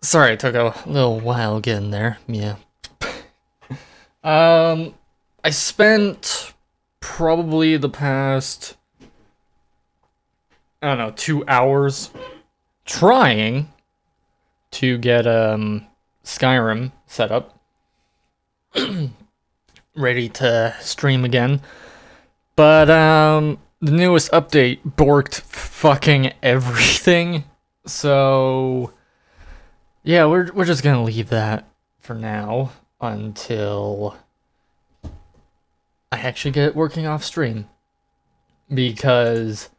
Sorry, it took a little while getting there. Yeah. I spent probably the past, I don't know, 2 hours trying to get Skyrim set up, ready to stream again. But the newest update borked fucking everything. So yeah, we're just gonna leave that for now until I actually get it working off stream, because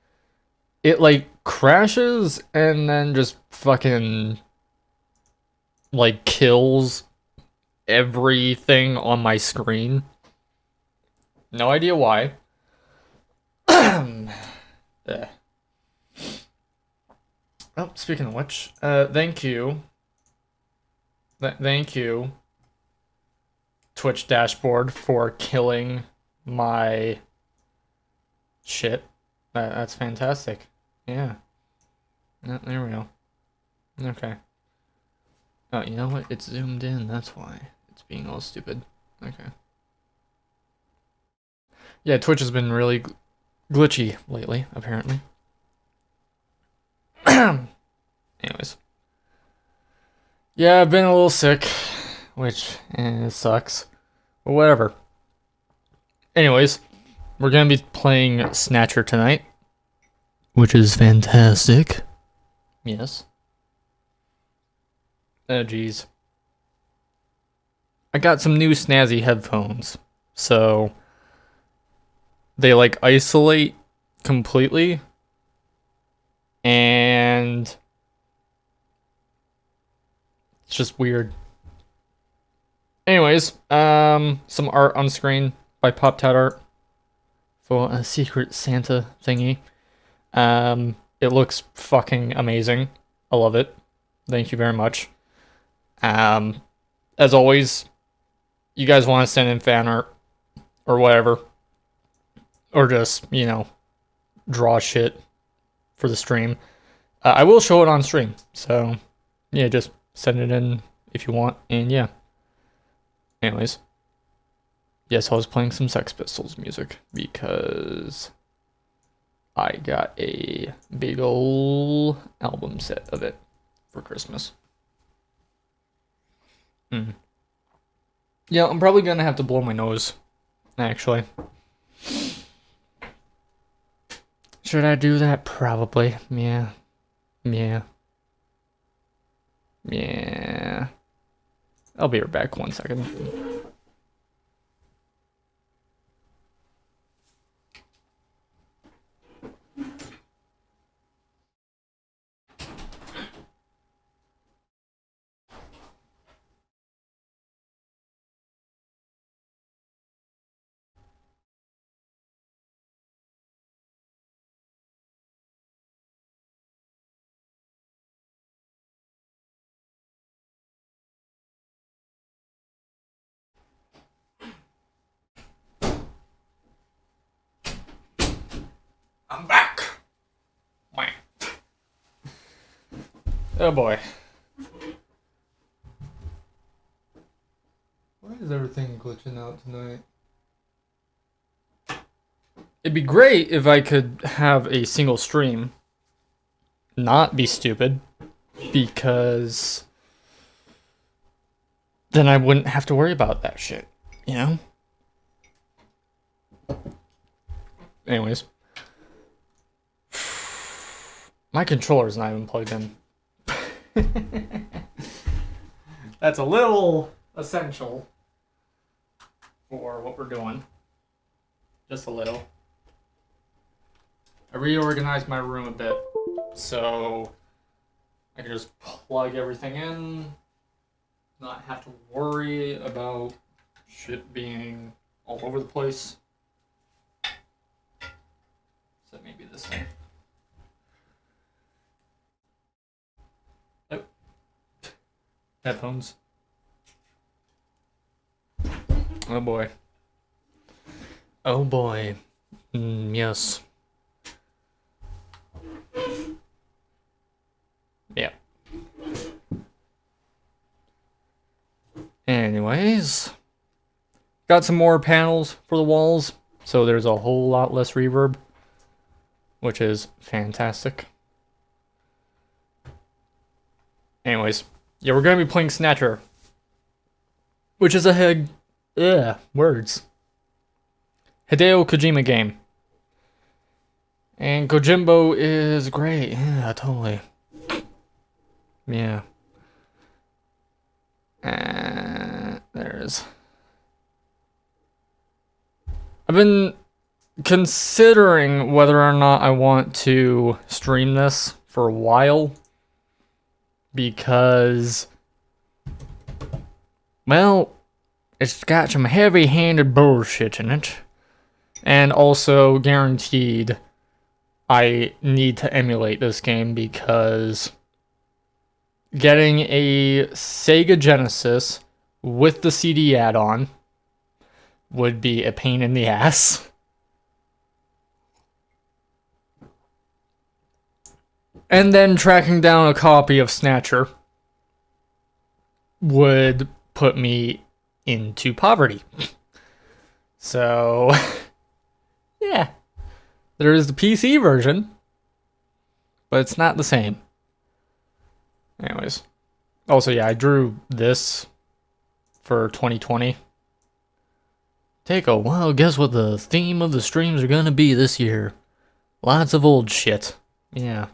it like crashes and then just fucking like kills everything on my screen. No idea why. Yeah. Oh, speaking of which, thank you. Thank you, Twitch dashboard, for killing my shit. That's fantastic. Yeah. There we go. Okay. Oh, you know what? It's zoomed in. That's why it's being all stupid. Okay. Yeah, Twitch has been really glitchy lately, apparently. Anyways. Yeah, I've been a little sick, which sucks. But whatever. Anyways, we're gonna be playing Snatcher tonight, which is fantastic. Yes. Oh, geez. I got some new snazzy headphones, so they like isolate completely, and it's just weird. Anyways, some art on screen by Pop Tat Art for a Secret Santa thingy. It looks fucking amazing. I love it. Thank you very much. As always, you guys want to send in fan art or whatever, or just, draw shit for the stream. I will show it on stream, so yeah, just send it in if you want, and yeah. Anyways, yes, I was playing some Sex Pistols music because I got a big ol' album set of it for Christmas. Yeah, I'm probably gonna have to blow my nose, actually. Should I do that? Probably. Yeah. Yeah. Yeah. I'll be right back 1 second. I'm back! Wah. Oh boy. Why is everything glitching out tonight? It'd be great if I could have a single stream, not be stupid, because then I wouldn't have to worry about that shit, you know? Anyways. My controller's not even plugged in. That's a little essential for what we're doing. Just a little. I reorganized my room a bit, so I can just plug everything in, not have to worry about shit being all over the place. So maybe this thing. Oh. Headphones. Oh boy. Oh boy. Yes. Yeah. Anyways, got some more panels for the walls, so there's a whole lot less reverb, which is fantastic. Anyways, yeah, we're gonna be playing Snatcher, which is a Hideo Kojima game. And Kojimbo is great. Yeah, totally. Yeah. There's. I've been considering whether or not I want to stream this for a while. Because, well, it's got some heavy-handed bullshit in it. And also, guaranteed, I need to emulate this game because getting a Sega Genesis with the CD add-on would be a pain in the ass. And then tracking down a copy of Snatcher would put me into poverty. So, yeah. There is the PC version, but it's not the same. Anyways. Also, yeah, I drew this for 2020. Take a while, guess what the theme of the streams are gonna be this year? Lots of old shit. Yeah.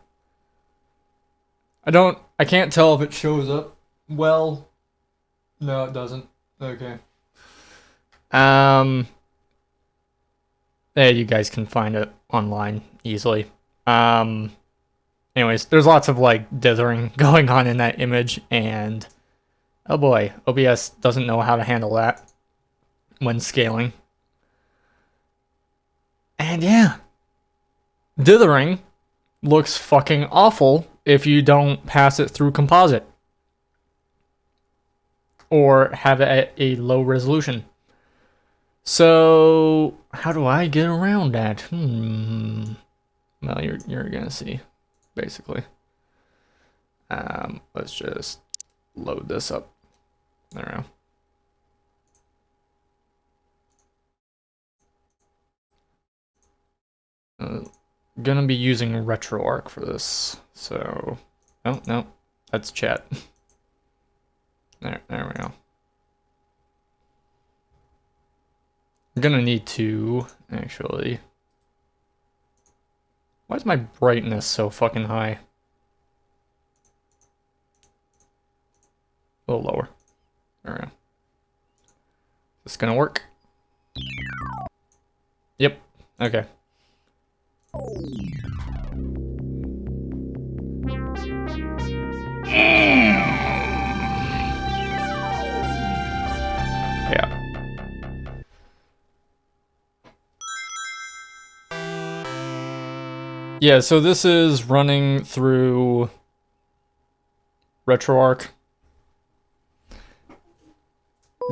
I can't tell if it shows up well. No, it doesn't. Okay. Yeah, you guys can find it online easily. Anyways, there's lots of like dithering going on in that image, and oh boy, OBS doesn't know how to handle that when scaling. And yeah, dithering looks fucking awful if you don't pass it through composite or have it at a low resolution. So how do I get around that? Well, you're gonna see, basically. Let's just load this up. There we go. Gonna be using RetroArch for this, so oh no, that's chat. There we go. I'm gonna need to actually. Why is my brightness so fucking high? A little lower. There we go. Is this gonna work? Yep. Okay. Yeah. Yeah, so this is running through RetroArch.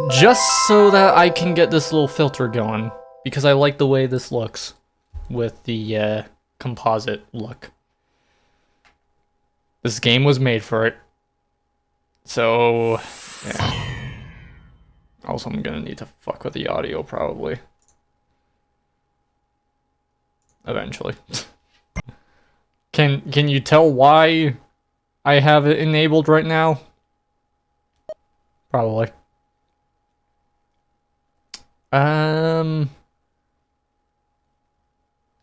Just so that I can get this little filter going, because I like the way this looks with the composite look. This game was made for it. So, yeah. Also, I'm gonna need to fuck with the audio, probably. Eventually. Can you tell why I have it enabled right now? Probably. Oh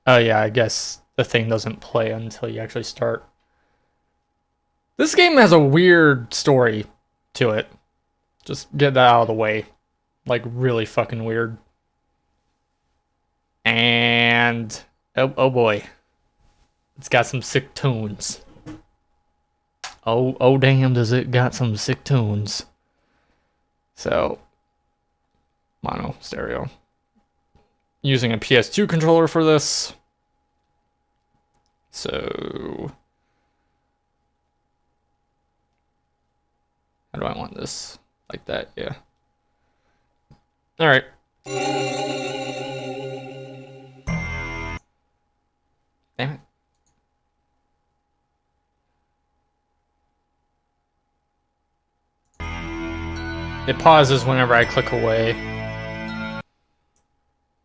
yeah, I guess the thing doesn't play until you actually start. This game has a weird story to it. Just get that out of the way. Like, really fucking weird. And oh boy. It's got some sick tunes. Oh damn, does it got some sick tunes. So, mono, stereo. Using a PS2 controller for this. So, how do I want this? Like that, yeah. Alright. Damn it. It pauses whenever I click away.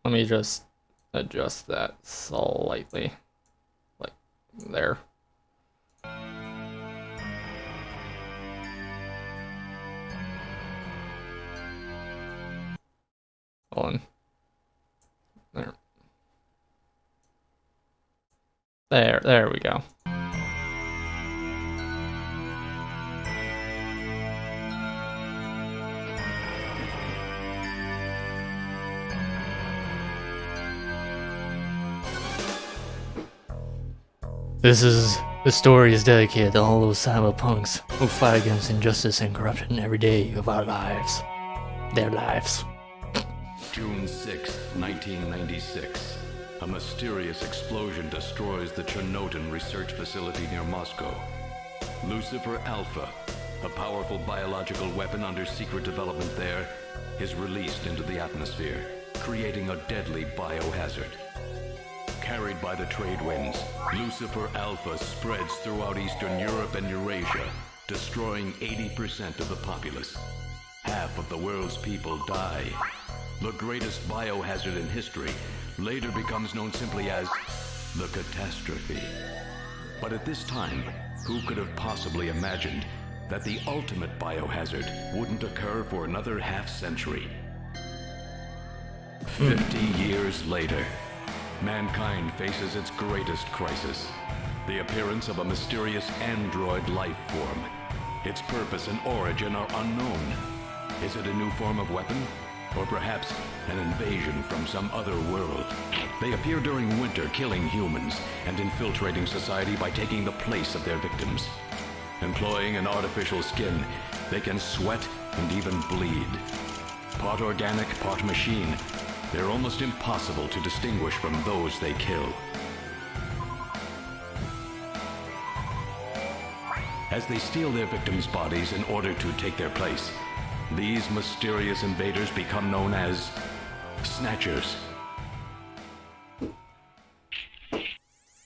Let me just adjust that slightly. Like there. Hold on. There we go. This story is dedicated to all those cyberpunks who fight against injustice and corruption every day of our lives. Their lives. June 6, 1996. A mysterious explosion destroys the Chernobyl research facility near Moscow. Lucifer Alpha, a powerful biological weapon under secret development there, is released into the atmosphere, creating a deadly biohazard. Carried by the trade winds, Lucifer Alpha spreads throughout Eastern Europe and Eurasia, destroying 80% of the populace. Half of the world's people die. The greatest biohazard in history later becomes known simply as the catastrophe. But at this time, who could have possibly imagined that the ultimate biohazard wouldn't occur for another half-century? 50 years later, mankind faces its greatest crisis, the appearance of a mysterious android life form. Its purpose and origin are unknown. Is it a new form of weapon? Or perhaps an invasion from some other world? They appear during winter, killing humans and infiltrating society by taking the place of their victims. Employing an artificial skin, they can sweat and even bleed. Part organic, part machine, they're almost impossible to distinguish from those they kill. As they steal their victims' bodies in order to take their place, these mysterious invaders become known as Snatchers.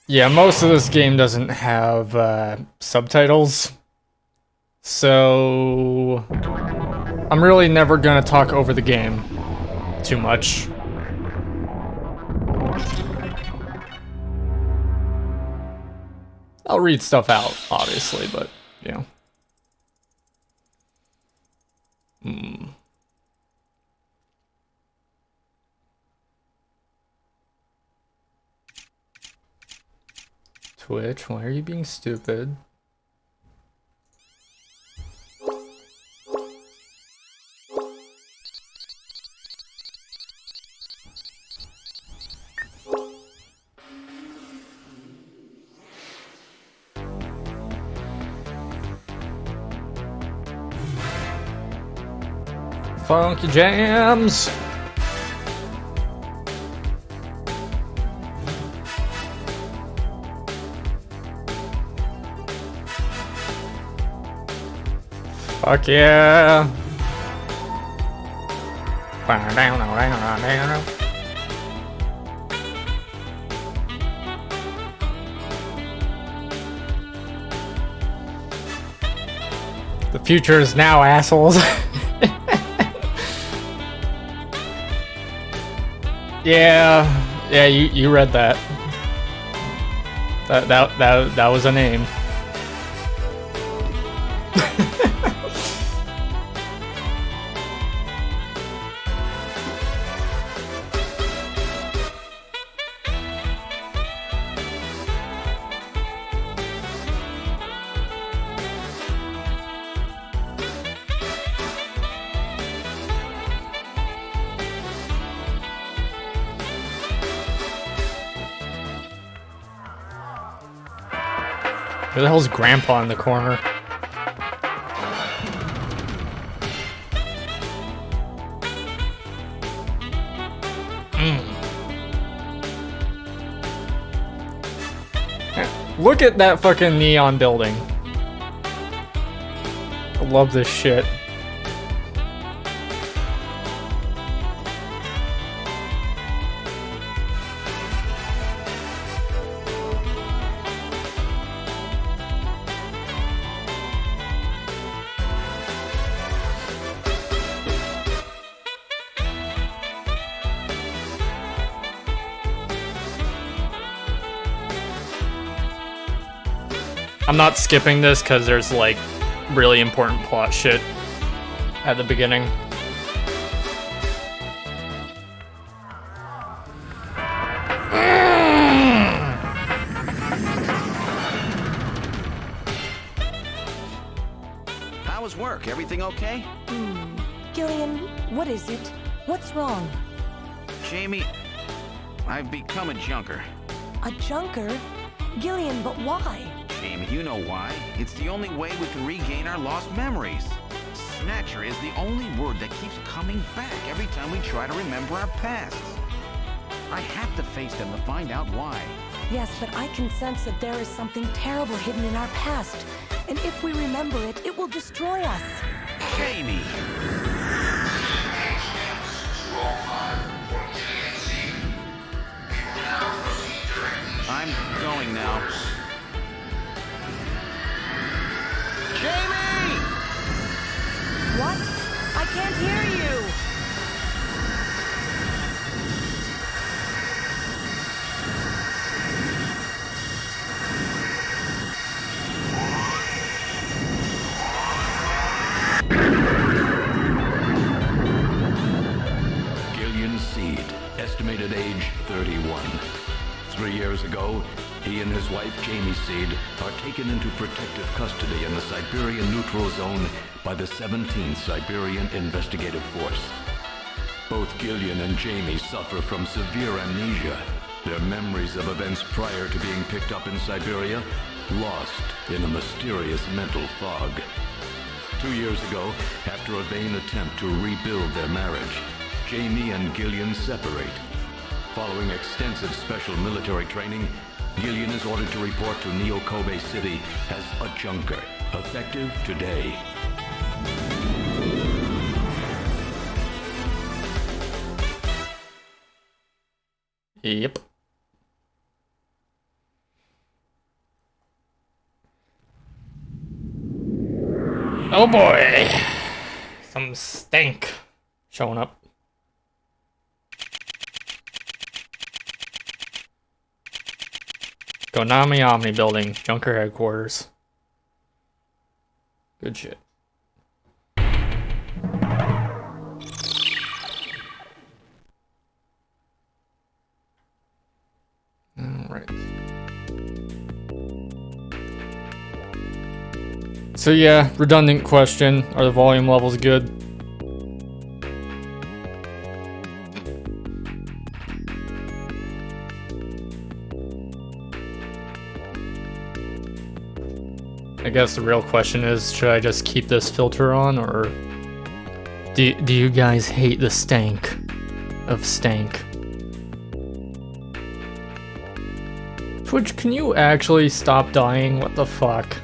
Yeah, most of this game doesn't have subtitles, so I'm really never gonna talk over the game too much. I'll read stuff out, obviously, but, you know. Twitch, why are you being stupid? Funky jams. Fuck yeah. The future is now, assholes. Yeah, you read that. That was a name. Who the hell's Grandpa in the corner? Look at that fucking neon building. I love this shit. I'm not skipping this because there's like really important plot shit at the beginning. How was work? Everything okay? Gillian, what is it? What's wrong? Jamie, I've become a junker. A junker? Gillian, but why? Jamie, you know why. It's the only way we can regain our lost memories. Snatcher is the only word that keeps coming back every time we try to remember our pasts. I have to face them to find out why. Yes, but I can sense that there is something terrible hidden in our past. And if we remember it, it will destroy us. Jamie! I'm going now. Jamie! What? I can't hear you! Gillian Seed, estimated age 31. 3 years ago, he and his wife Jamie Seed are taken into protective custody in the Siberian Neutral Zone by the 17th Siberian Investigative Force. Both Gillian and Jamie suffer from severe amnesia. Their memories of events prior to being picked up in Siberia lost in a mysterious mental fog. 2 years ago, after a vain attempt to rebuild their marriage, Jamie and Gillian separate. Following extensive special military training, Gillian is ordered to report to Neo-Kobe City as a junker, effective today. Yep. Oh boy. Some stank showing up. Konami Omni Building, Junker Headquarters. Good shit. Alright. So yeah, redundant question. Are the volume levels good? I guess the real question is, should I just keep this filter on, or do you guys hate the stank of stank? Twitch, can you actually stop dying? What the fuck?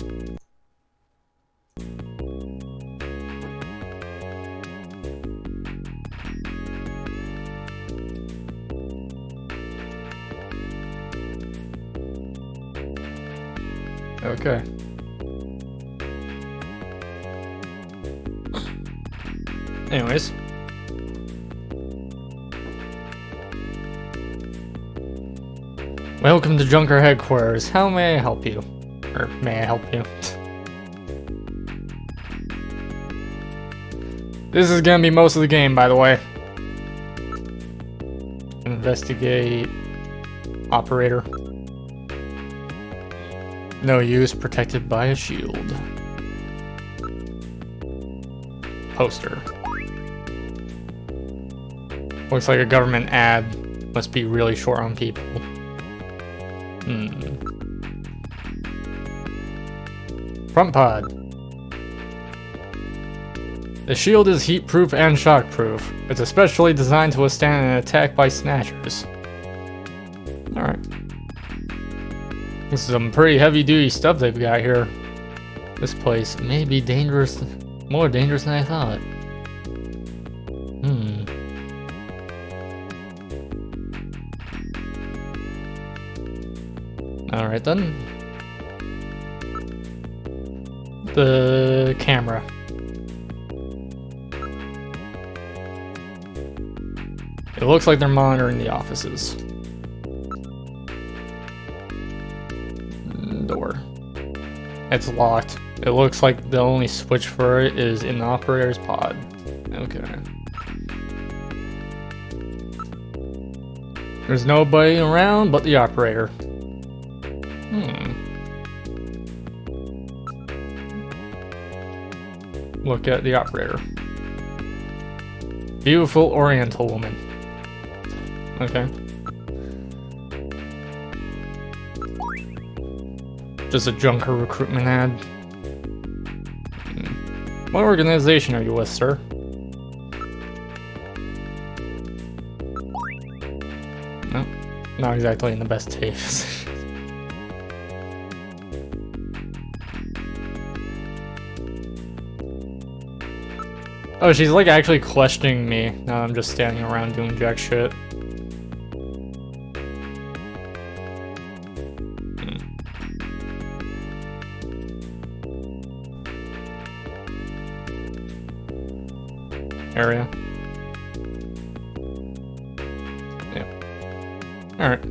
Okay. Anyways. Welcome to Junker Headquarters. How may I help you? Or may I help you? This is gonna be most of the game, by the way. Investigate. Operator. No use, protected by a shield. Poster. Looks like a government ad. Must be really short on people. Front pod. The shield is heat-proof and shock-proof. It's especially designed to withstand an attack by Snatchers. Alright. This is some pretty heavy-duty stuff they've got here. This place may be dangerous, more dangerous than I thought. Alright then. The camera. It looks like they're monitoring the offices. Door. It's locked. It looks like the only switch for it is in the operator's pod. Okay. There's nobody around but the operator. Look at the operator. Beautiful Oriental woman. Okay. Just a junker recruitment ad. What organization are you with, sir? No, not exactly in the best taste. Oh, she's like actually questioning me. Now I'm just standing around doing jack shit. Area. Yeah. Alright.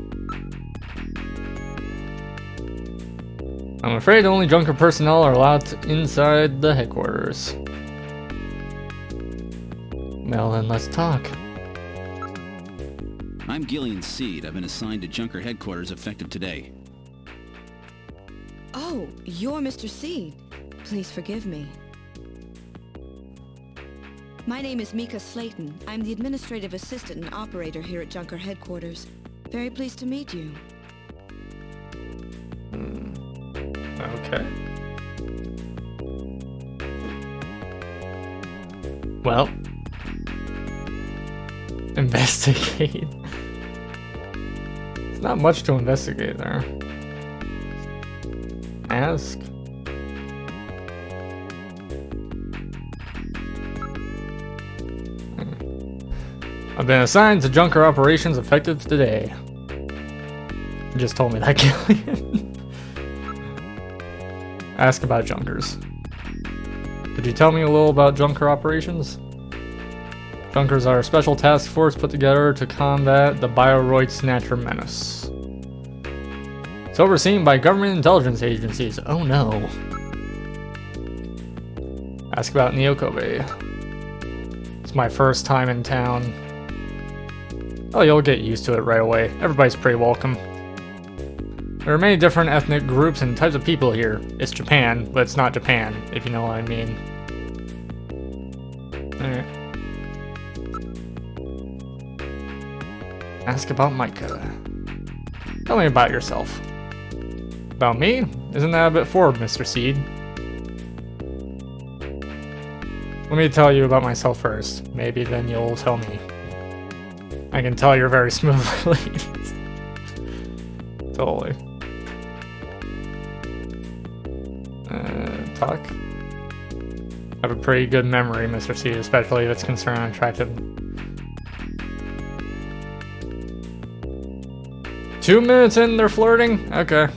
I'm afraid only junker personnel are allowed inside the headquarters. Well, then let's talk. I'm Gillian Seed. I've been assigned to Junker headquarters effective today. Oh, you're Mr. Seed. Please forgive me. My name is Mika Slayton. I'm the administrative assistant and operator here at Junker headquarters. Very pleased to meet you. Okay. Well. Investigate. It's not much to investigate there. Ask. I've been assigned to junker operations effective today. You just told me that, Gillian. Ask about junkers. Could you tell me a little about junker operations? Junkers are a special task force put together to combat the Bioroid Snatcher menace. It's overseen by government intelligence agencies. Oh no. Ask about Neokobe. It's my first time in town. Oh, you'll get used to it right away. Everybody's pretty welcome. There are many different ethnic groups and types of people here. It's Japan, but it's not Japan, if you know what I mean. Alright. Ask about Micah. Tell me about yourself. About me? Isn't that a bit forward, Mr. Seed? Let me tell you about myself first. Maybe then you'll tell me. I can tell you're very smoothly. Totally. Talk. Have a pretty good memory, Mr. Seed, especially if it's concerned on attractive. 2 minutes in, they're flirting? Okay.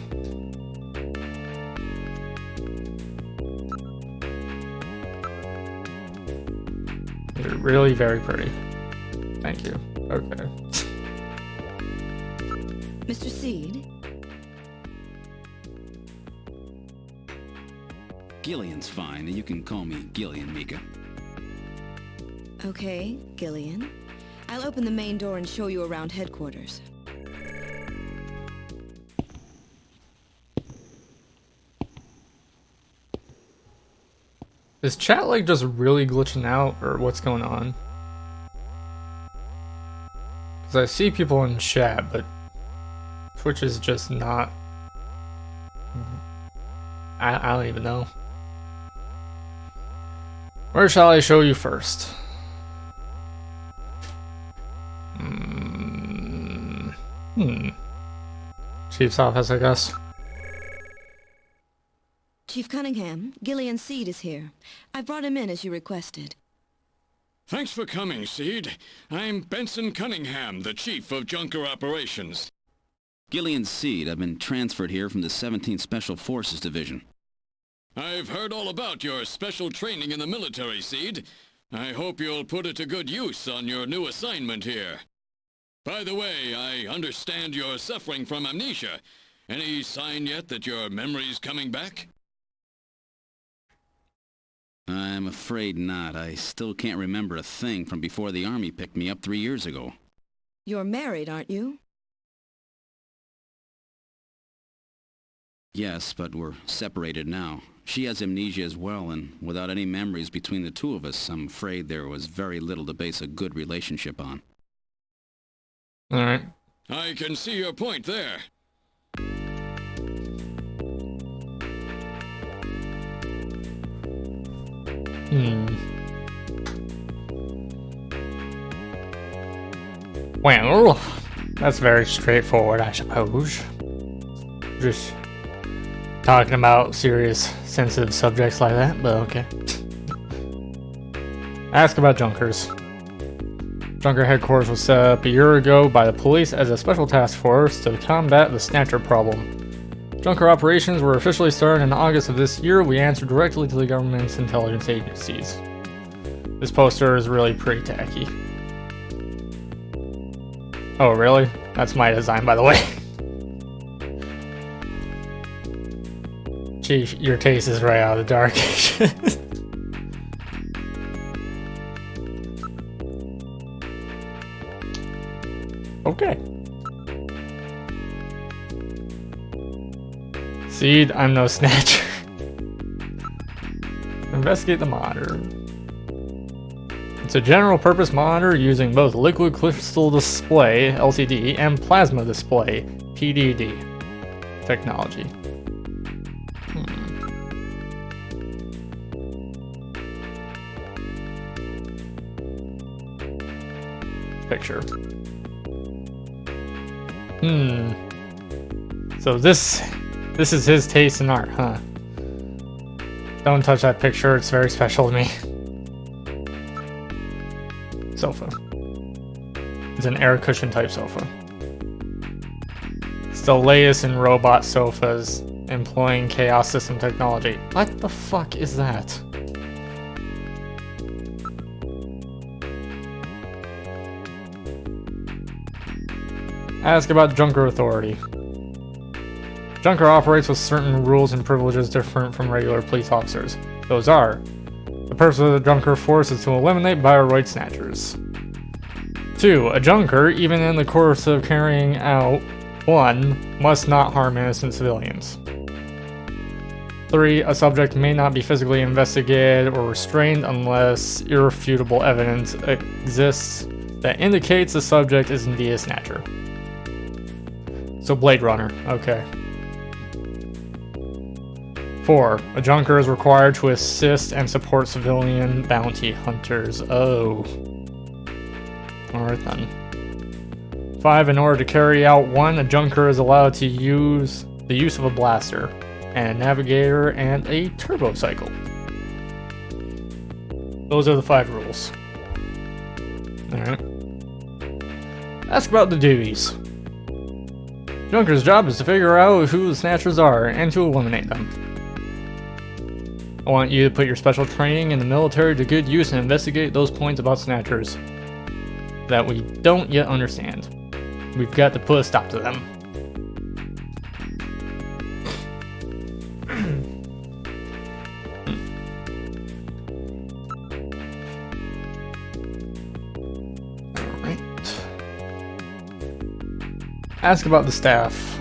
You're really very pretty. Thank you. Okay. Mr. Seed? Gillian's fine, and you can call me Gillian, Mika. Okay, Gillian. I'll open the main door and show you around headquarters. Is chat like just really glitching out, or what's going on? Because I see people in chat, but Twitch is just not. I don't even know. Where shall I show you first? Chief's office, I guess. Chief Cunningham, Gillian Seed is here. I brought him in as you requested. Thanks for coming, Seed. I'm Benson Cunningham, the Chief of Junker Operations. Gillian Seed. I've been transferred here from the 17th Special Forces Division. I've heard all about your special training in the military, Seed. I hope you'll put it to good use on your new assignment here. By the way, I understand you're suffering from amnesia. Any sign yet that your memory's coming back? I'm afraid not. I still can't remember a thing from before the Army picked me up 3 years ago. You're married, aren't you? Yes, but we're separated now. She has amnesia as well, and without any memories between the two of us, I'm afraid there was very little to base a good relationship on. Alright. I can see your point there. Well, that's very straightforward, I suppose. Just talking about serious, sensitive subjects like that, but okay. Ask about Junkers. Junker headquarters was set up a year ago by the police as a special task force to combat the Snatcher problem. Junker operations were officially started in August of this year. We answered directly to the government's intelligence agencies. This poster is really pretty tacky. Oh, really? That's my design, by the way. Chief, your taste is right out of the dark. Okay. Seed, I'm no snatcher. Investigate the monitor. It's a general purpose monitor using both liquid crystal display, LCD, and plasma display, PDD, technology. Picture. So this is his taste in art, huh? Don't touch that picture, it's very special to me. Sofa. It's an air cushion type sofa. It's the latest in robot sofas, employing chaos system technology. What the fuck is that? Ask about Junker Authority. Junker operates with certain rules and privileges different from regular police officers. Those are: the purpose of the Junker force is to eliminate Bioroid Snatchers. 2. A Junker, even in the course of carrying out 1, must not harm innocent civilians. 3. A subject may not be physically investigated or restrained unless irrefutable evidence exists that indicates the subject is indeed a Snatcher. So Blade Runner, okay. 4. A Junker is required to assist and support civilian bounty hunters. Oh. Alright then. 5. In order to carry out 1, a Junker is allowed to use the use of a blaster, and a navigator, and a turbo cycle. Those are the 5 rules. Alright. Ask about the duties. Junker's job is to figure out who the Snatchers are and to eliminate them. I want you to put your special training in the military to good use and investigate those points about Snatchers that we don't yet understand. We've got to put a stop to them. Alright. Ask about the staff.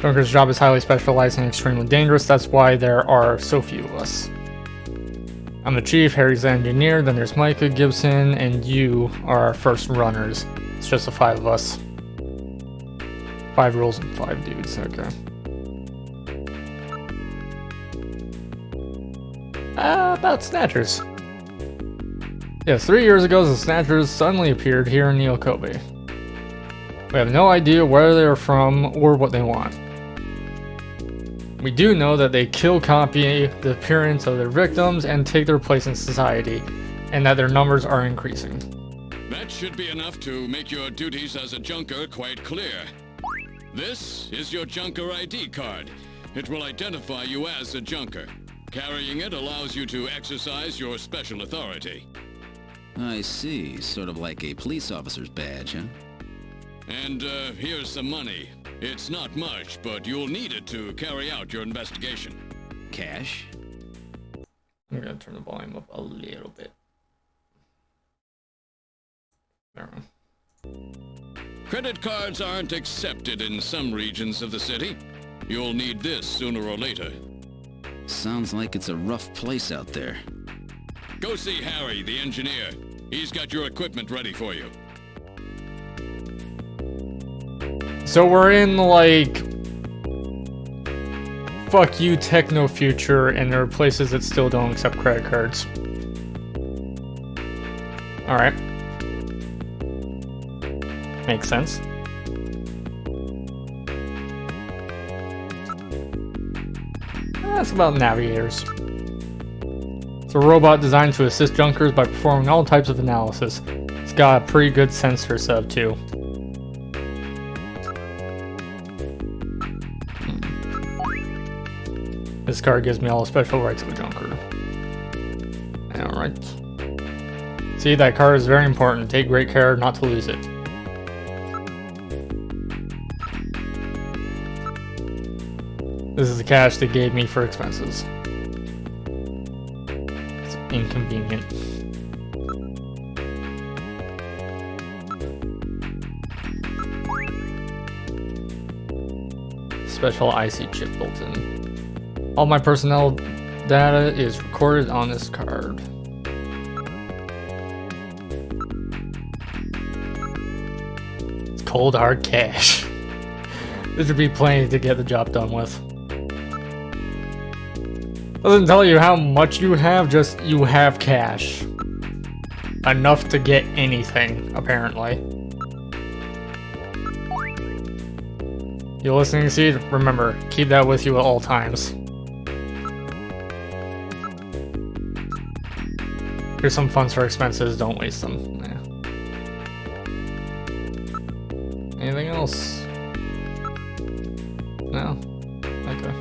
Junker's job is highly specialized and extremely dangerous, that's why there are so few of us. I'm the chief, Harry's the engineer, then there's Micah, Gibson, and you are our first runners. It's just the 5 of us. 5 rules and 5 dudes, okay. About Snatchers. Yes, 3 years ago the Snatchers suddenly appeared here in Neokobe. We have no idea where they are from or what they want. We do know that they kill, copy the appearance of their victims, and take their place in society, and that their numbers are increasing. That should be enough to make your duties as a Junker quite clear. This is your Junker ID card. It will identify you as a Junker. Carrying it allows you to exercise your special authority. I see. Sort of like a police officer's badge, huh? And here's some money. It's not much, but you'll need it to carry out your investigation. Cash? I'm gonna turn the volume up a little bit. There we go. Credit cards aren't accepted in some regions of the city. You'll need this sooner or later. Sounds like it's a rough place out there. Go see Harry, the engineer. He's got your equipment ready for you. So we're in, like, fuck you techno future, and there are places that still don't accept credit cards. Alright. Makes sense. That's about navigators. It's a robot designed to assist junkers by performing all types of analysis. It's got a pretty good sensor setup too. This card gives me all the special rights of a junker. Alright. See, that card is very important. Take great care not to lose it. This is the cash they gave me for expenses. It's inconvenient. Special IC chip built in. All my personnel data is recorded on this card. It's cold hard cash. This would be plenty to get the job done with. Doesn't tell you how much you have, just you have cash. Enough to get anything, apparently. You listening, Seed? Remember, keep that with you at all times. Here's some funds for expenses, don't waste them. Yeah. Anything else? No? Okay.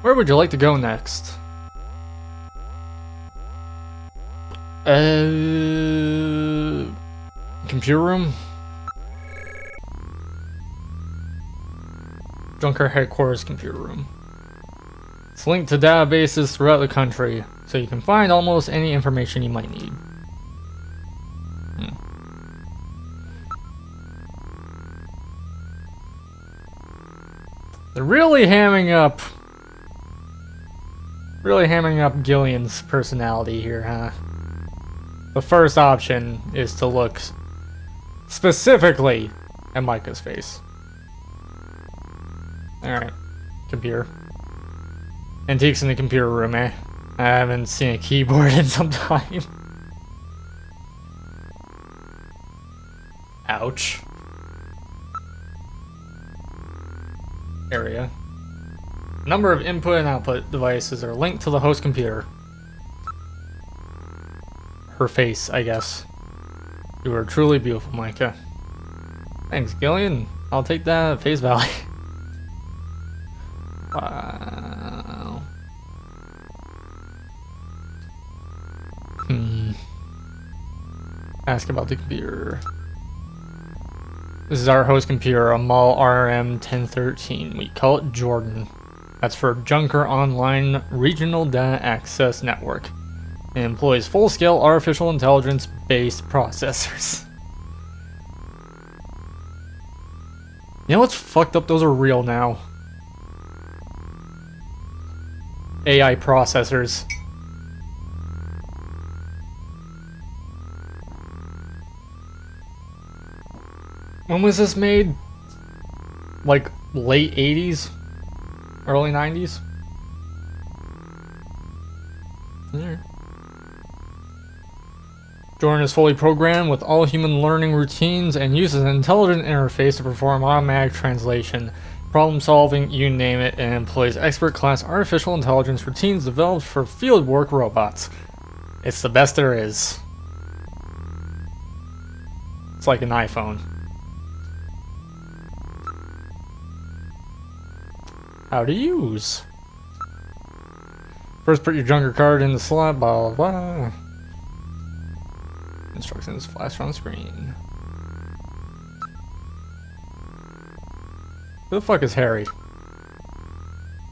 Where would you like to go next? Computer room? Junker headquarters computer room. It's linked to databases throughout the country, so you can find almost any information you might need. They're really hamming up Gillian's personality here, huh? The first option is to look specifically at Micah's face. Alright, computer. Antiques in the computer room, eh? I haven't seen a keyboard in some time. Ouch. Area. Number of input and output devices are linked to the host computer. Her face, I guess. You are truly beautiful, Micah. Thanks, Gillian. I'll take that at face value. Wow. Ask about the computer. This is our host computer, a Mall RM1013. We call it Jordan. That's for Junker Online Regional Data Access Network. It employs full-scale artificial intelligence-based processors. You know what's fucked up? Those are real now. AI processors. When was this made? Like late 80s? Early 90s? Alright. Jordan is fully programmed with all human learning routines and uses an intelligent interface to perform automatic translation, problem solving, you name it, and employs expert class artificial intelligence routines developed for fieldwork robots. It's the best there is. It's like an iPhone. How to use. First, put your Junker card in the slot, blah blah blah. Instructions flash on the screen. Who the fuck is Harry?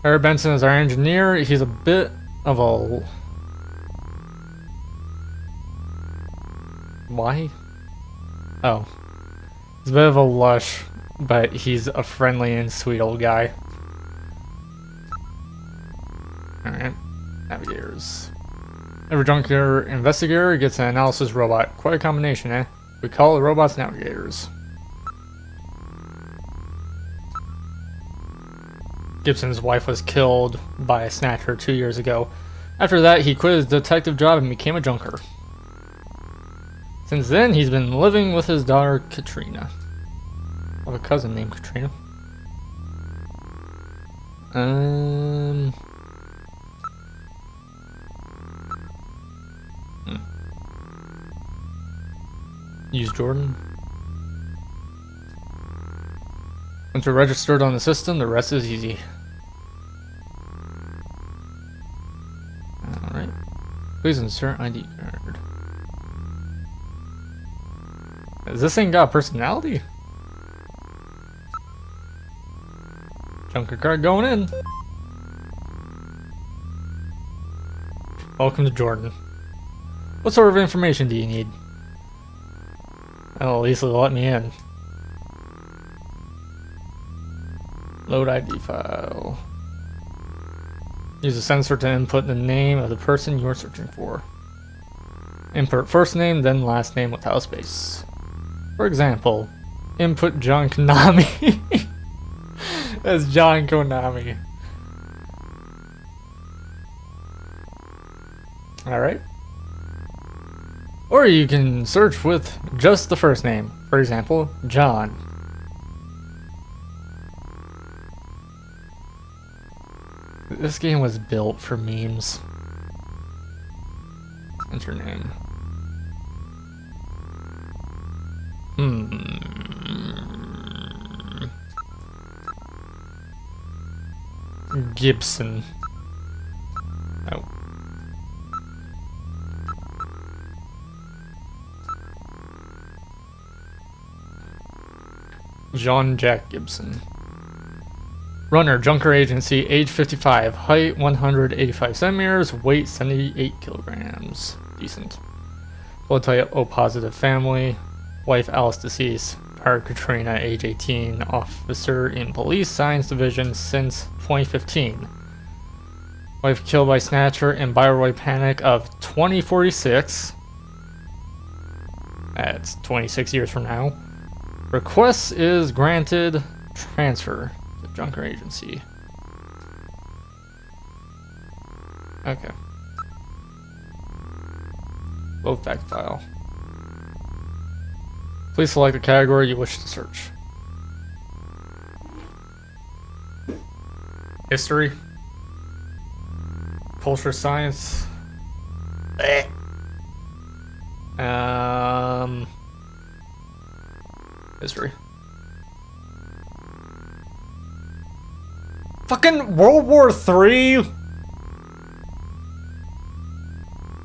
Hire Benson as our engineer. He's a bit of a... Why? Oh. He's a bit of a lush, but he's a friendly and sweet old guy. Alright. Navigators. Every junker investigator gets an analysis robot. Quite a combination, eh? We call the robots navigators. Gibson's wife was killed by a Snatcher 2 years ago. After that, he quit his detective job and became a junker. Since then, he's been living with his daughter, Katrina. I have a cousin named Katrina. Use Jordan. Once you're registered on the system, the rest is easy. Alright. Please insert ID card. Has this thing got personality? Junker card going in. Welcome to Jordan. What sort of information do you need? Oh, at least they'll let me in. Load ID file. Use a sensor to input the name of the person you are searching for. Input first name, then last name without space. For example, input John Konami. That's John Konami. Alright. Or you can search with just the first name. For example, John. This game was built for memes. Enter name. Gibson. Oh. Jean-Jack Gibson. Runner, Junker Agency, age 55, height 185 centimeters, weight 78 kilograms. Decent. Blood type O positive family. Wife Alice deceased. Daughter Katrina, age 18, officer in Police Science Division since 2015. Wife killed by Snatcher in Bioroid Panic of 2046. That's 26 years from now. Request is granted. Transfer to Junker Agency. Okay. Load fact file. Please select the category you wish to search. History. Culture science. History. Fucking World War III?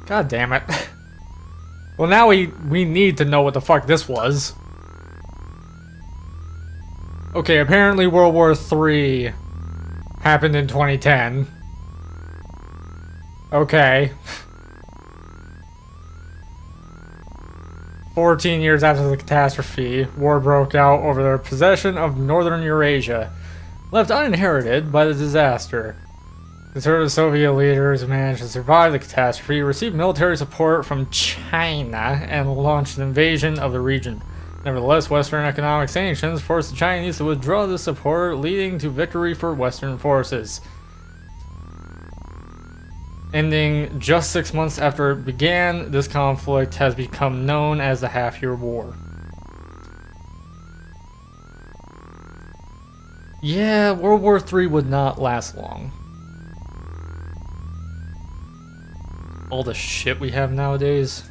God damn it. Well, now we need to know what the fuck this was. Okay, apparently World War III happened in 2010. Okay. 14 years after the catastrophe, war broke out over their possession of northern Eurasia, left uninherited by the disaster. Conservative Soviet leaders managed to survive the catastrophe, received military support from China, and launched an invasion of the region. Nevertheless, Western economic sanctions forced the Chinese to withdraw this support, leading to victory for Western forces. Ending just 6 months after it began, this conflict has become known as the Half-Year War. Yeah, World War III would not last long. All the shit we have nowadays.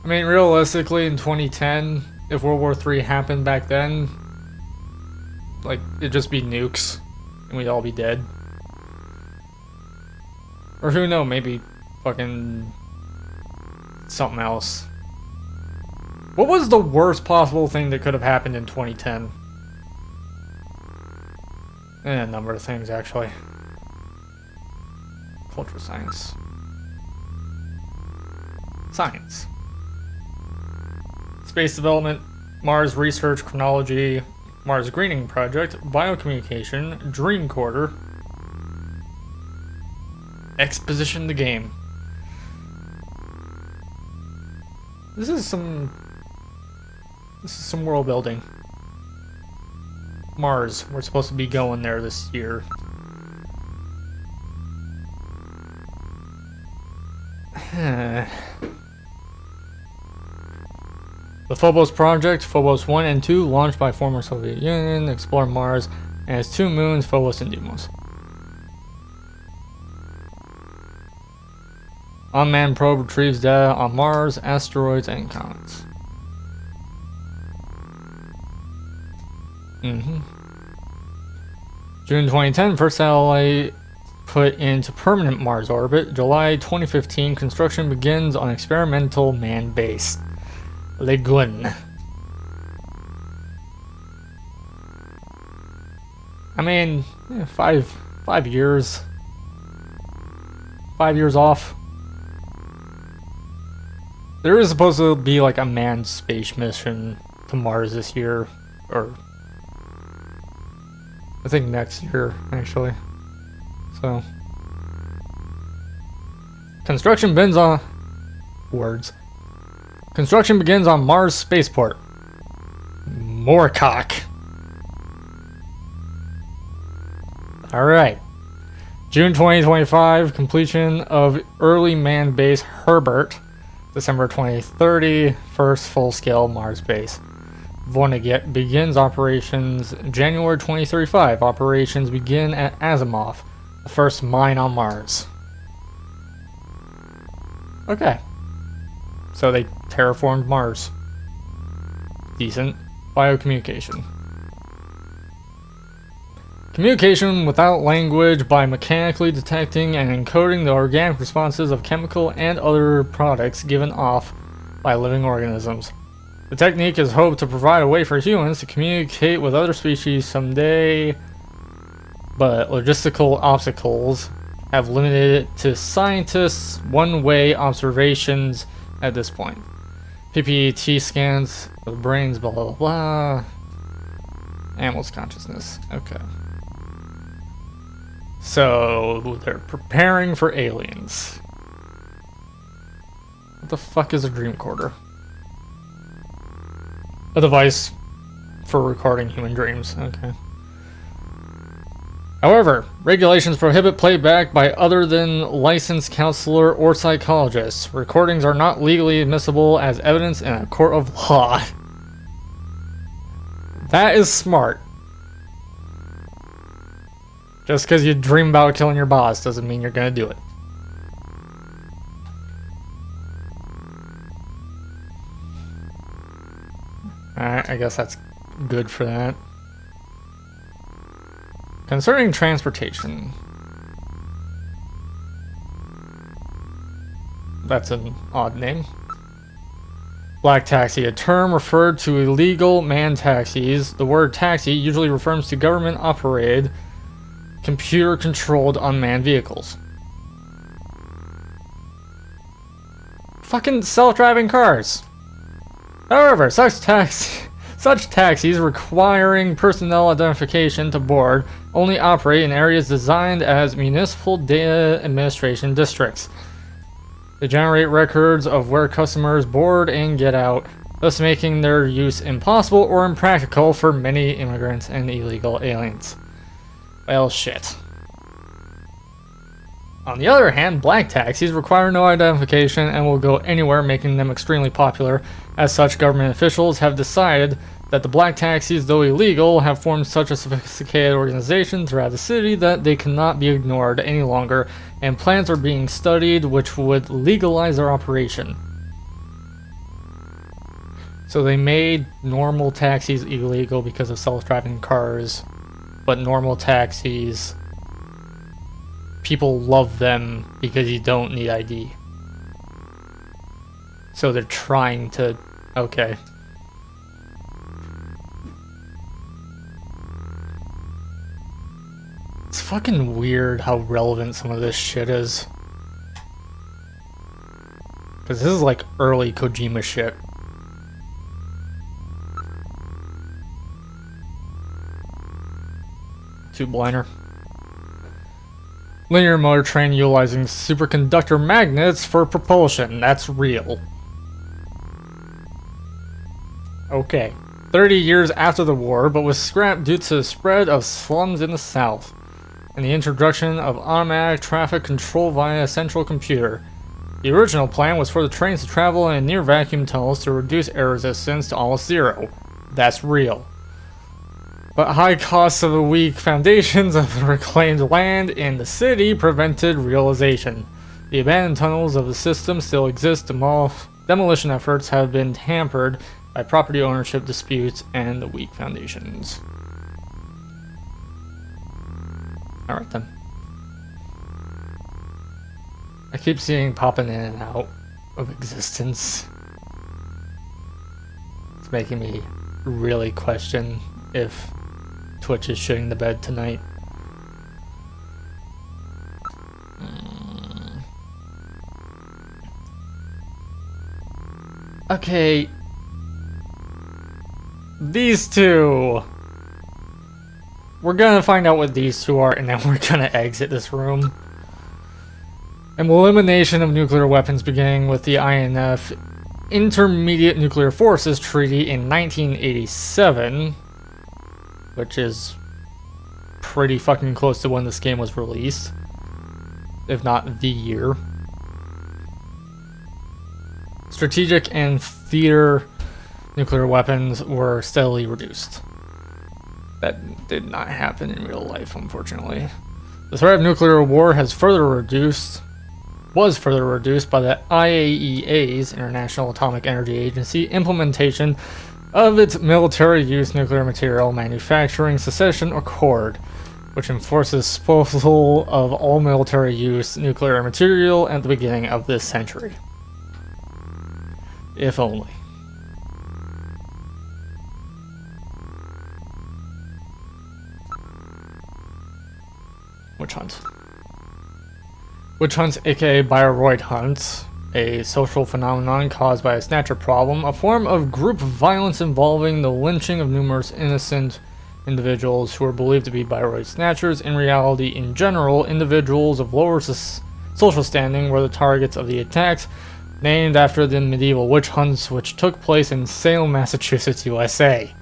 I mean, realistically, in 2010, if World War III happened back then, like, it'd just be nukes, and we'd all be dead. Or who knows, maybe fucking something else. What was the worst possible thing that could have happened in 2010? And a number of things, actually. Culture science. Science. Space development, Mars research, chronology, Mars greening project, biocommunication, dream quarter, exposition the game. This is some world building. Mars, we're supposed to be going there this year. The Phobos project, Phobos 1 and 2, launched by former Soviet Union, explore Mars and its 2 moons, Phobos and Deimos. Unmanned probe retrieves data on Mars, asteroids, and comets. June 2010, first satellite put into permanent Mars orbit. July 2015, construction begins on experimental manned base. Legun. I mean, yeah, 5 years. 5 years off. There is supposed to be like a manned space mission to Mars this year, or I think next year, actually. So, construction begins on Construction begins on Mars spaceport. Moorcock. All right. June 2025, completion of early manned base Herbert. December 2030, first full-scale Mars base. Vonnegut begins operations January 2035. Operations begin at Asimov, the first mine on Mars. Okay. So they terraformed Mars. Decent. Biocommunication. Communication without language by mechanically detecting and encoding the organic responses of chemical and other products given off by living organisms. The technique is hoped to provide a way for humans to communicate with other species someday, but logistical obstacles have limited it to scientists' one-way observations at this point. PPT scans of the brains, blah blah blah. Animals' consciousness. Okay. So they're preparing for aliens. What the fuck is a dream recorder? A device for recording human dreams. Okay. However, regulations prohibit playback by other than licensed counselor or psychologists. Recordings are not legally admissible as evidence in a court of law. That is smart. Just because you dream about killing your boss doesn't mean you're gonna do it. Alright, I guess that's good for that. Concerning transportation. That's an odd name. Black taxi, a term referred to illegal manned taxis. The word taxi usually refers to government-operated, computer-controlled unmanned vehicles. Fucking self-driving cars. However, such taxis requiring personnel identification to board only operate in areas designed as municipal data administration districts. They generate records of where customers board and get out, thus making their use impossible or impractical for many immigrants and illegal aliens. Well, shit. On the other hand, black taxis require no identification and will go anywhere, making them extremely popular. As such, government officials have decided that the black taxis, though illegal, have formed such a sophisticated organization throughout the city that they cannot be ignored any longer, and plans are being studied which would legalize their operation. So they made normal taxis illegal because of self-driving cars, but normal taxis, people love them because you don't need ID. So they're trying to... Okay. fucking weird how relevant some of this shit is. Because this is like early Kojima shit. Tube liner. Linear motor train utilizing superconductor magnets for propulsion. That's real. Okay. 30 years after the war, but was scrapped due to the spread of slums in the south and the introduction of automatic traffic control via a central computer. The original plan was for the trains to travel in near vacuum tunnels to reduce air resistance to almost zero. That's real. But high costs of the weak foundations of the reclaimed land in the city prevented realization. The abandoned tunnels of the system still exist. Demolition efforts have been hampered by property ownership disputes and the weak foundations. Alright then. I keep seeing popping in and out of existence. It's making me really question if Twitch is shitting the bed tonight. Okay. These two. We're gonna find out what these two are, and then we're gonna exit this room. Elimination of nuclear weapons beginning with the INF Intermediate Nuclear Forces Treaty in 1987, which is pretty fucking close to when this game was released, if not the year. Strategic and theater nuclear weapons were steadily reduced. That did not happen in real life, unfortunately. The threat of nuclear war was further reduced by the IAEA's, International Atomic Energy Agency, implementation of its military use nuclear material manufacturing cessation accord, which enforces disposal of all military use nuclear material at the beginning of this century. If only. Witch hunt. Witch hunts, aka Bioroid hunts, a social phenomenon caused by a Snatcher problem, a form of group violence involving the lynching of numerous innocent individuals who are believed to be Bioroid Snatchers. In reality, in general, individuals of lower social standing were the targets of the attacks, named after the medieval witch hunts which took place in Salem, Massachusetts, USA.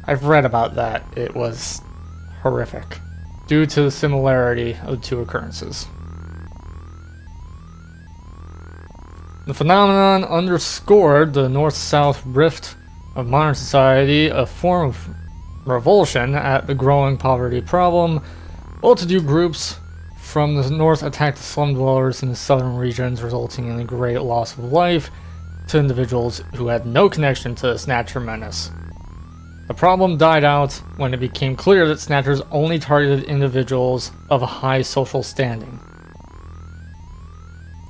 I've read about that. It was horrific, due to the similarity of the two occurrences. The phenomenon underscored the north-south rift of modern society, a form of revulsion at the growing poverty problem. Well-to-do groups from the north attacked the slum dwellers in the southern regions, resulting in a great loss of life to individuals who had no connection to the Snatcher menace. The problem died out when it became clear that Snatchers only targeted individuals of a high social standing.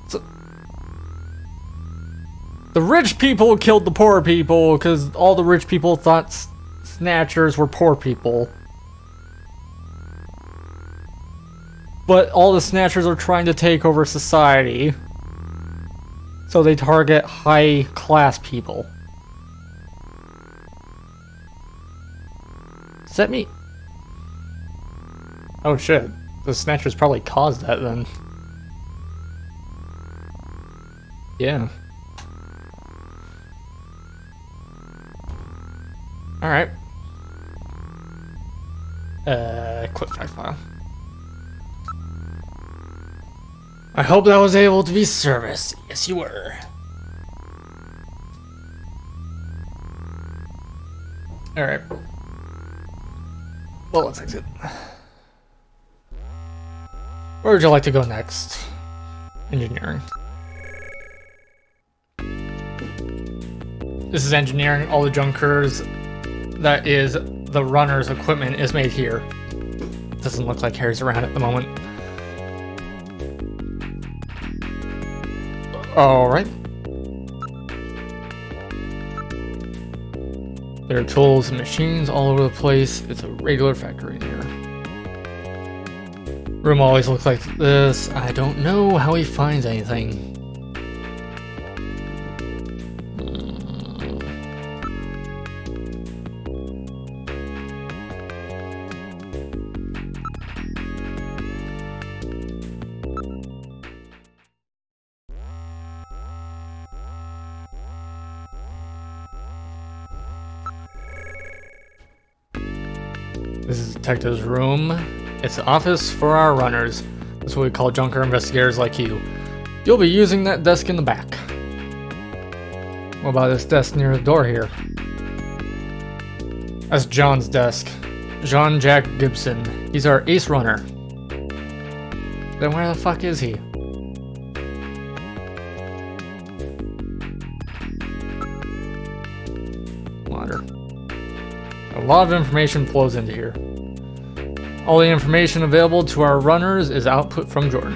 So, the rich people killed the poor people because all the rich people thought Snatchers were poor people. But all the Snatchers are trying to take over society, so they target high-class people. Does that mean... Oh shit, the Snatchers probably caused that then. Yeah. Alright. Quick fact file. I hope that was able to be serviced. Yes, you were. Alright. Well, let's exit. Where would you like to go next? Engineering. This is engineering. All the junkers, that is the runner's equipment, is made here. Doesn't look like Harry's around at the moment. Alright. There are tools and machines all over the place. It's a regular factory in here. Room always looks like this. I don't know how he finds anything. This is Detective's room. It's the office for our runners. That's what we call junker investigators like you. You'll be using that desk in the back. What about this desk near the door here? That's John's desk. Jean-Jacques Gibson. He's our ace runner. Then where the fuck is he? Water. A lot of information flows into here. All the information available to our runners is output from Jordan.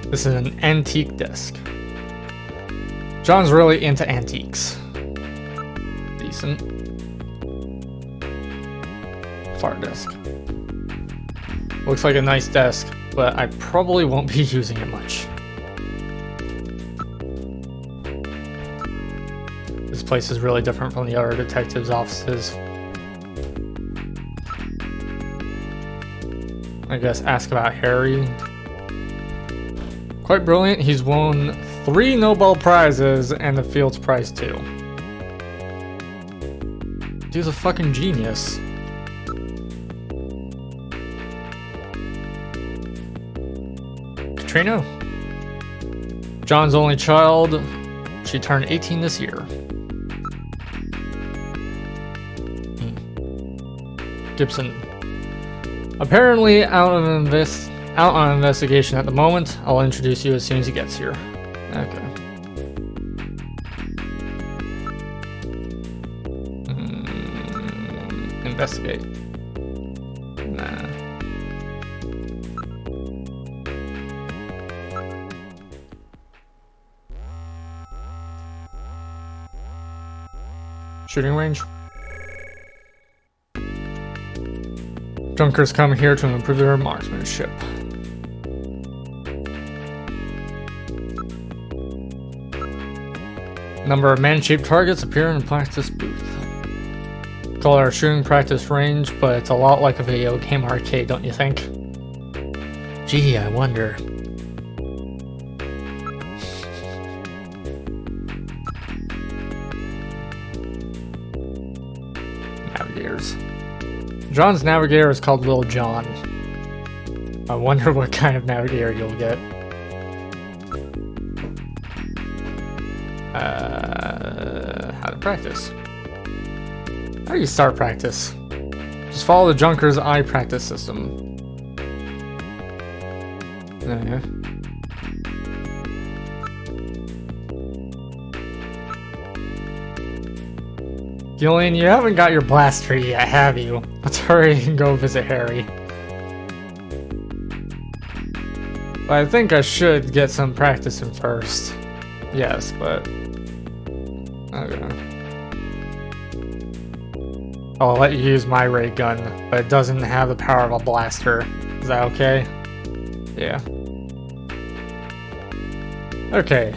This is an antique desk. John's really into antiques. Decent. Far desk. Looks like a nice desk, but I probably won't be using it much. This place is really different from the other detectives' offices. I guess ask about Harry. Quite brilliant, he's won 3 Nobel Prizes and the Fields Prize too. Dude's a fucking genius. Katrina? John's only child. She turned 18 this year. Gibson. Apparently out on investigation at the moment. I'll introduce you as soon as he gets here. Okay. Investigate. Nah. Shooting range. Junkers come here to improve their marksmanship. Number of man-shaped targets appear in the practice booth. Call it our shooting practice range, but it's a lot like a video game arcade, don't you think? Gee, I wonder. Navigators. John's navigator is called Little John. I wonder what kind of navigator you'll get. How to practice. How do you start practice? Just follow the Junker's eye practice system. Okay. Gillian, you haven't got your blaster yet, have you? Let's hurry and go visit Harry. But I think I should get some practice in first. Yes, but... okay. I'll let you use my ray gun, but it doesn't have the power of a blaster. Is that okay? Yeah. Okay.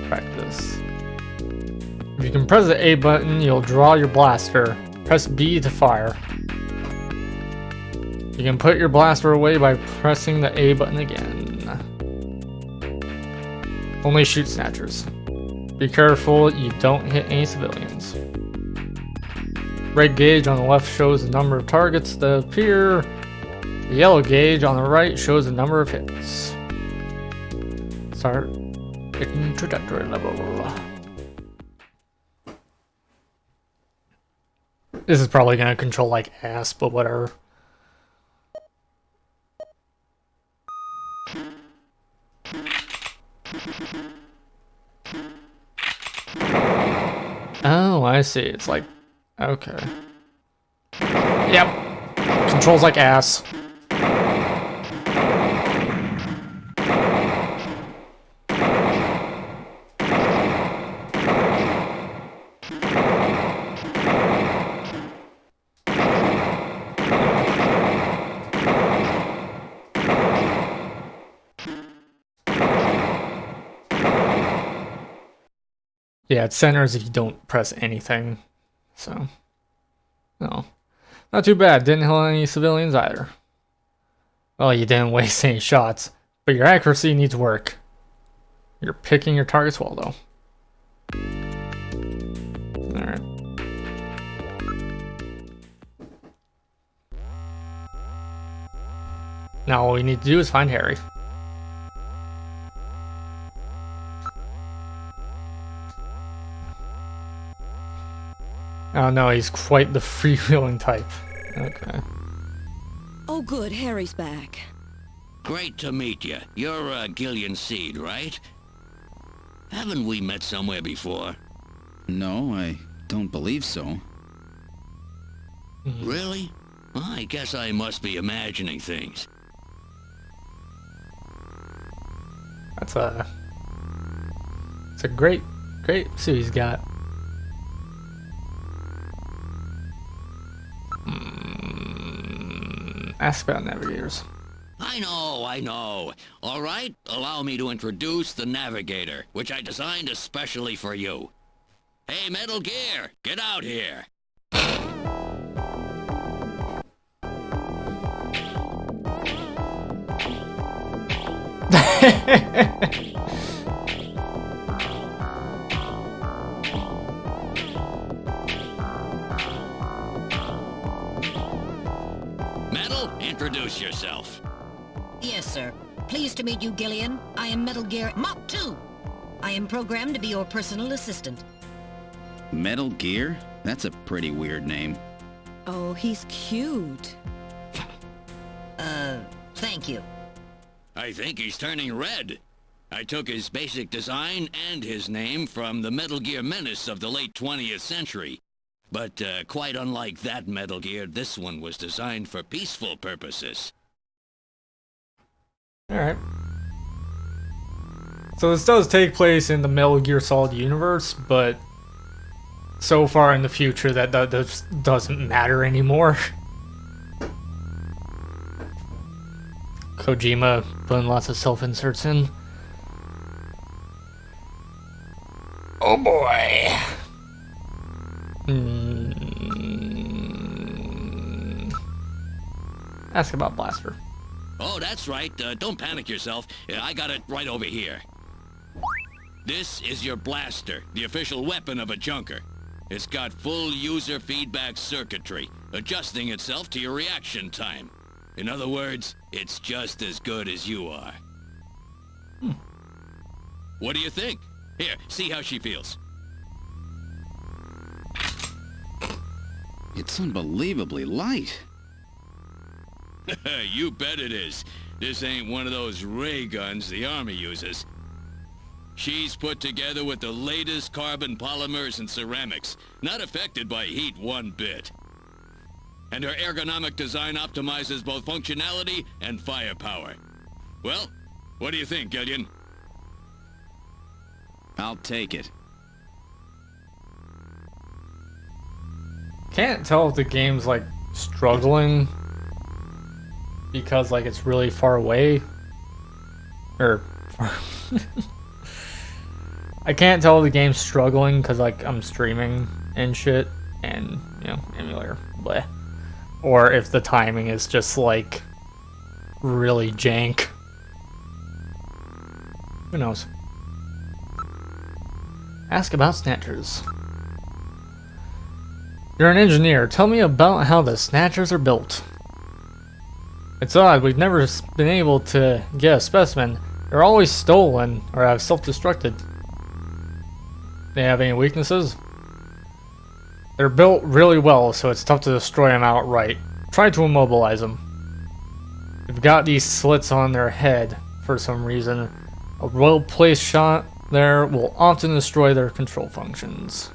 Practice. If you can press the A button, you'll draw your blaster. Press B to fire. You can put your blaster away by pressing the A button again. Only shoot snatchers. Be careful you don't hit any civilians. Red gauge on the left shows the number of targets that appear. The yellow gauge on the right shows the number of hits. Start introductory level. This is probably gonna control like ass, but whatever. Oh, I see. It's like, okay. Yep. Controls like ass. Yeah, it centers if you don't press anything. So, no. Not too bad. Didn't kill any civilians either. Well, you didn't waste any shots, but your accuracy needs work. You're picking your targets well, though. Alright. Now all we need to do is find Harry. Oh no, he's quite the freewheeling type. Okay. Oh, good. Harry's back. Great to meet you. You're Gillian Seed, right? Haven't we met somewhere before? No, I don't believe so. Really? Well, I guess I must be imagining things. It's a great suit he's got. Ask about navigators. I know. All right, allow me to introduce the Navigator, which I designed especially for you. Hey, Metal Gear, get out here. Metal, introduce yourself. Yes, sir. Pleased to meet you, Gillian. I am Metal Gear Mach 2. I am programmed to be your personal assistant. Metal Gear? That's a pretty weird name. Oh, he's cute. Thank you. I think he's turning red. I took his basic design and his name from the Metal Gear menace of the late 20th century. But quite unlike that Metal Gear, this one was designed for peaceful purposes. Alright. So this does take place in the Metal Gear Solid universe, but so far in the future that doesn't matter anymore. Kojima putting lots of self-inserts in. Oh boy. Ask about Blaster. Oh, that's right. Don't panic yourself. I got it right over here. This is your blaster, the official weapon of a junker. It's got full user feedback circuitry, adjusting itself to your reaction time. In other words, it's just as good as you are. What do you think? Here, see how she feels. It's unbelievably light. You bet it is. This ain't one of those ray guns the Army uses. She's put together with the latest carbon polymers and ceramics, not affected by heat one bit. And her ergonomic design optimizes both functionality and firepower. Well, what do you think, Gillian? I'll take it. Can't tell if the game's like struggling because like it's really far away or I can't tell if the game's struggling because like I'm streaming and shit and you know emulator bleh, or if the timing is just like really jank. Who knows? Ask about Snatchers. You're an engineer. Tell me about how the Snatchers are built. It's odd, we've never been able to get a specimen. They're always stolen or have self-destructed. They have any weaknesses? They're built really well, so it's tough to destroy them outright. Try to immobilize them. They've got these slits on their head for some reason. A well-placed shot there will often destroy their control functions.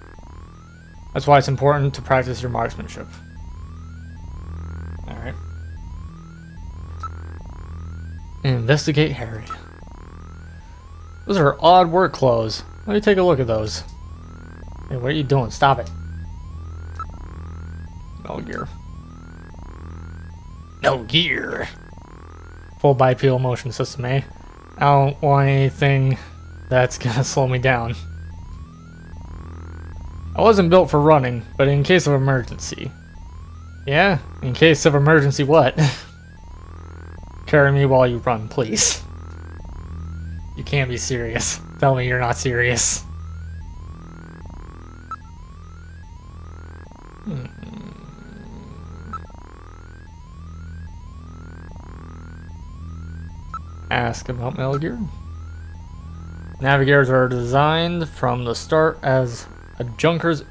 That's why it's important to practice your marksmanship. Alright. Investigate Harry. Those are odd work clothes. Let me take a look at those. Hey, what are you doing? Stop it. Metal Gear. Metal Gear. Full bipedal motion system, eh? I don't want anything that's gonna slow me down. I wasn't built for running, but in case of emergency. Yeah? In case of emergency what? Carry me while you run, please. You can't be serious. Tell me you're not serious. Ask about Metal Gear. Navigators are designed from the start as a junker's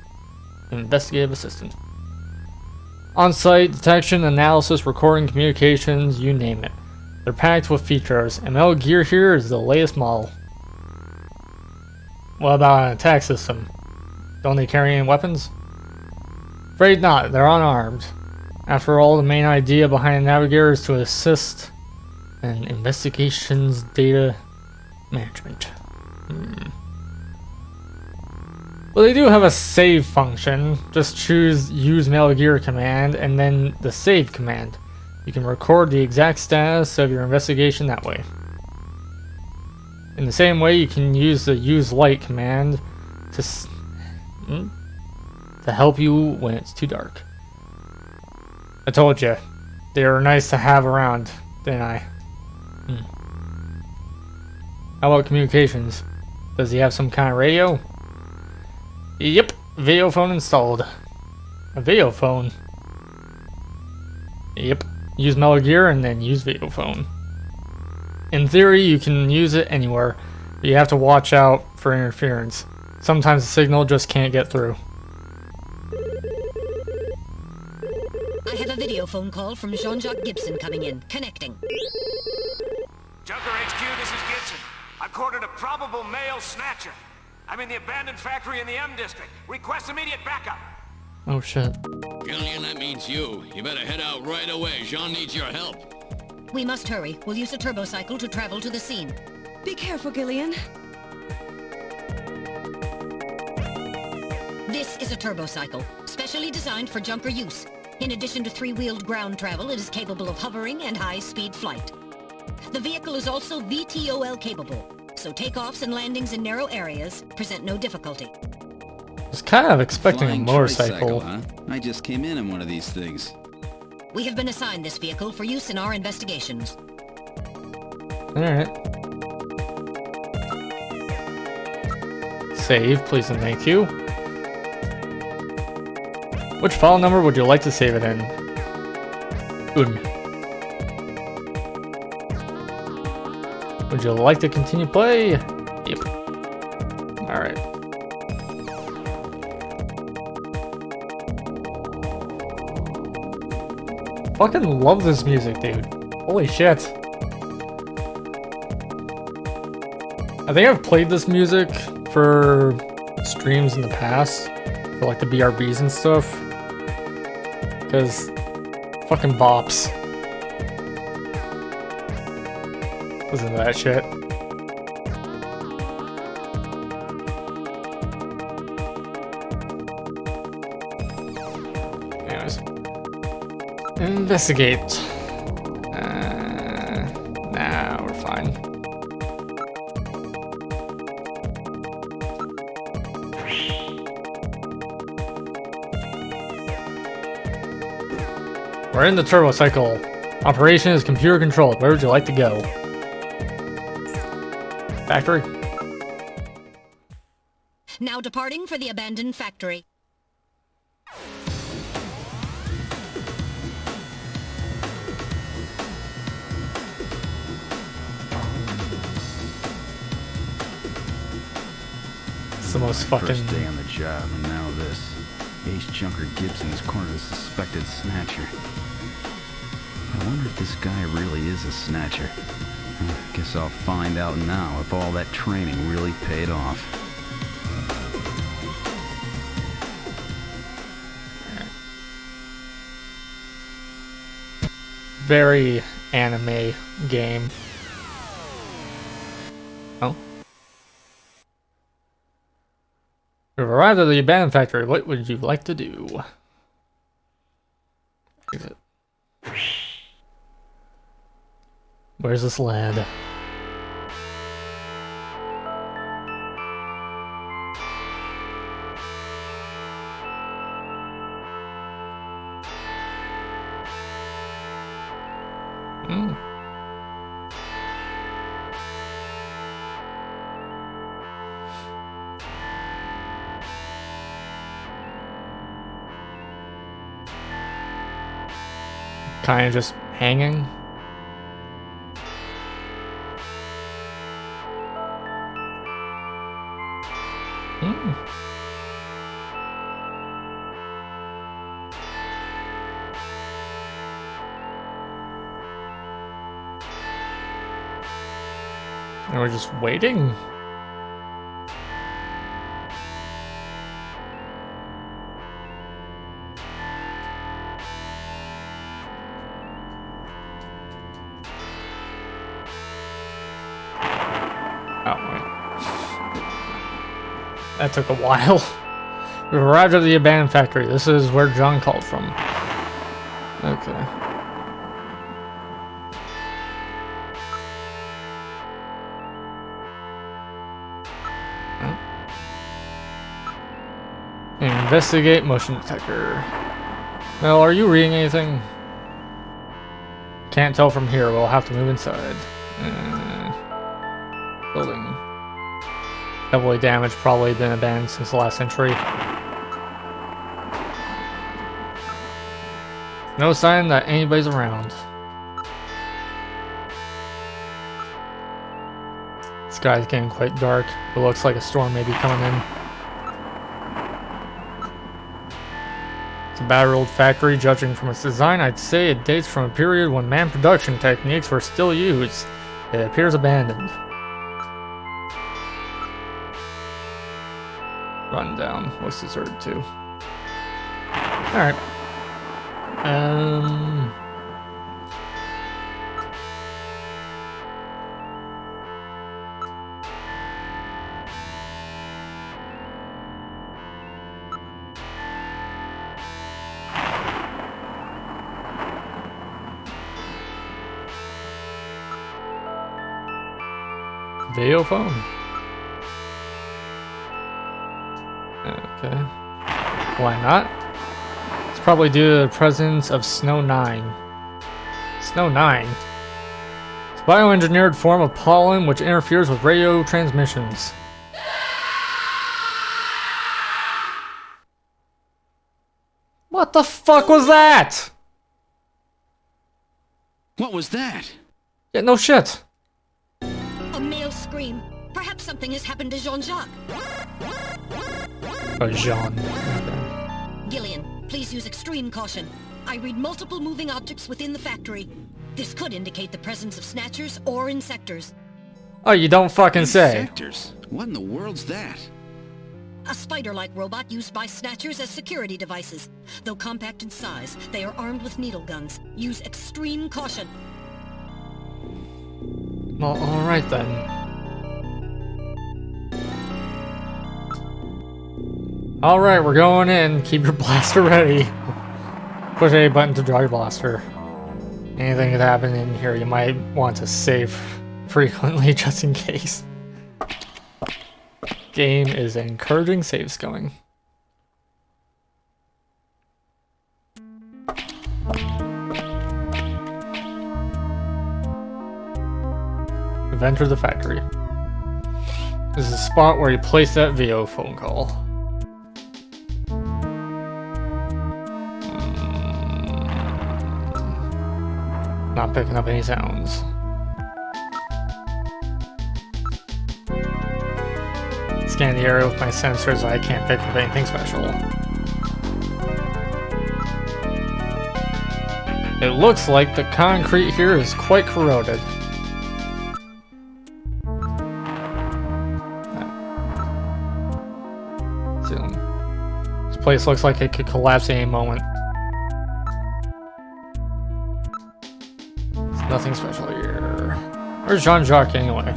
investigative assistant. On-site detection, analysis, recording, communications, you name it. They're packed with features, and Metal Gear here is the latest model. What about an attack system? Don't they carry any weapons? Afraid not, they're unarmed. After all, the main idea behind Navigator is to assist in investigations data management. Well, they do have a save function. Just use Metal Gear command and then the save command. You can record the exact status of your investigation that way. In the same way, you can use the use light command to help you when it's too dark. I told you, they were nice to have around, didn't I? How about communications? Does he have some kind of radio? Yep, video phone installed. A video phone? Yep, use Metal Gear and then use video phone. In theory, you can use it anywhere, but you have to watch out for interference. Sometimes the signal just can't get through. I have a video phone call from Jean-Jacques Gibson coming in. Connecting. Junker HQ, this is Gibson. I've cornered a probable male snatcher. I'm in the abandoned factory in the M district. Request immediate backup. Oh shit. Gillian, that means you. You better head out right away. Jean needs your help. We must hurry. We'll use a turbocycle to travel to the scene. Be careful, Gillian. This is a turbocycle, specially designed for junker use. In addition to three-wheeled ground travel, it is capable of hovering and high-speed flight. The vehicle is also VTOL capable, so takeoffs and landings in narrow areas present no difficulty. I was kind of expecting Flying a motorcycle. tricycle, huh? I just came in one of these things. We have been assigned this vehicle for use in our investigations. Alright. Save, please and thank you. Which file number would you like to save it in? Would you like to continue play? Yep. Alright. Fucking love this music, dude. Holy shit. I think I've played this music for streams in the past, for like the BRBs and stuff. Because fucking bops. Listen to that shit. Anyways. Investigate. Nah, we're fine. We're in the turbocycle. Operation is computer controlled. Where would you like to go? Factory? Now departing for the abandoned factory. It's the most fucking... First day on the job, and now this. Ace Junker Gibson has cornered a suspected snatcher. I wonder if this guy really is a snatcher. Guess I'll find out now if all that training really paid off. Very anime game. Oh. We've arrived at the abandoned factory. What would you like to do? Exit. Where's this lad? Kind of just hanging. And we're just waiting. That took a while. We've arrived at the abandoned factory. This is where John called from. Okay. Investigate motion detector. Well, are you reading anything? Can't tell from here. We'll have to move inside. Building. Heavily damaged, probably been abandoned since the last century. No sign that anybody's around. The sky's getting quite dark. It looks like a storm may be coming in. It's a battered old factory. Judging from its design, I'd say it dates from a period when man production techniques were still used. It appears abandoned. Rundown. What's deserted to? Alright. Video phone. Okay. Why not? It's probably due to the presence of Snow 9. Snow 9? It's a bioengineered form of pollen which interferes with radio transmissions. What the fuck was that? What was that? Yeah, no shit. A male scream. Perhaps something has happened to Jean-Jacques. Oh, Jean. Okay. Gillian, please use extreme caution. I read multiple moving objects within the factory. This could indicate the presence of Snatchers or Insectors. Oh, you don't fucking say. Insectors? What in the world's that? A spider-like robot used by Snatchers as security devices. Though compact in size, they are armed with needle guns. Use extreme caution. Well, alright then. Alright, we're going in. Keep your blaster ready. Push A button to draw your blaster. Anything could happen in here, you might want to save frequently just in case. Game is encouraging saves going. We've entered the factory. This is the spot where you place that video phone call. Not picking up any sounds. Scan the area with my sensors, I can't pick up anything special. It looks like the concrete here is quite corroded. This place looks like it could collapse at any moment. There's nothing special here. Where's Jean-Jacques anyway?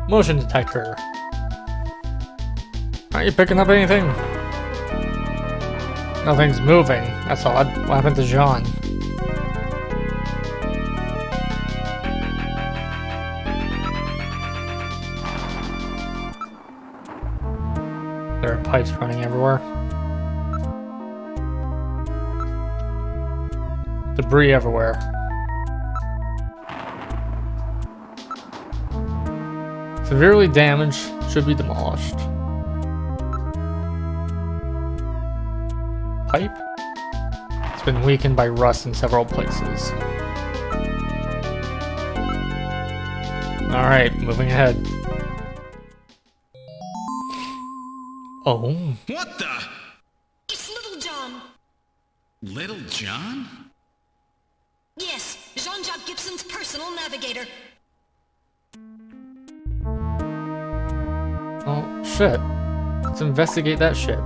Motion detector. Aren't you picking up anything? Nothing's moving. That's odd. What happened to Jean? There are pipes running everywhere. Debris everywhere. Severely damaged, should be demolished. Pipe? It's been weakened by rust in several places. Alright, moving ahead. Oh. What the? It's Little John. Little John? Yes, Jean-Jacques Gibson's personal navigator. Oh, shit. Let's investigate that shit.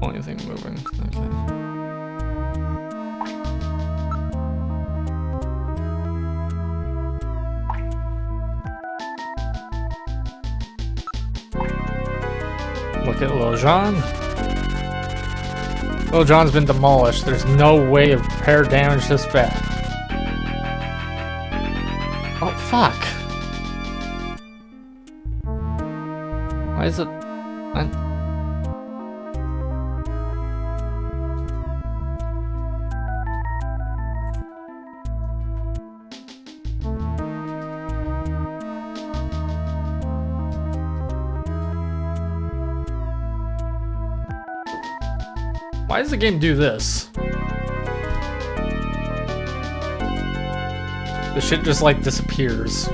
Only thing moving. Okay. Look at Lil John. Lil John's been demolished. There's no way to repair damage this bad. Oh, fuck. Why is it... Why does the game do this? The shit just like disappears.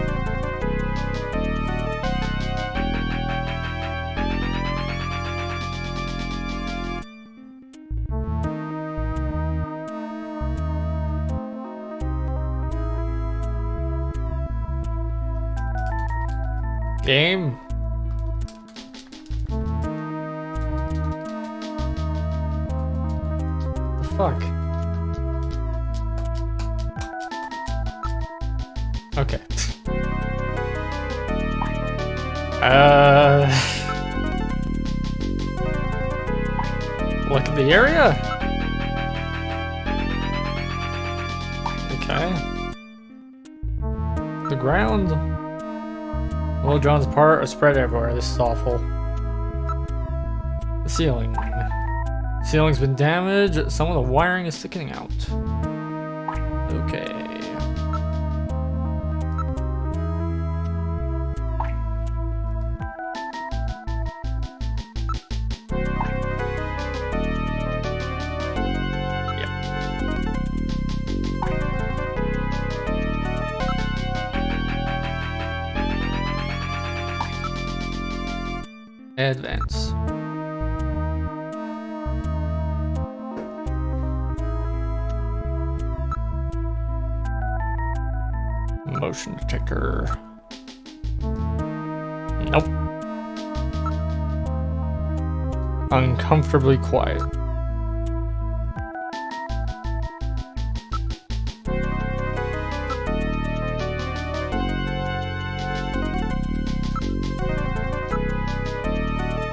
Game. Fuck. Okay. Look at the area. Okay. The ground. Lil John's part are spread everywhere. This is awful. The ceiling. Ceiling's been damaged. Some of the wiring is sticking out. Okay. Advance. Motion detector. Nope. Uncomfortably quiet.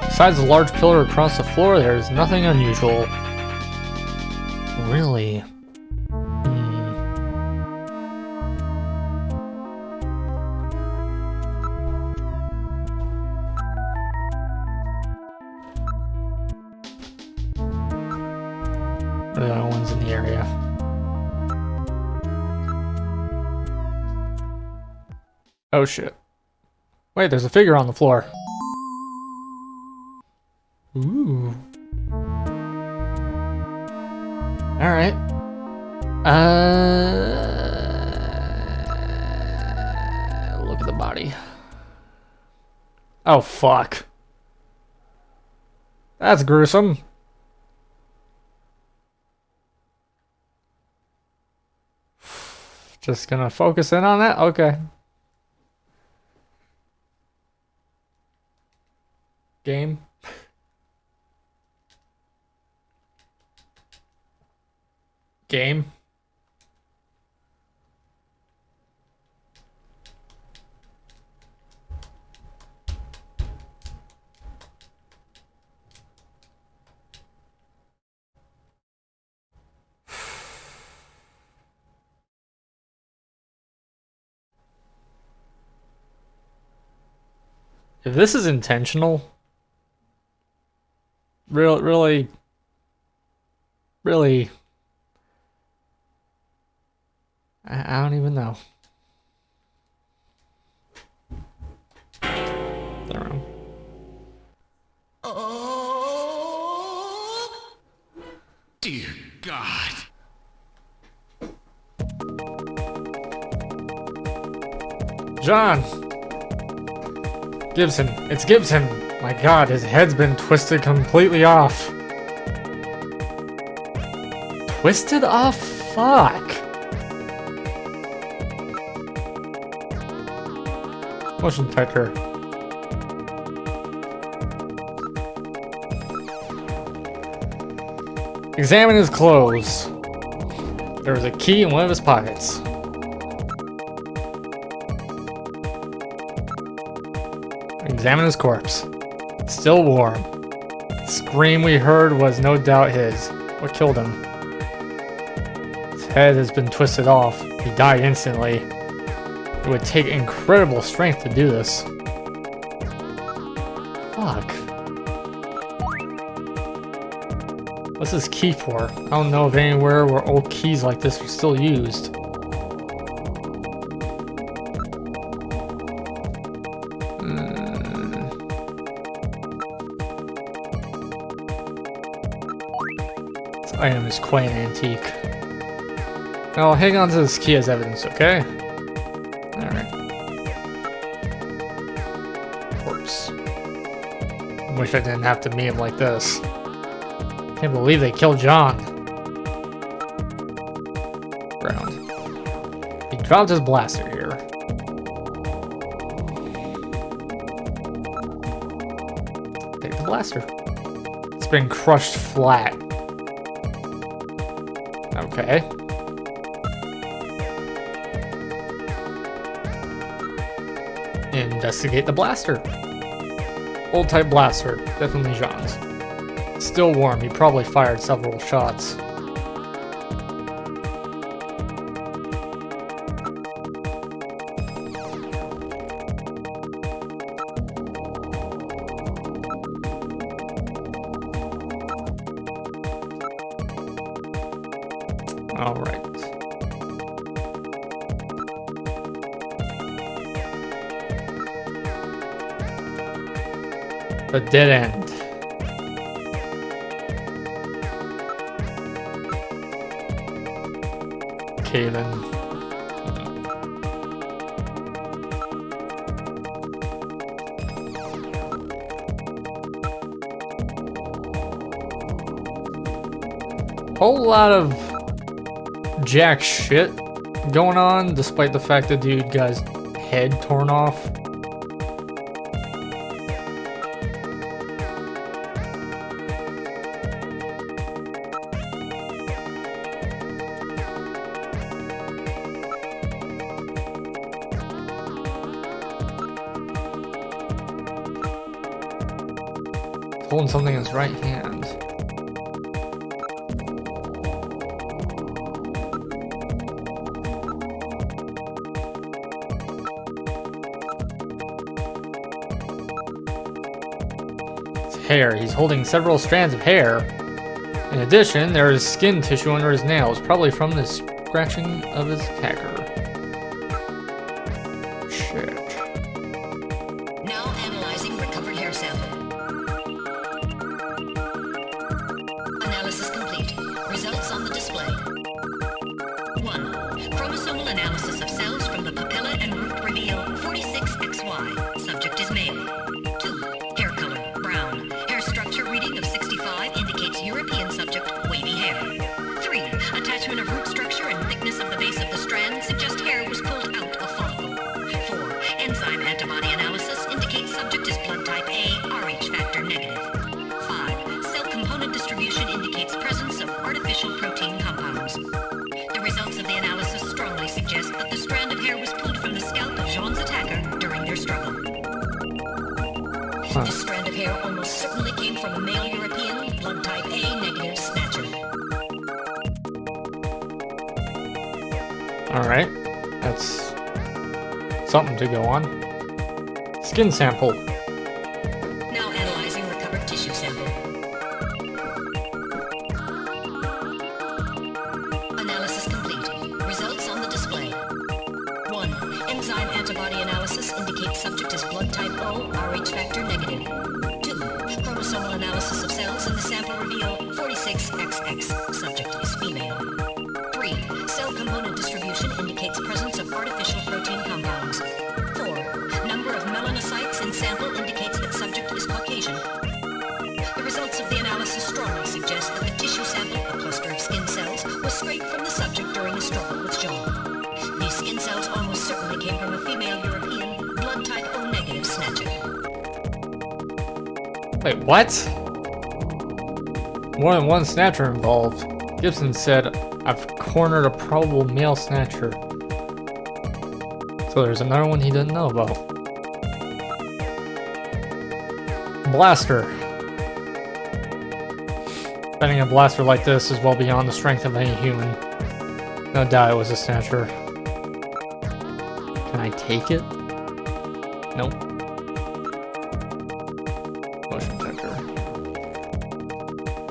Besides the large pillar across the floor, there is nothing unusual. Really? What are the other ones in the area? Oh shit. Wait, there's a figure on the floor. Ooh. Alright. Look at the body. Oh, fuck. That's gruesome. Just gonna focus in on that? Okay. Game. Game. If this is intentional, really, I don't even know. I don't know. Oh, dear God. John! Gibson. It's Gibson! My God, his head's been twisted completely off. Twisted off? Fuck. Motion detector. Examine his clothes. There was a key in one of his pockets. Examine his corpse. Still warm. The scream we heard was no doubt his. What killed him? His head has been twisted off. He died instantly. It would take incredible strength to do this. Fuck. What's this key for? I don't know of anywhere where old keys like this are still used. This item is quite an antique. I'll hang on to this key as evidence, okay? Alright. Corpse. Wish I didn't have to meet him like this. Can't believe they killed John. Ground. He dropped his blaster here. Take the blaster. It's been crushed flat. Okay. Investigate the blaster. Old type blaster. Definitely John's. Still warm, he probably fired several shots. Alright. A dead end. Okay then. Whole lot of jack shit going on, despite the fact the dude got his head torn off. Holding something in his right hand. His hair. He's holding several strands of hair. In addition, there is skin tissue under his nails, probably from the scratching of his attacker. Shit. Now analyzing recovered hair sample. Analysis complete. Results on the display. 1. Chromosomal analysis of cells from the papilla and root reveal 46XY. Subject is male. 2. Hair color, brown. Hair structure reading of 65 indicates European subject, wavy hair. 3. Attachment of root structure and thickness of the base of the strand suggest hair was pulled out of follicle. 4. Enzyme antibody analysis indicates subject is blood type A, Rh factor negative. 5. Cell component distribution indicates presence of artificial protein compounds. The results of the analysis strongly suggest that the strand of hair was pulled from the scalp of Jean's attacker during their struggle. This strand of hair almost certainly came from a male European, blood type A negative Snatcher. Alright. That's something to go on. Skin sample. Now analyzing recovered tissue sample. subject is blood type O, Rh factor negative. 2. Chromosomal analysis of cells in the sample reveal 46XX. Subject is female. 3. Cell component distribution indicates presence of artificial protein compounds. 4. Number of melanocytes in sample indicates that subject is Caucasian. The results of the analysis strongly suggest that the tissue sample, a cluster of skin cells, was scraped from the subject during a struggle with Jean. These skin cells almost certainly came from a female European, blood type O negative Snatcher. Wait, what? More than one Snatcher involved. Gibson said, I've cornered a probable male Snatcher. So there's another one he didn't know about. Blaster. Spending a blaster like this is well beyond the strength of any human. No doubt it was a Snatcher. Can I take it? Nope. Motion detector.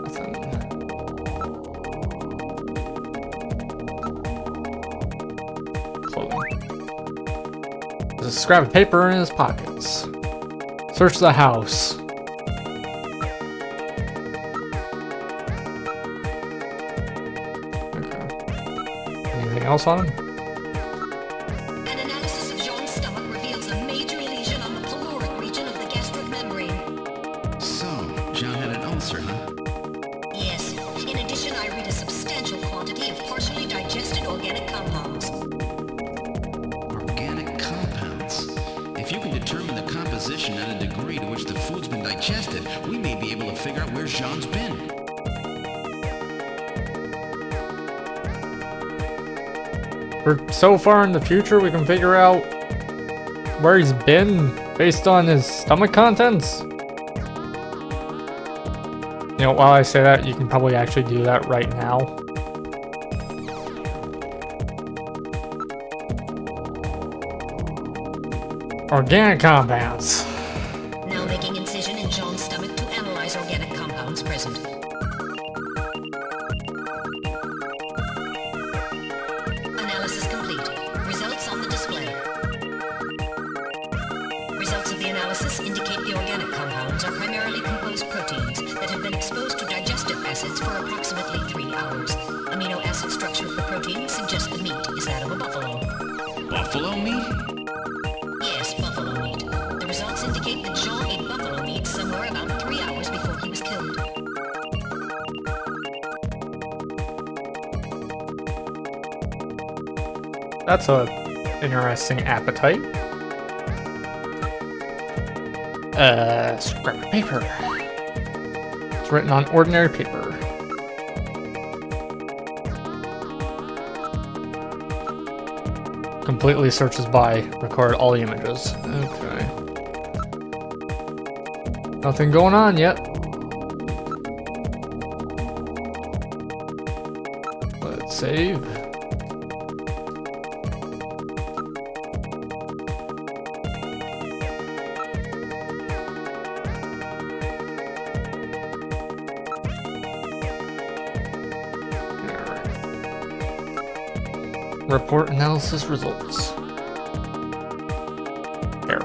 Nothing. Clothing. There's a scrap of paper in his pockets. Search the house. Anything else on him? An analysis of Jean's stomach reveals a major lesion on the caloric region of the gastric membrane. So, Jean had an ulcer, huh? Yes. In addition, I read a substantial quantity of partially digested organic compounds. Organic compounds. If you can determine the composition and a degree to which the food's been digested, we may be able to figure out where Jean's been. We're so far in the future, we can figure out where he's been based on his stomach contents. You know, while I say that, you can probably actually do that right now. Organic compounds. Now making incision in Jean's stomach to analyze organic compounds present. Analysis complete. Results on the display. Results of the analysis indicate the organic compounds are primarily composed proteins that have been exposed to digestive acids for approximately 3 hours. Amino acid structure of the protein suggests the meat is that of a buffalo. Buffalo meat? Yes, buffalo meat. The results indicate that Jean ate buffalo meat somewhere about 3 hours before he was killed. That's a interesting appetite. Scrap of paper. It's written on ordinary paper. Completely searches by, record all the images. Okay. Nothing going on yet. Let's save. Report analysis results. Hair.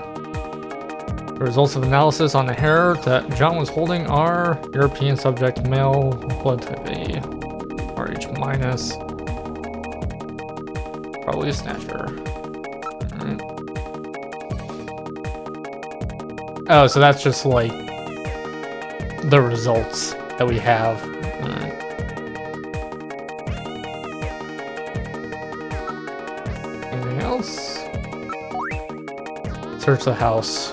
The results of analysis on the hair that John was holding are European subject, male, blood type A, RH minus, probably a Snatcher. Alright. Oh, so that's just like the results that we have. Alright. Anything else? Search the house.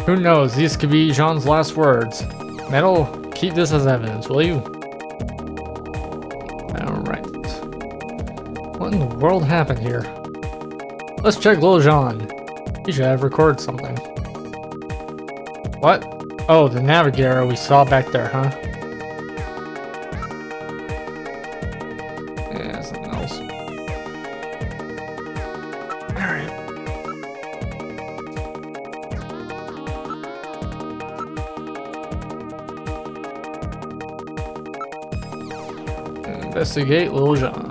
Who knows? These could be Jean's last words. Metal, keep this as evidence, will you? Alright. What in the world happened here? Let's check Lil Jean. He should have recorded something. What? Oh, the navigator we saw back there, huh? Yeah, something else. Alright. Investigate Lil Jean.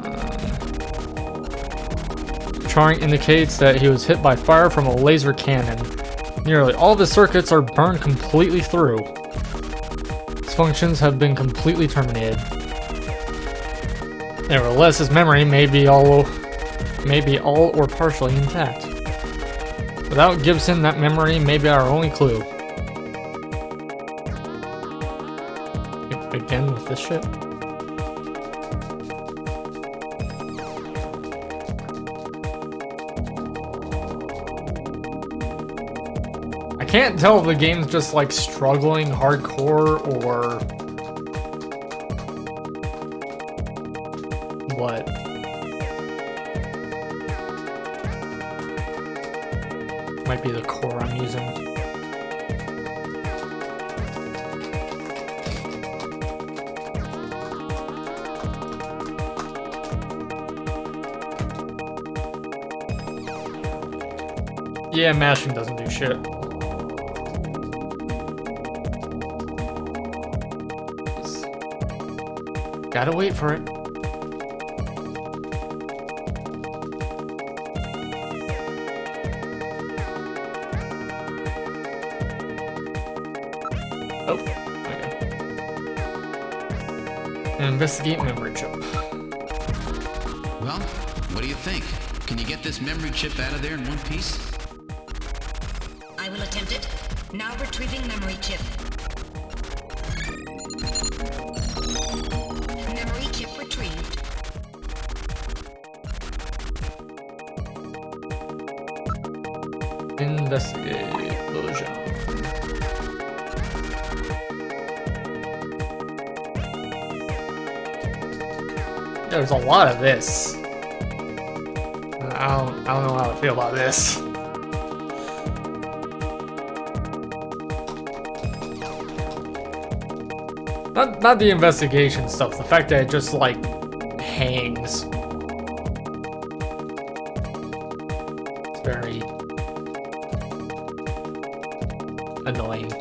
charting indicates that he was hit by fire from a laser cannon. Nearly all of his circuits are burned completely through. His functions have been completely terminated. Nevertheless, his memory may be all or partially intact. Without Gibson, that memory may be our only clue. Again with this shit. I can't tell if the game's just like struggling hardcore or what. Might be the core I'm using. Yeah, mashing doesn't do shit. Gotta wait for it. Oh, okay. Investigate memory chip. Well, what do you think? Can you get this memory chip out of there in one piece? I will attempt it. Now retrieving memory chip. Memory chip retrieved. Investigate illusion. There's a lot of this. I don't know how to feel about this. Not the investigation stuff, the fact that it just like hangs. It's very annoying.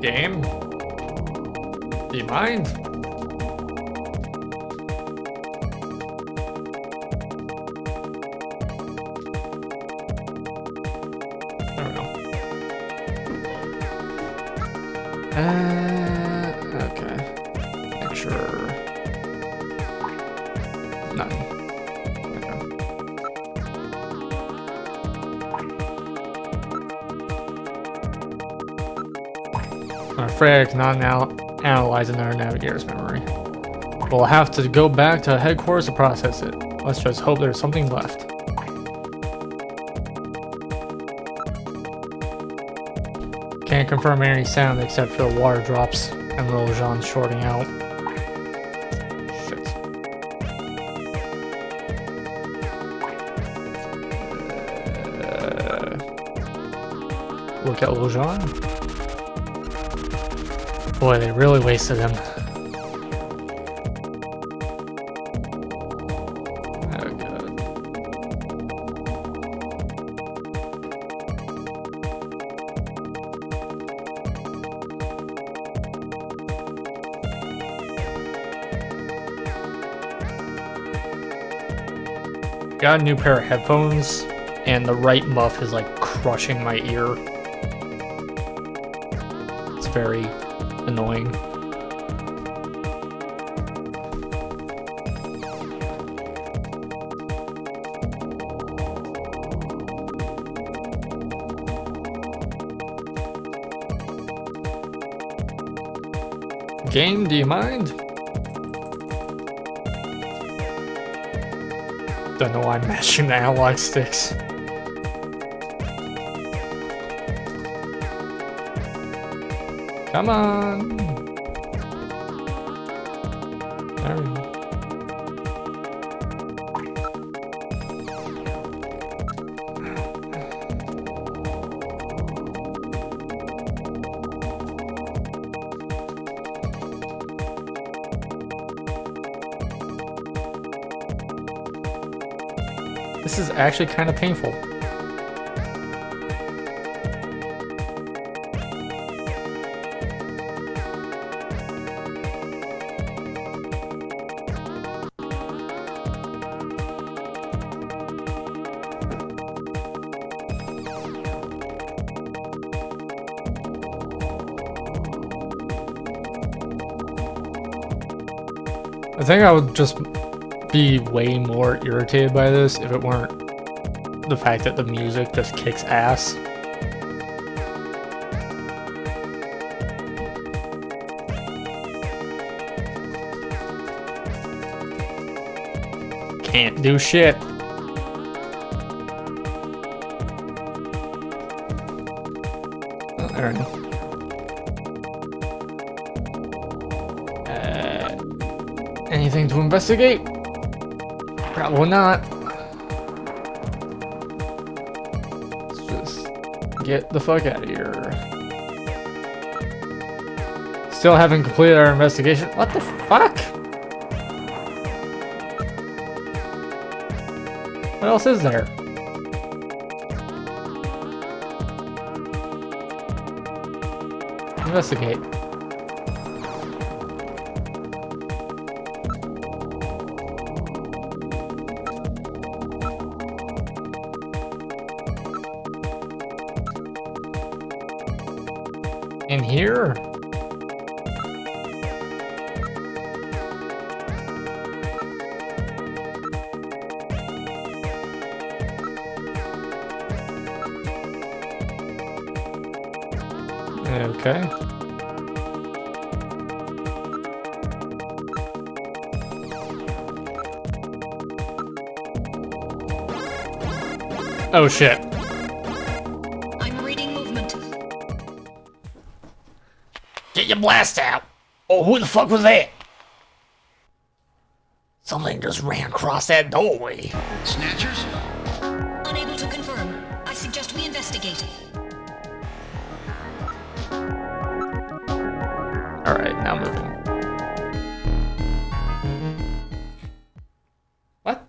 Game? Do you mind? I don't know. Okay. Make sure. Nothing. I'm afraid I cannot now analyze another navigator's memory. We'll have to go back to headquarters to process it. Let's just hope there's something left. Can't confirm any sound except for the water drops and little Jean shorting out. Shit. Look at little Jean. Boy, they really wasted him. Oh, God. Got a new pair of headphones, and the right muff is like crushing my ear. It's very annoying. Game, do you mind? Don't know why I'm mashing the analog sticks. Come on. There we go. This is actually kind of painful. I think I would just be way more irritated by this if it weren't the fact that the music just kicks ass. Can't do shit. Oh, there we go. Anything to investigate? Probably not. Let's just get the fuck out of here. Still haven't completed our investigation. What the fuck? What else is there? Investigate. In here? Okay. Oh shit. I'm reading movement. Get your blast out! Oh, who the fuck was that? Something just ran across that doorway. Snatchers? Unable to confirm. I suggest we investigate. Alright, now moving. What?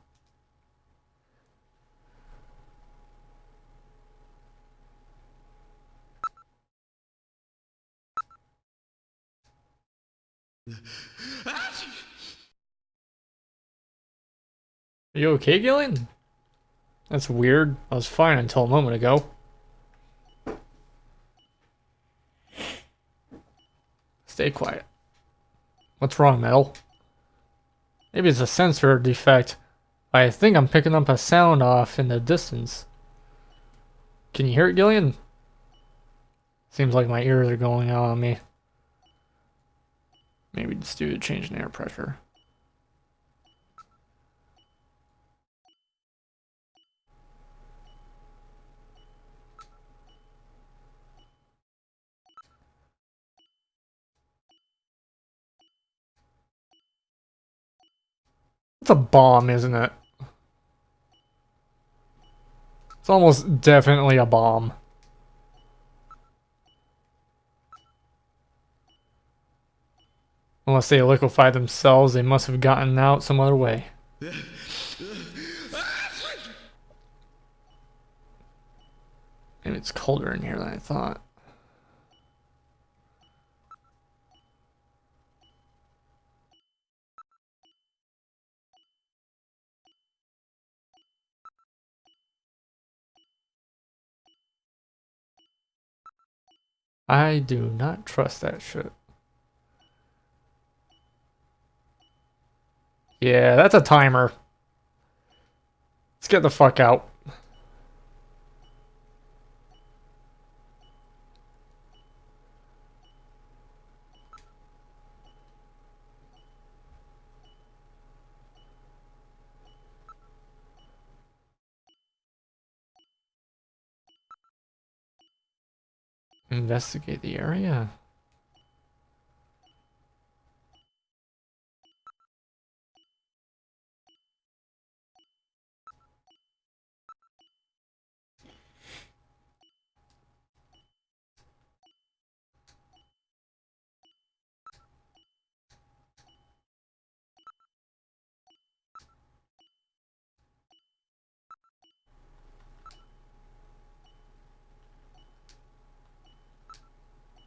Are you okay, Gillian? That's weird. I was fine until a moment ago. Stay quiet. What's wrong, Metal? Maybe it's a sensor defect. I think I'm picking up a sound off in the distance. Can you hear it, Gillian? Seems like my ears are going out on me. Maybe it's due to change in air pressure. It's a bomb, isn't it? It's almost definitely a bomb. Unless they liquefy themselves, they must have gotten out some other way. And it's colder in here than I thought. I do not trust that shit. Yeah, that's a timer. Let's get the fuck out. Investigate the area.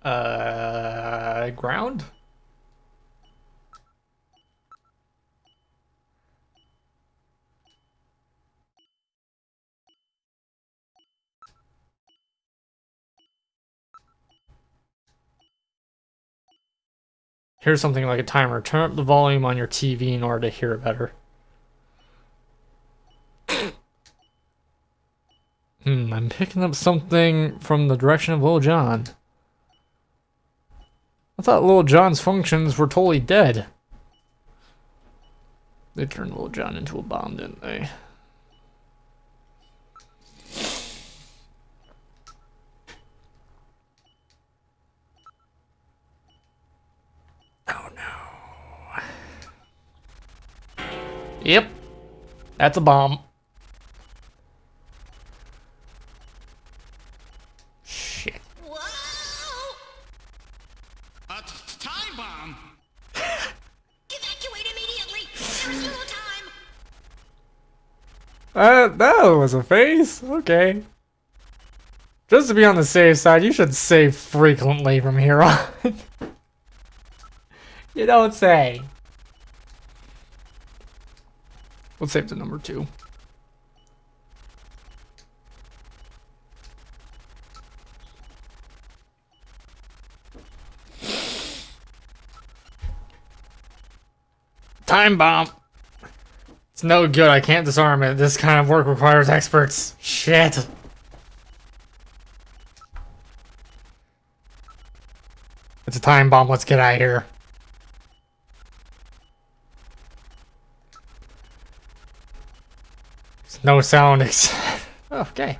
Ground? Here's something like a timer. Turn up the volume on your TV in order to hear it better. I'm picking up something from the direction of Lil Jon. I thought Lil Jon's functions were totally dead. They turned Lil Jon into a bomb, didn't they? Oh no. Yep. That's a bomb. Shit. Whoa! A time bomb? Evacuate immediately! There's little time! That was a face? Okay. Just to be on the safe side, you should save frequently from here on. You don't say. Let's save to number 2. Time bomb. It's no good. I can't disarm it. This kind of work requires experts. Shit. It's a time bomb. Let's get out of here. There's no sound. Okay.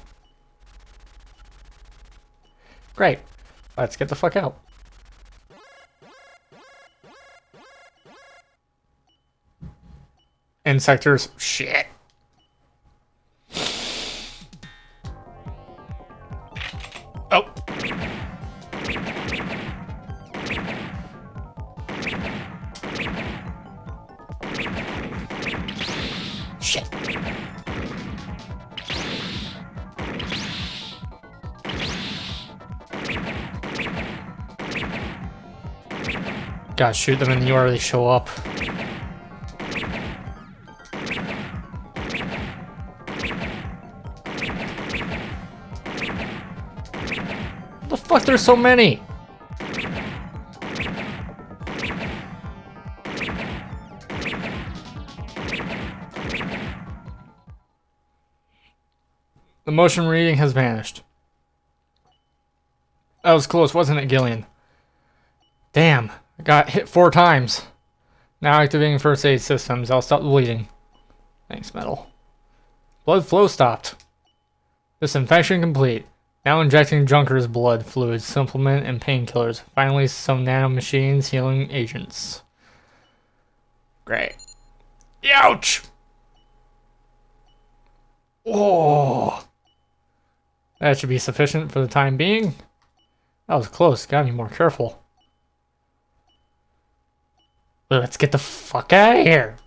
Great. Let's get the fuck out. Insectors. Shit. Oh. Shit. Gotta shoot them in the order they show up. The fuck, there's so many. The motion reading has vanished. That was close, wasn't it, Gillian? Damn, I got hit 4 times. Now activating first aid systems. I'll stop the bleeding. Thanks, Metal. Blood flow stopped. Disinfection complete. Now injecting Junker's blood, fluids, supplement, and painkillers. Finally, some nanomachines, healing agents. Great. Ouch! Oh, that should be sufficient for the time being. That was close. Gotta be more careful. Let's get the fuck out of here.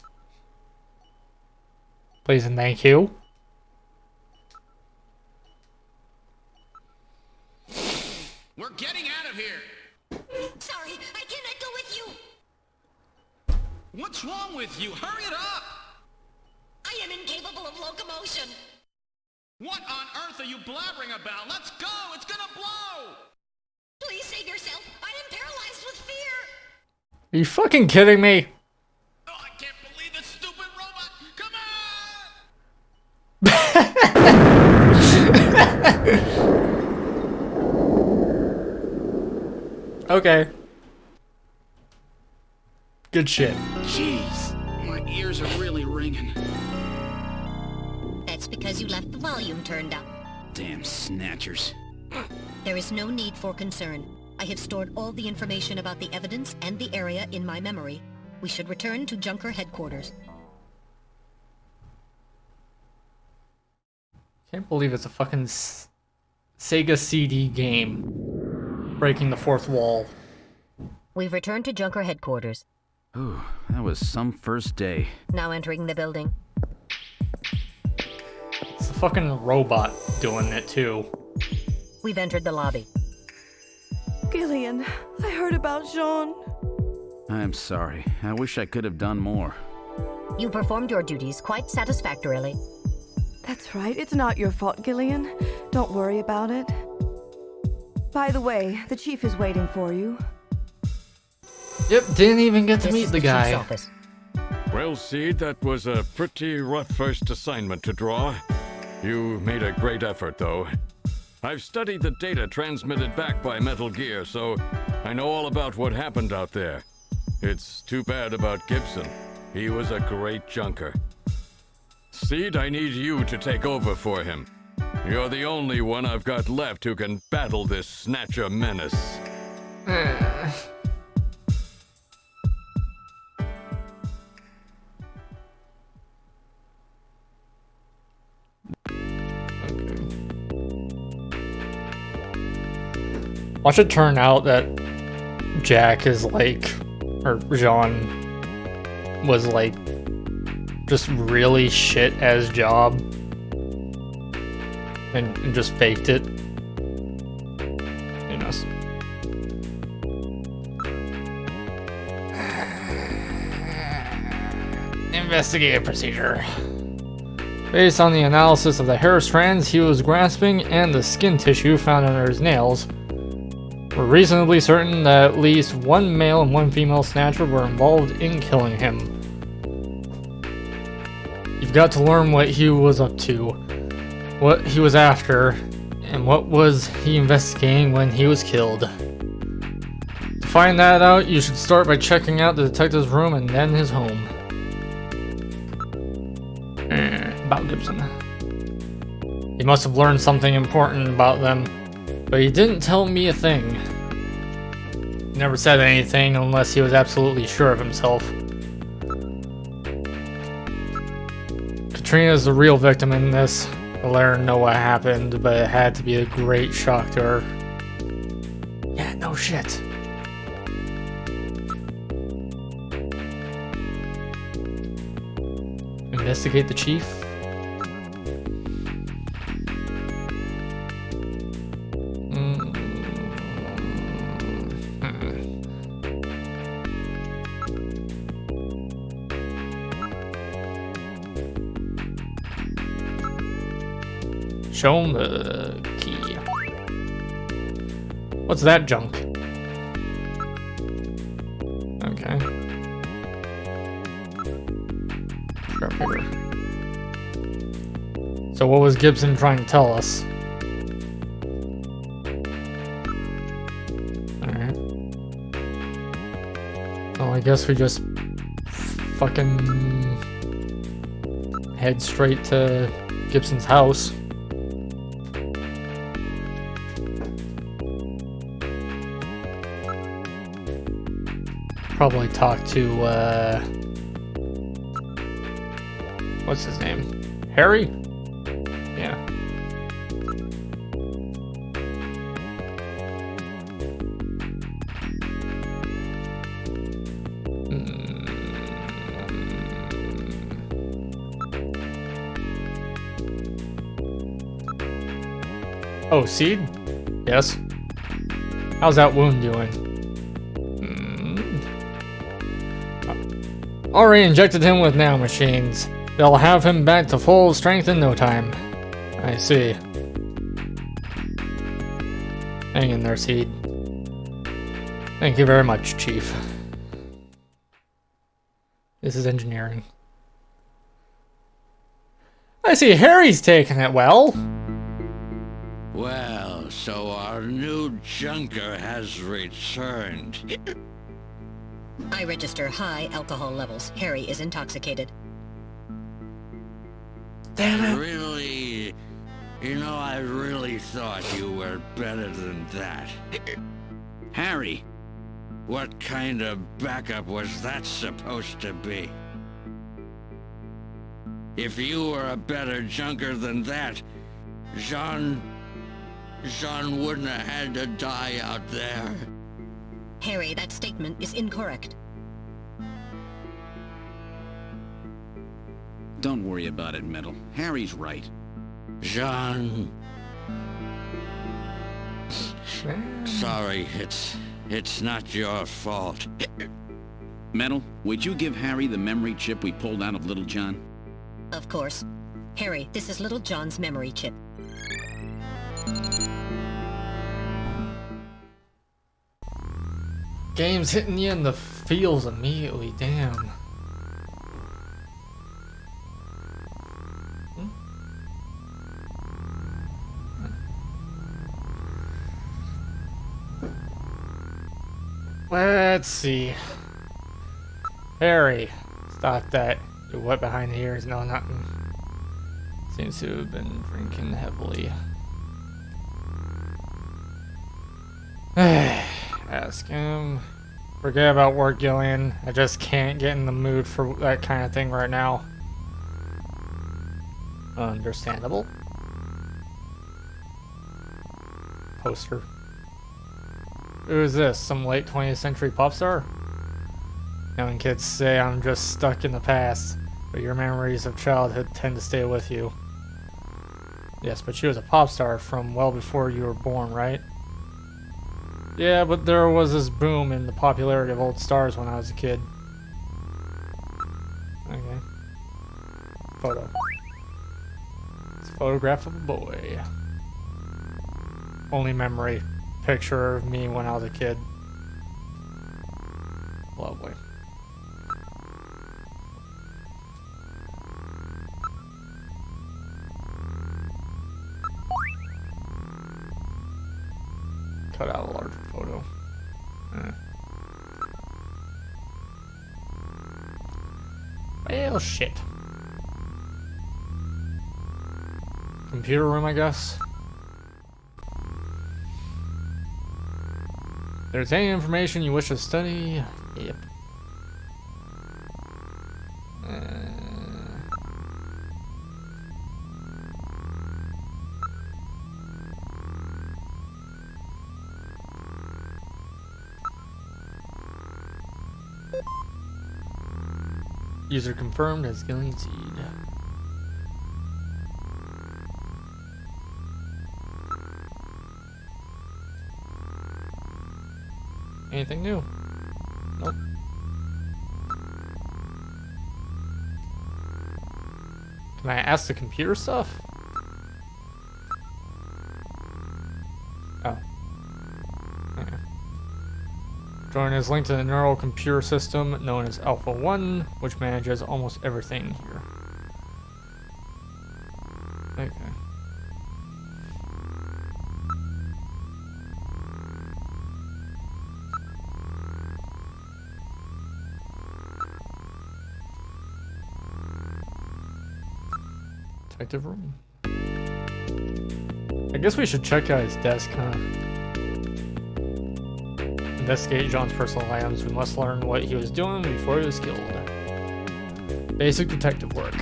Please and thank you. We're getting out of here! Sorry, I cannot go with you! What's wrong with you? Hurry it up! I am incapable of locomotion! What on earth are you blabbering about? Let's go! It's gonna blow! Please save yourself! I am paralyzed with fear! Are you fucking kidding me? Oh, I can't believe this stupid robot! Come on! Okay. Good shit. Jeez, my ears are really ringing. That's because you left the volume turned up. Damn snatchers. There is no need for concern. I have stored all the information about the evidence and the area in my memory. We should return to Junker headquarters. Can't believe it's a fucking Sega CD game. Breaking the fourth wall. We've returned to Junker headquarters. Ooh, that was some first day. Now entering the building. It's a fucking robot doing it too. We've entered the lobby. Gillian, I heard about Jean. I'm sorry. I wish I could have done more. You performed your duties quite satisfactorily. That's right. It's not your fault, Gillian. Don't worry about it. By the way, the chief is waiting for you. Yep, didn't even get to This meet is the chief's guy. office. Well, Seed, that was a pretty rough first assignment to draw. You made a great effort, though. I've studied the data transmitted back by Metal Gear, so I know all about what happened out there. It's too bad about Gibson. He was a great junker. Seed, I need you to take over for him. You're the only one I've got left who can battle this Snatcher menace. Watch it turn out that Jack is like, or Jean was like, just really shit at his job and just faked it. Who knows? Investigative procedure. Based on the analysis of the hair strands he was grasping and the skin tissue found under his nails, we're reasonably certain that at least one male and one female Snatcher were involved in killing him. You've got to learn what he was up to, what he was after, and what was he investigating when he was killed. To find that out, you should start by checking out the detective's room and then his home. About Gibson. He must have learned something important about them, but he didn't tell me a thing. He never said anything unless he was absolutely sure of himself. Katrina's the real victim in this. I'll let her know what happened, but it had to be a great shock to her. Yeah, no shit. Investigate the chief? Show him the key. What's that junk? Okay. Scrap paper. So what was Gibson trying to tell us? Alright. Well, I guess we just fucking head straight to Gibson's house. Probably talk to, what's his name? Harry? Yeah. Oh, Seed? Yes. How's that wound doing? Already injected him with nanomachines. They'll have him back to full strength in no time. I see. Hang in there, Seed. Thank you very much, Chief. This is engineering. I see Harry's taking it well. Well, so our new junker has returned. I register high alcohol levels. Harry is intoxicated. Damn it. Really? You know, I really thought you were better than that. Harry! What kind of backup was that supposed to be? If you were a better junker than that, Jean wouldn't have had to die out there. Harry, that statement is incorrect. Don't worry about it, Metal. Harry's right. Jean... man. Sorry, it's not your fault. Metal, would you give Harry the memory chip we pulled out of Little John? Of course. Harry, this is Little John's memory chip. Game's hitting you in the feels immediately, damn. Let's see. Harry, stop that. You're wet behind the ears. No, nothing. Seems to have been drinking heavily. Ask him. Forget about work, Gillian. I just can't get in the mood for that kind of thing right now. Understandable. Poster. Who's this? Some late 20th century pop star? Young kids say I'm just stuck in the past, but your memories of childhood tend to stay with you. Yes, but she was a pop star from well before you were born, right? Yeah, but there was this boom in the popularity of old stars when I was a kid. Okay. Photo. It's a photograph of a boy. Only memory. Picture of me when I was a kid. Lovely. Cut out a larger photo. Well, shit. Computer room, I guess. If there's any information you wish to study, yep. User confirmed as Gillian Seed. Anything new? Nope. Can I ask the computer stuff? Oh. Okay. Drawing is linked to the neural computer system known as Alpha 1, which manages almost everything here. Okay. Detective room. I guess we should check out his desk, huh? Investigate John's personal items. We must learn what he was doing before he was killed. Basic detective work.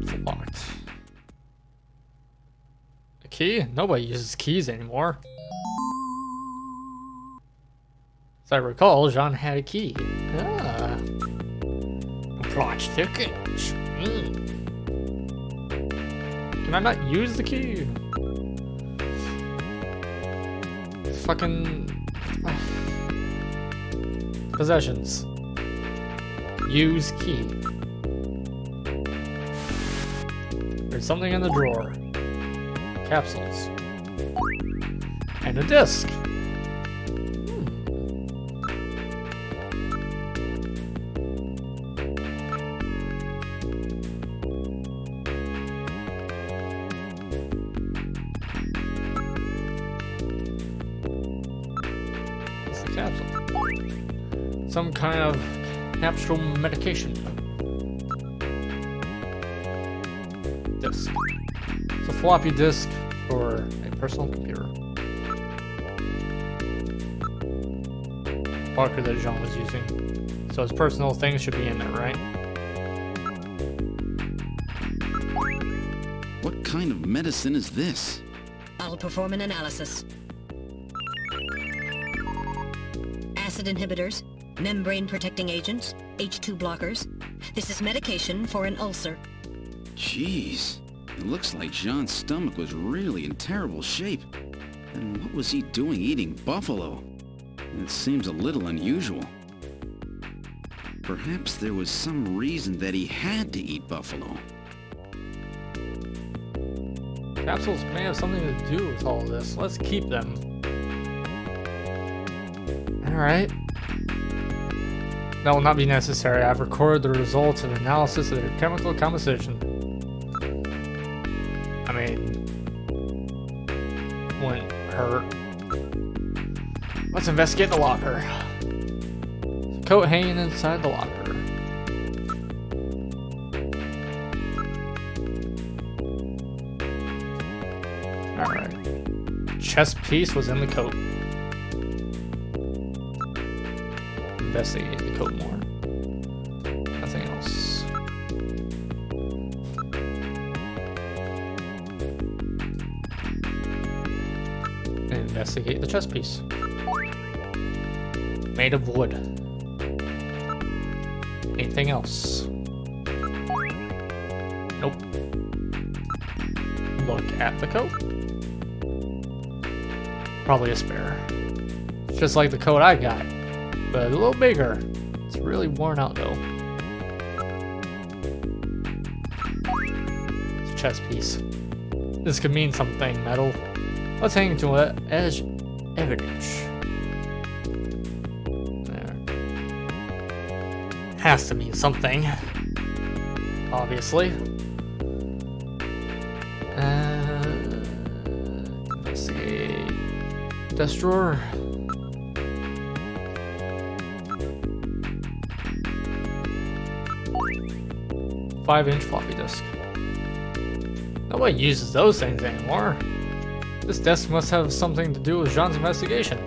It's locked. A key? Nobody uses keys anymore. As I recall, Jean had a key. Ah. Plot thickens. Can I not use the key? Fucking possessions. Use key. There's something in the drawer. Capsules. And a disc. Some kind of capsule medication. Disk. It's a floppy disk for a personal computer. Barker that Jean was using. So his personal things should be in there, right? What kind of medicine is this? I'll perform an analysis. Acid inhibitors, membrane protecting agents, H2 blockers. This is medication for an ulcer. Jeez. It looks like Jean's stomach was really in terrible shape. And what was he doing eating buffalo? It seems a little unusual. Perhaps there was some reason that he had to eat buffalo. Capsules may have something to do with all of this. Let's keep them. Alright. That will not be necessary. I've recorded the results of analysis of their chemical composition. I mean, wouldn't hurt. Let's investigate the locker. Coat hanging inside the locker. Alright. Chest piece was in the coat. Investigate the coat more. Nothing else. Investigate the chest piece. Made of wood. Anything else? Nope. Look at the coat. Probably a spare. It's just like the coat I got, but a little bigger. It's really worn out though. It's a chest piece. This could mean something, metal. Let's hang to it as evidence. There. Has to mean something. Obviously. Investigate. Desk drawer. "5-inch floppy disk." Nobody uses those things anymore. This disk must have something to do with Jean's investigation.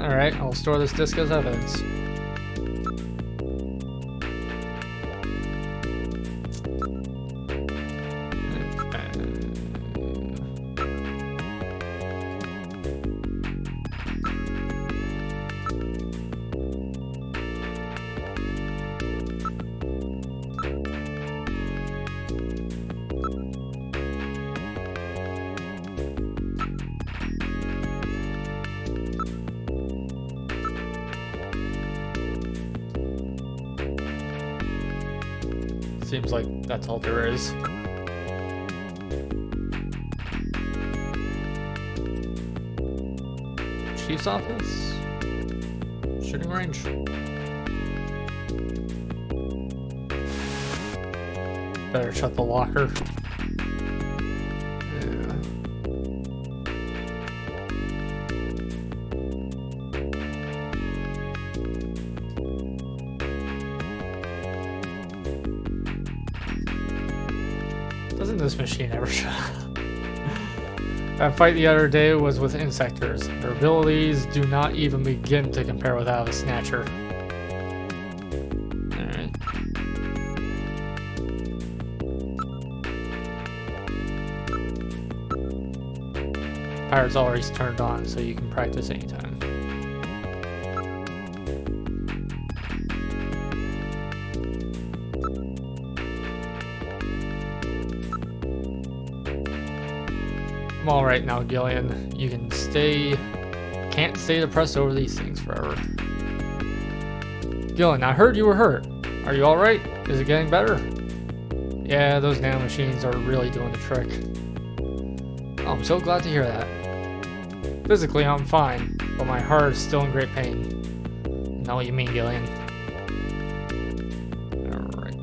Alright, I'll store this disk as evidence. Seems like that's all there is. Chief's office? Shooting range. Better shut the locker. Doesn't this machine ever shut up? That fight the other day was with insectors. Their abilities do not even begin to compare with that of a Snatcher. Alright. Power's always turned on, so you can practice anytime. I'm alright now, Gillian. You can can't stay depressed over these things forever. Gillian, I heard you were hurt. Are you alright? Is it getting better? Yeah, those nanomachines are really doing the trick. Oh, I'm so glad to hear that. Physically, I'm fine, but my heart is still in great pain. I know what you mean, Gillian. Alright.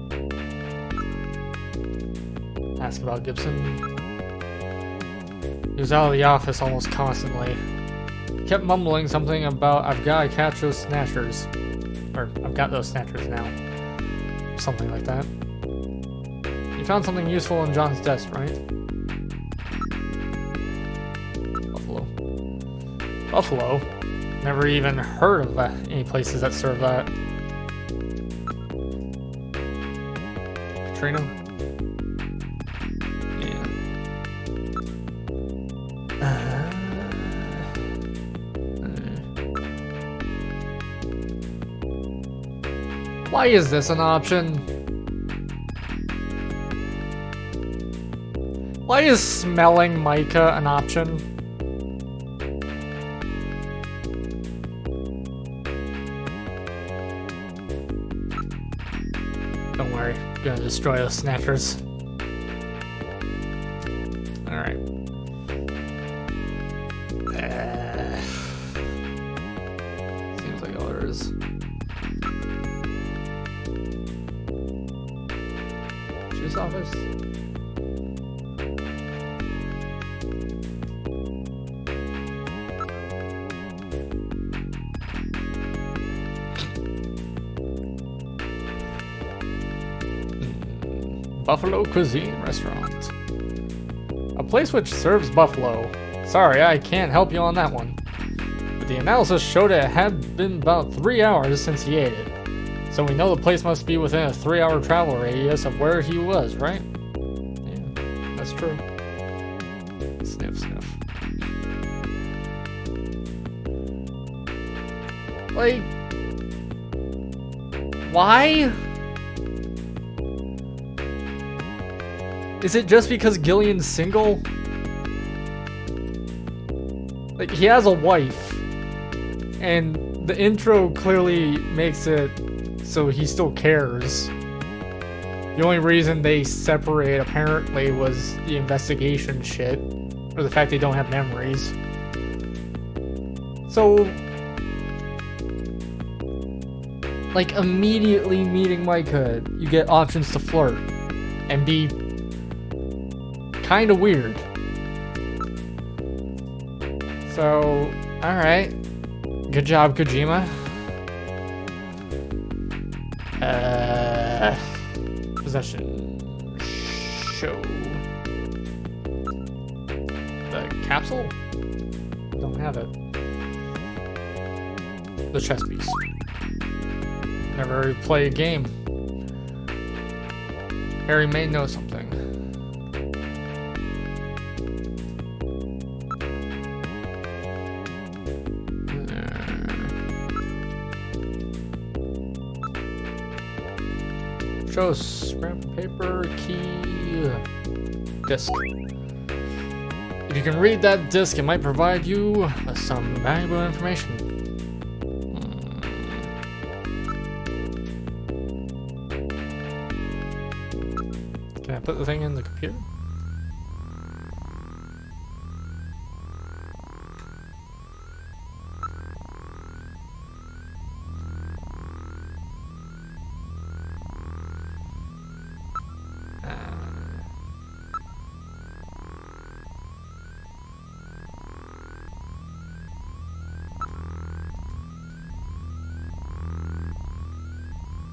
Ask about Gibson. He was out of the office almost constantly. He kept mumbling something about, "I've got to catch those Snatchers." Or, "I've got those Snatchers now." Something like that. You found something useful in John's desk, right? Buffalo. Buffalo? Never even heard of any places that serve that. Katrina? Why is this an option? Why is smelling mica an option? Don't worry, I'm gonna destroy those snatchers. Alright. Seems like all there is. Chief's office? Buffalo Cuisine Restaurant. A place which serves buffalo. Sorry, I can't help you on that one. But the analysis showed it had been about 3 hours since he ate it. So we know the place must be within a 3-hour travel radius of where he was, right? Yeah, that's true. Sniff, sniff. Like... why? Is it just because Gillian's single? Like, he has a wife, and the intro clearly makes it so he still cares. The only reason they separate, apparently, was the investigation shit, or the fact they don't have memories. So, like, immediately meeting Micah, you get options to flirt and be kind of weird. So, alright. Good job, Kojima. Possession. Show. The capsule? Don't have it. The chess piece. Never play a game. Harry may know something. Show scrap paper, key, disc. If you can read that disc, it might provide you with some valuable information. Can I put the thing in the computer?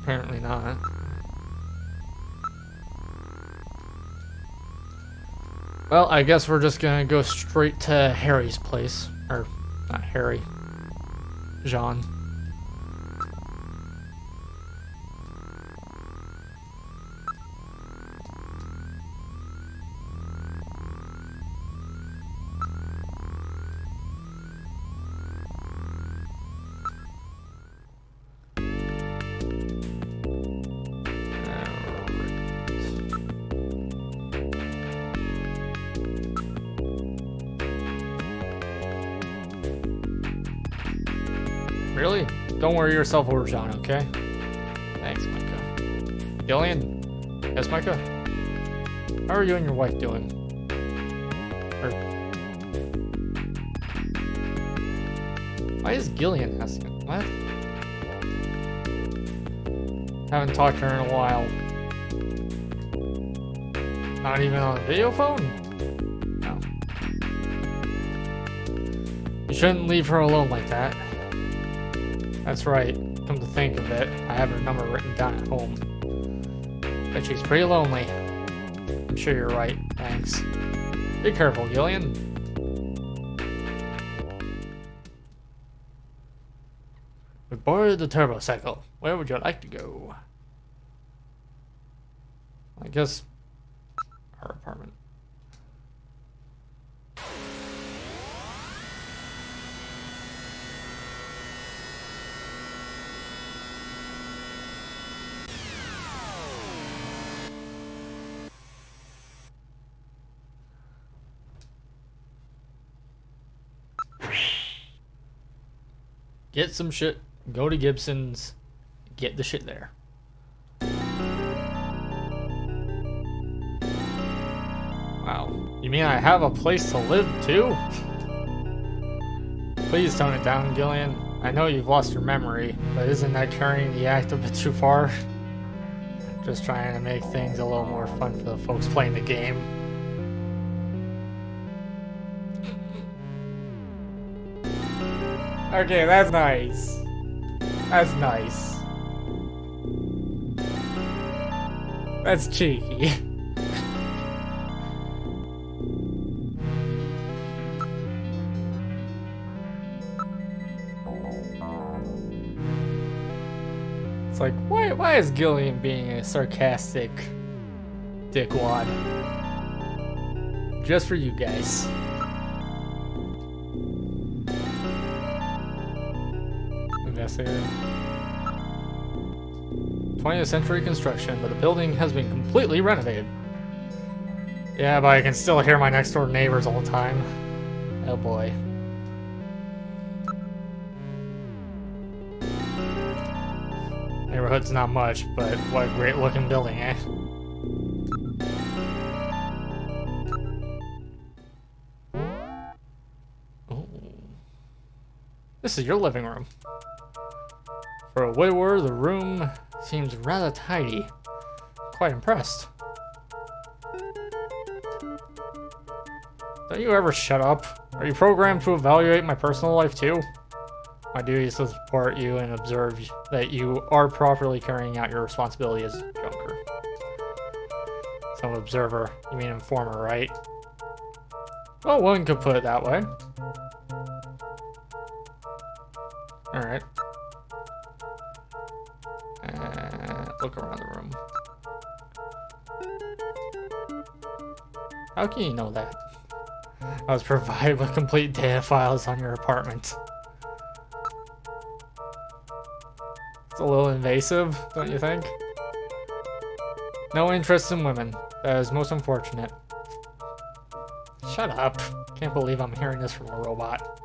Apparently not. Well, I guess we're just gonna go straight to Harry's place. Or, not Harry. Jean. Really? Don't worry yourself over, John, okay? Thanks, Micah. Gillian? Yes, Micah? How are you and your wife doing? Why is Gillian asking? What? Haven't talked to her in a while. Not even on a video phone? No. You shouldn't leave her alone like that. That's right. Come to think of it, I have her number written down at home. Bet she's pretty lonely. I'm sure you're right. Thanks. Be careful, Gillian. We boarded the turbo cycle. Where would you like to go? I guess our apartment. Get some shit. Go to Gibson's. Get the shit there. Wow. You mean I have a place to live too? Please tone it down, Gillian. I know you've lost your memory, but isn't that carrying the act a bit too far? Just trying to make things a little more fun for the folks playing the game. Okay, that's nice. That's nice. That's cheeky. It's like, why is Gillian being a sarcastic dickwad? Just for you guys. Investigator. 20th century construction, but the building has been completely renovated. Yeah, but I can still hear my next door neighbors all the time. Oh boy. Neighborhood's not much, but what a great looking building, eh? Ooh. This is your living room. For a widower, the room seems rather tidy. Quite impressed. Don't you ever shut up? Are you programmed to evaluate my personal life too? My duty is to support you and observe that you are properly carrying out your responsibility as a junker. Some observer, you mean informer, right? Well, one could put it that way. Alright. Look around the room. How can you know that? I was provided with complete data files on your apartment. It's a little invasive, don't you think? No interest in women. That is most unfortunate. Shut up. Can't believe I'm hearing this from a robot.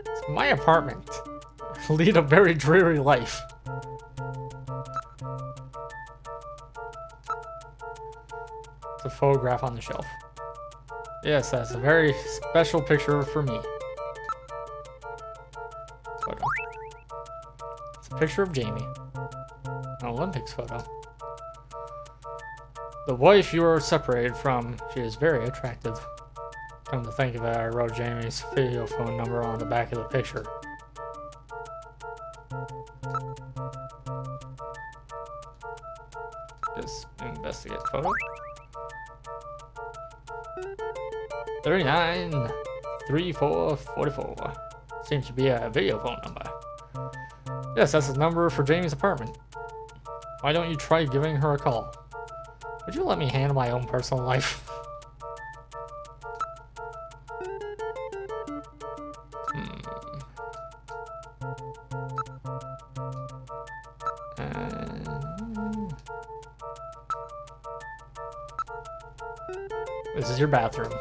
It's my apartment. I lead a very dreary life. It's a photograph on the shelf. Yes, that's a very special picture for me. Photo. It's a picture of Jamie. An Olympics photo. The wife you are separated from, she is very attractive. Come to think of it, I wrote Jamie's video phone number on the back of the picture. Just investigate photo. 39 34 44. Seems to be a video phone number. Yes, that's the number for Jamie's apartment. Why don't you try giving her a call? Would you let me handle my own personal life? This is your bathroom.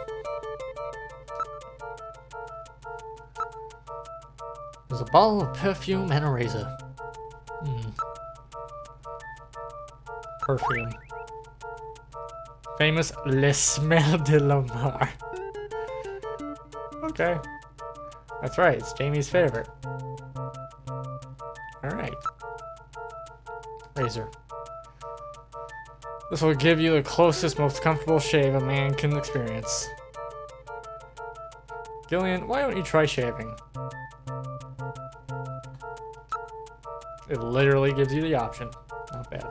There's a bottle of perfume and a razor. Perfume. Famous Le Smell de la Mar. Okay. That's right, it's Jamie's favorite. Alright. Razor. This will give you the closest, most comfortable shave a man can experience. Gillian, why don't you try shaving? It literally gives you the option. Not bad.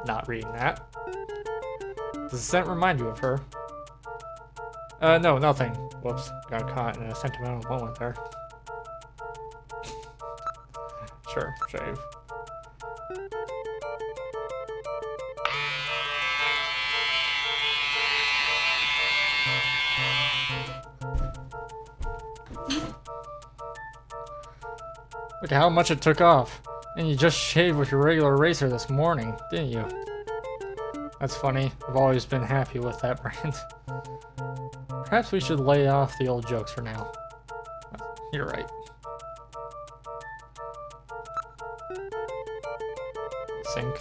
Not reading that. Does the scent remind you of her? No, nothing. Whoops, got caught in a sentimental moment there. Sure, shave. Look at how much it took off. And you just shaved with your regular razor this morning, didn't you? That's funny. I've always been happy with that brand. Perhaps we should lay off the old jokes for now. You're right. Sync.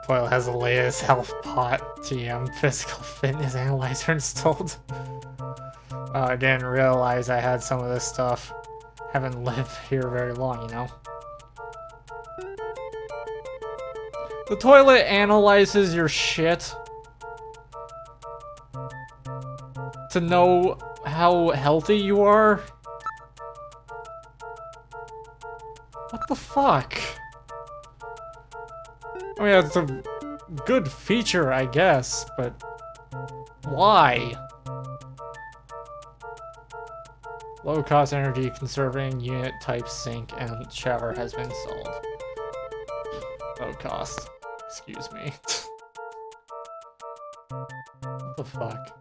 Toilet has the latest health pot TM physical fitness analyzer installed. I didn't realize I had some of this stuff. Haven't lived here very long, you know? The toilet analyzes your shit to know how healthy you are? What the fuck? I mean, it's a good feature, I guess, but why? Low cost energy conserving unit type sink and shower has been sold. Low cost. Excuse me. What the fuck?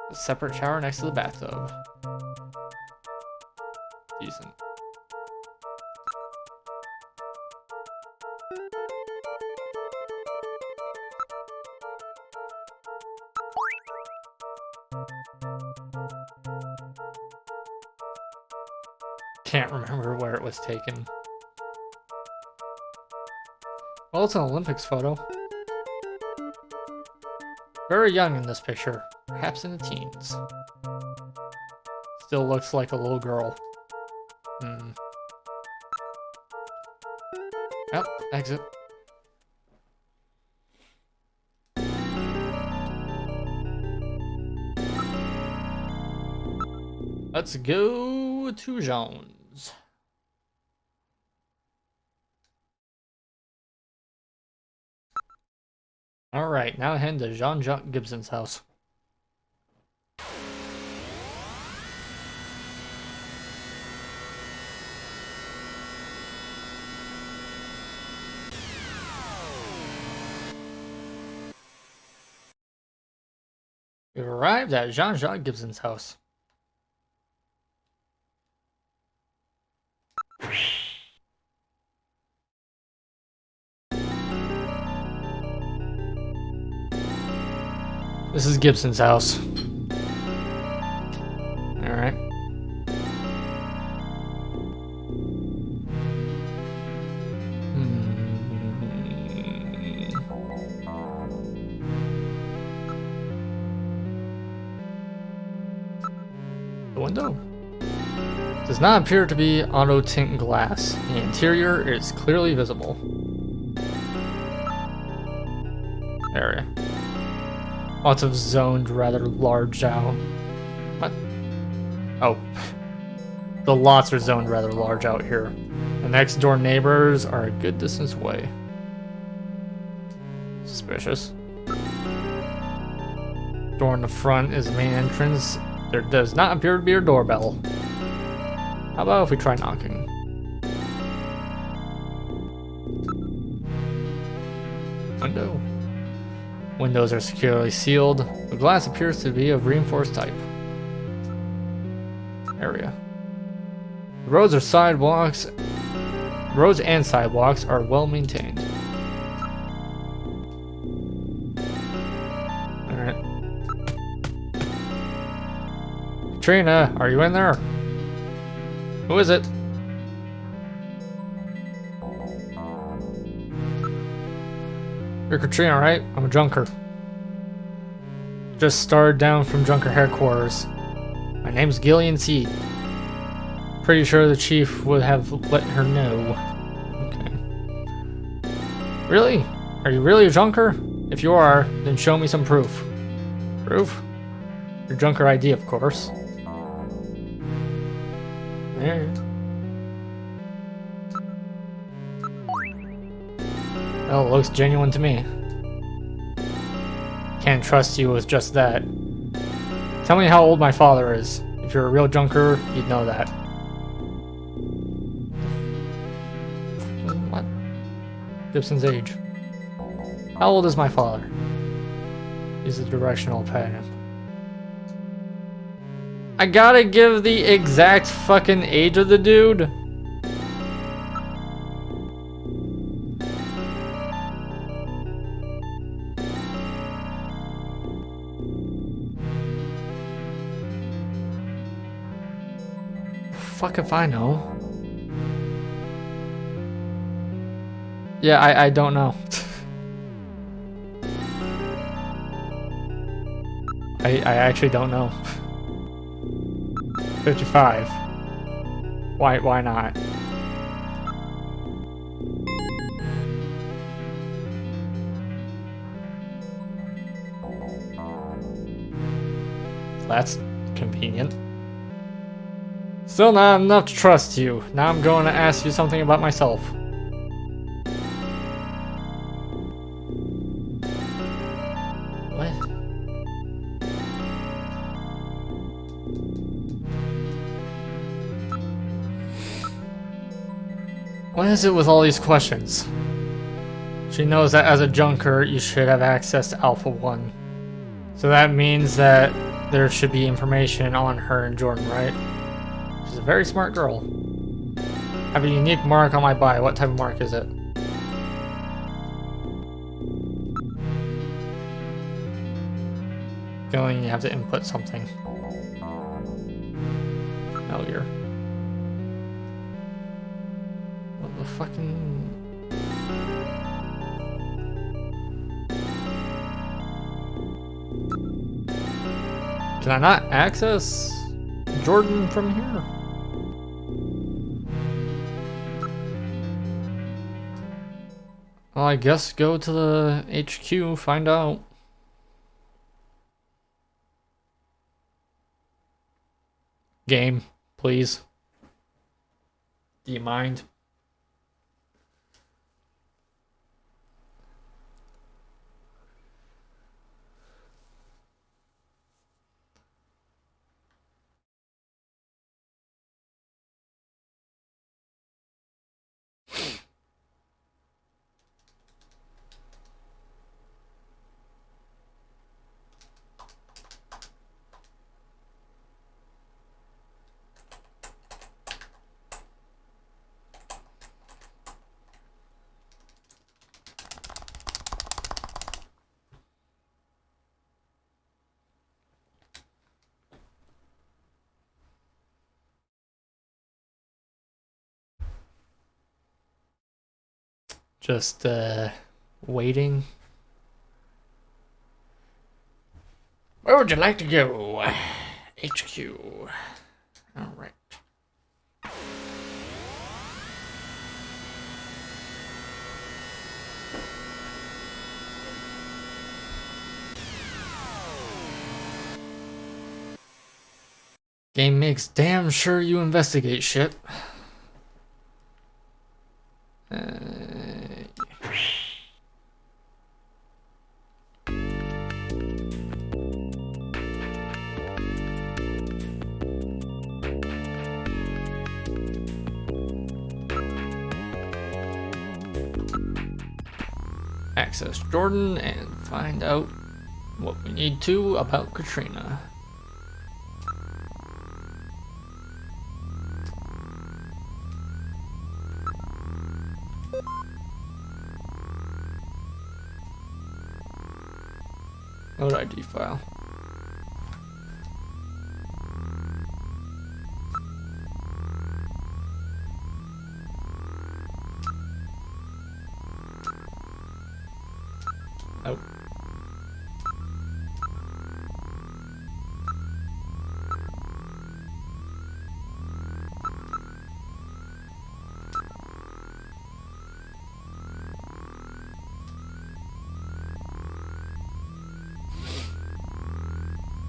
A separate shower next to the bathtub. Decent. Can't remember where it was taken. Well, it's an Olympics photo. Very young in this picture, perhaps in the teens. Still looks like a little girl. Oh, exit. Let's go to Jones. Alright, now head to Jean-Jacques Gibson's house. We've arrived at Jean-Jacques Gibson's house. This is Gibson's house. Alright. The window does not appear to be auto tint glass. The interior is clearly visible. Area. Lots of zoned rather large out. What? Oh. The lots are zoned rather large out here. The next door neighbors are a good distance away. Suspicious. Door in the front is the main entrance. There does not appear to be a doorbell. How about if we try knocking? Window. Windows are securely sealed. The glass appears to be of reinforced type. Area. The roads and sidewalks are well maintained. Alright. Katrina, are you in there? Who is it? You're Katrina, right? I'm a junker. Just started down from junker headquarters. My name's Gillian Seed. Pretty sure the chief would have let her know. Okay. Really? Are you really a junker? If you are, then show me some proof. Proof? Your junker ID, of course. There. Well, it looks genuine to me. Can't trust you with just that. Tell me how old my father is. If you're a real junker, you'd know that. What? Gibson's age. How old is my father? He's a directional pad. I gotta give the exact fucking age of the dude? Fuck if I know. Yeah, I don't know. I actually don't know. 55. Why not? That's convenient. Still not enough to trust you. Now I'm going to ask you something about myself. What? What is it with all these questions? She knows that as a junker, you should have access to Alpha 1. So that means that there should be information on her and Jordan, right? She's a very smart girl. I have a unique mark on my body. What type of mark is it? Feeling you have to input something. Failure. What the fucking... Can I not access Jordan from here? Well, I guess go to the HQ, find out. Game, please. Do you mind? Just waiting. Where would you like to go? HQ. All right. Game makes damn sure you investigate shit. Access Jordan and find out what we need to about Katrina. Load ID file. Oh.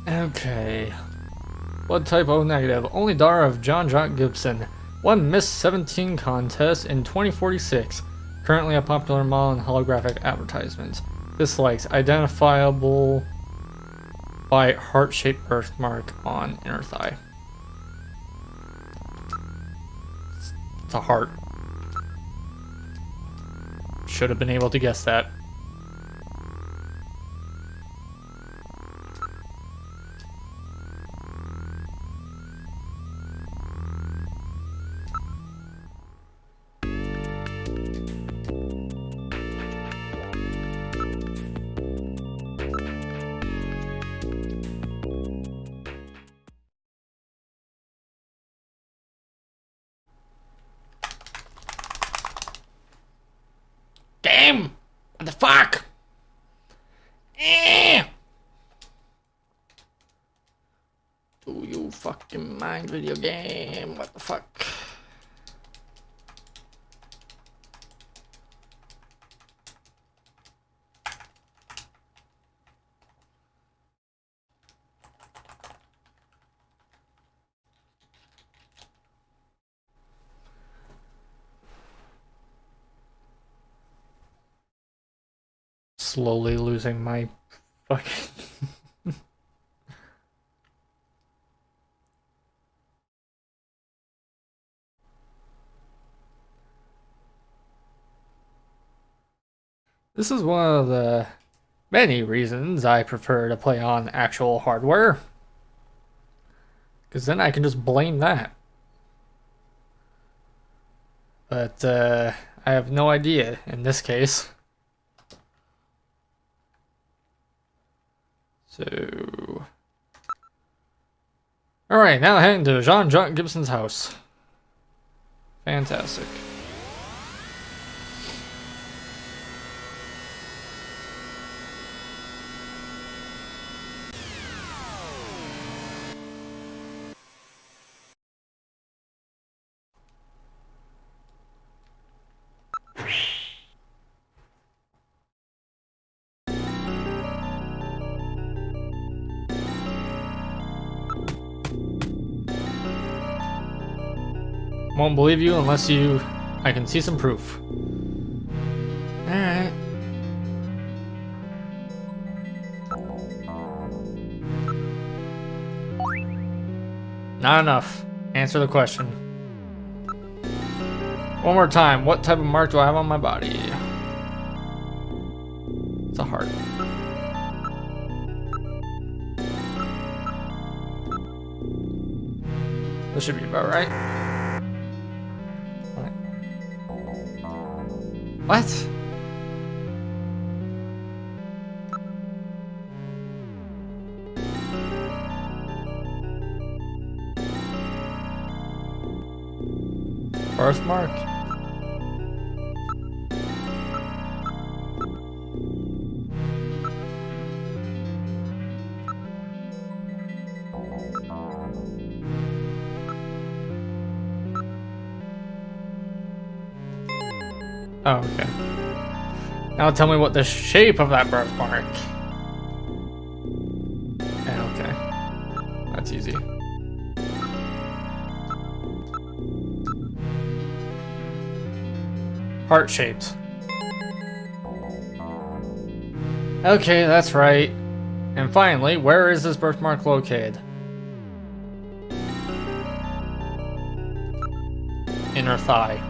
Okay. Blood type O negative. Only daughter of John Jock Gibson. Won Miss 17 contest in 2046. Currently a popular model in holographic advertisements. Dislikes. Identifiable by heart-shaped birthmark on inner thigh. It's a heart. Should have been able to guess that. Damn! What the fuck? Do you fucking mind, video game? What the fuck? Slowly losing my fucking... This is one of the many reasons I prefer to play on actual hardware. Because then I can just blame that. But I have no idea in this case. So... Alright, now heading to John Gibson's house. Fantastic. Won't believe you unless I can see some proof. Alright. Not enough. Answer the question. One more time. What type of mark do I have on my body? It's a heart. This should be about right. What? Birthmark? Oh, okay. Now tell me what the shape of that birthmark. Yeah, okay. That's easy. Heart-shaped. Okay, that's right. And finally, where is this birthmark located? Inner thigh.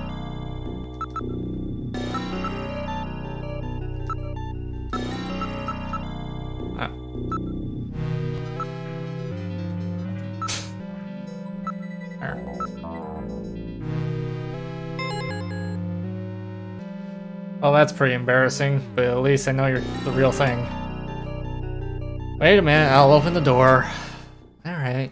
Well, that's pretty embarrassing, but at least I know you're the real thing. Wait a minute, I'll open the door. Alright.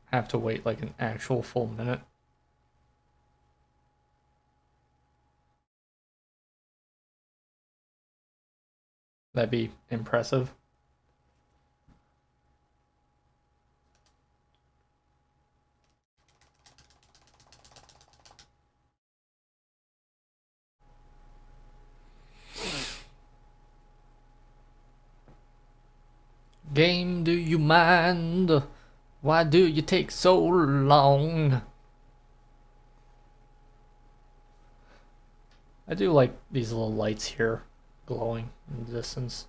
Have to wait like an actual full minute. That'd be impressive. Game, do you mind? Why do you take so long? I do like these little lights here glowing in the distance.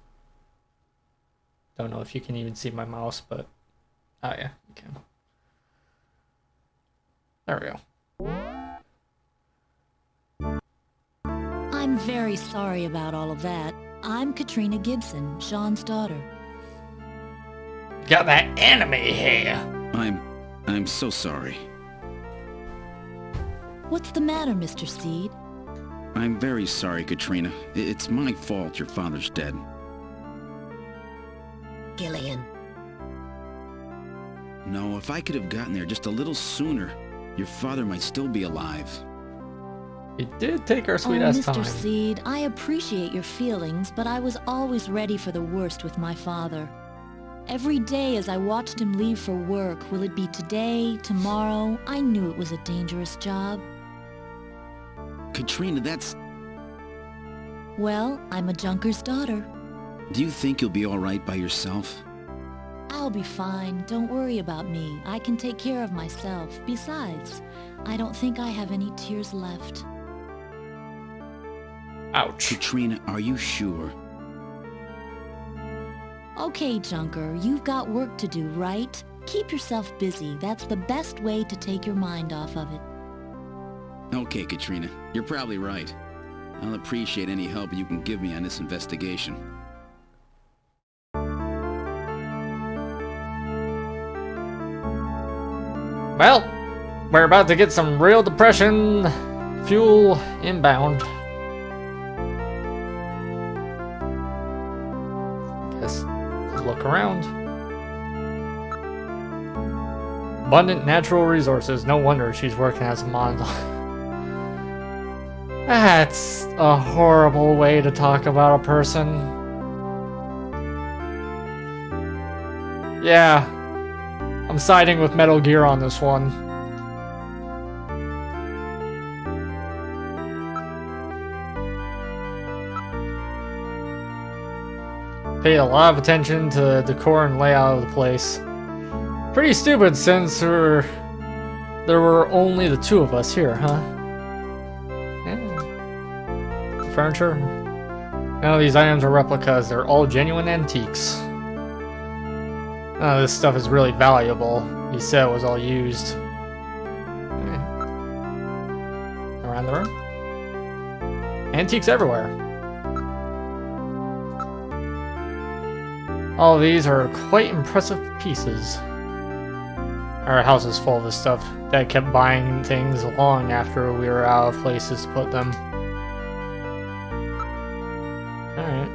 Don't know if you can even see my mouse, but oh yeah, you can. There we go. I'm very sorry about all of that. I'm Katrina Gibson, Sean's daughter. Got that anime hair. I'm so sorry. What's the matter, Mr. Seed? I'm very sorry, Katrina. It's my fault your father's dead. Gillian. No, if I could have gotten there just a little sooner, your father might still be alive. It did take our sweet-ass time. Mr. Seed, I appreciate your feelings, but I was always ready for the worst with my father. Every day as I watched him leave for work, will it be today, tomorrow, I knew it was a dangerous job. Katrina, that's... Well, I'm a junker's daughter. Do you think you'll be all right by yourself? I'll be fine. Don't worry about me. I can take care of myself. Besides, I don't think I have any tears left. Ouch. Katrina, are you sure? Okay, Junker, you've got work to do, right? Keep yourself busy. That's the best way to take your mind off of it. Okay, Katrina, you're probably right. I'll appreciate any help you can give me on this investigation. Well, we're about to get some real depression fuel inbound. Guess look around. Abundant natural resources. No wonder she's working as a model. That's a horrible way to talk about a person. Yeah. I'm siding with Metal Gear on this one. Paid a lot of attention to decor and layout of the place. Pretty stupid since there were only the two of us here, huh? Yeah. Furniture. None of these items are replicas, they're all genuine antiques. None of this stuff is really valuable. He said it was all used. Okay. Around the room. Antiques everywhere. All of these are quite impressive pieces. Our house is full of this stuff. Dad kept buying things long after we were out of places to put them. Alright.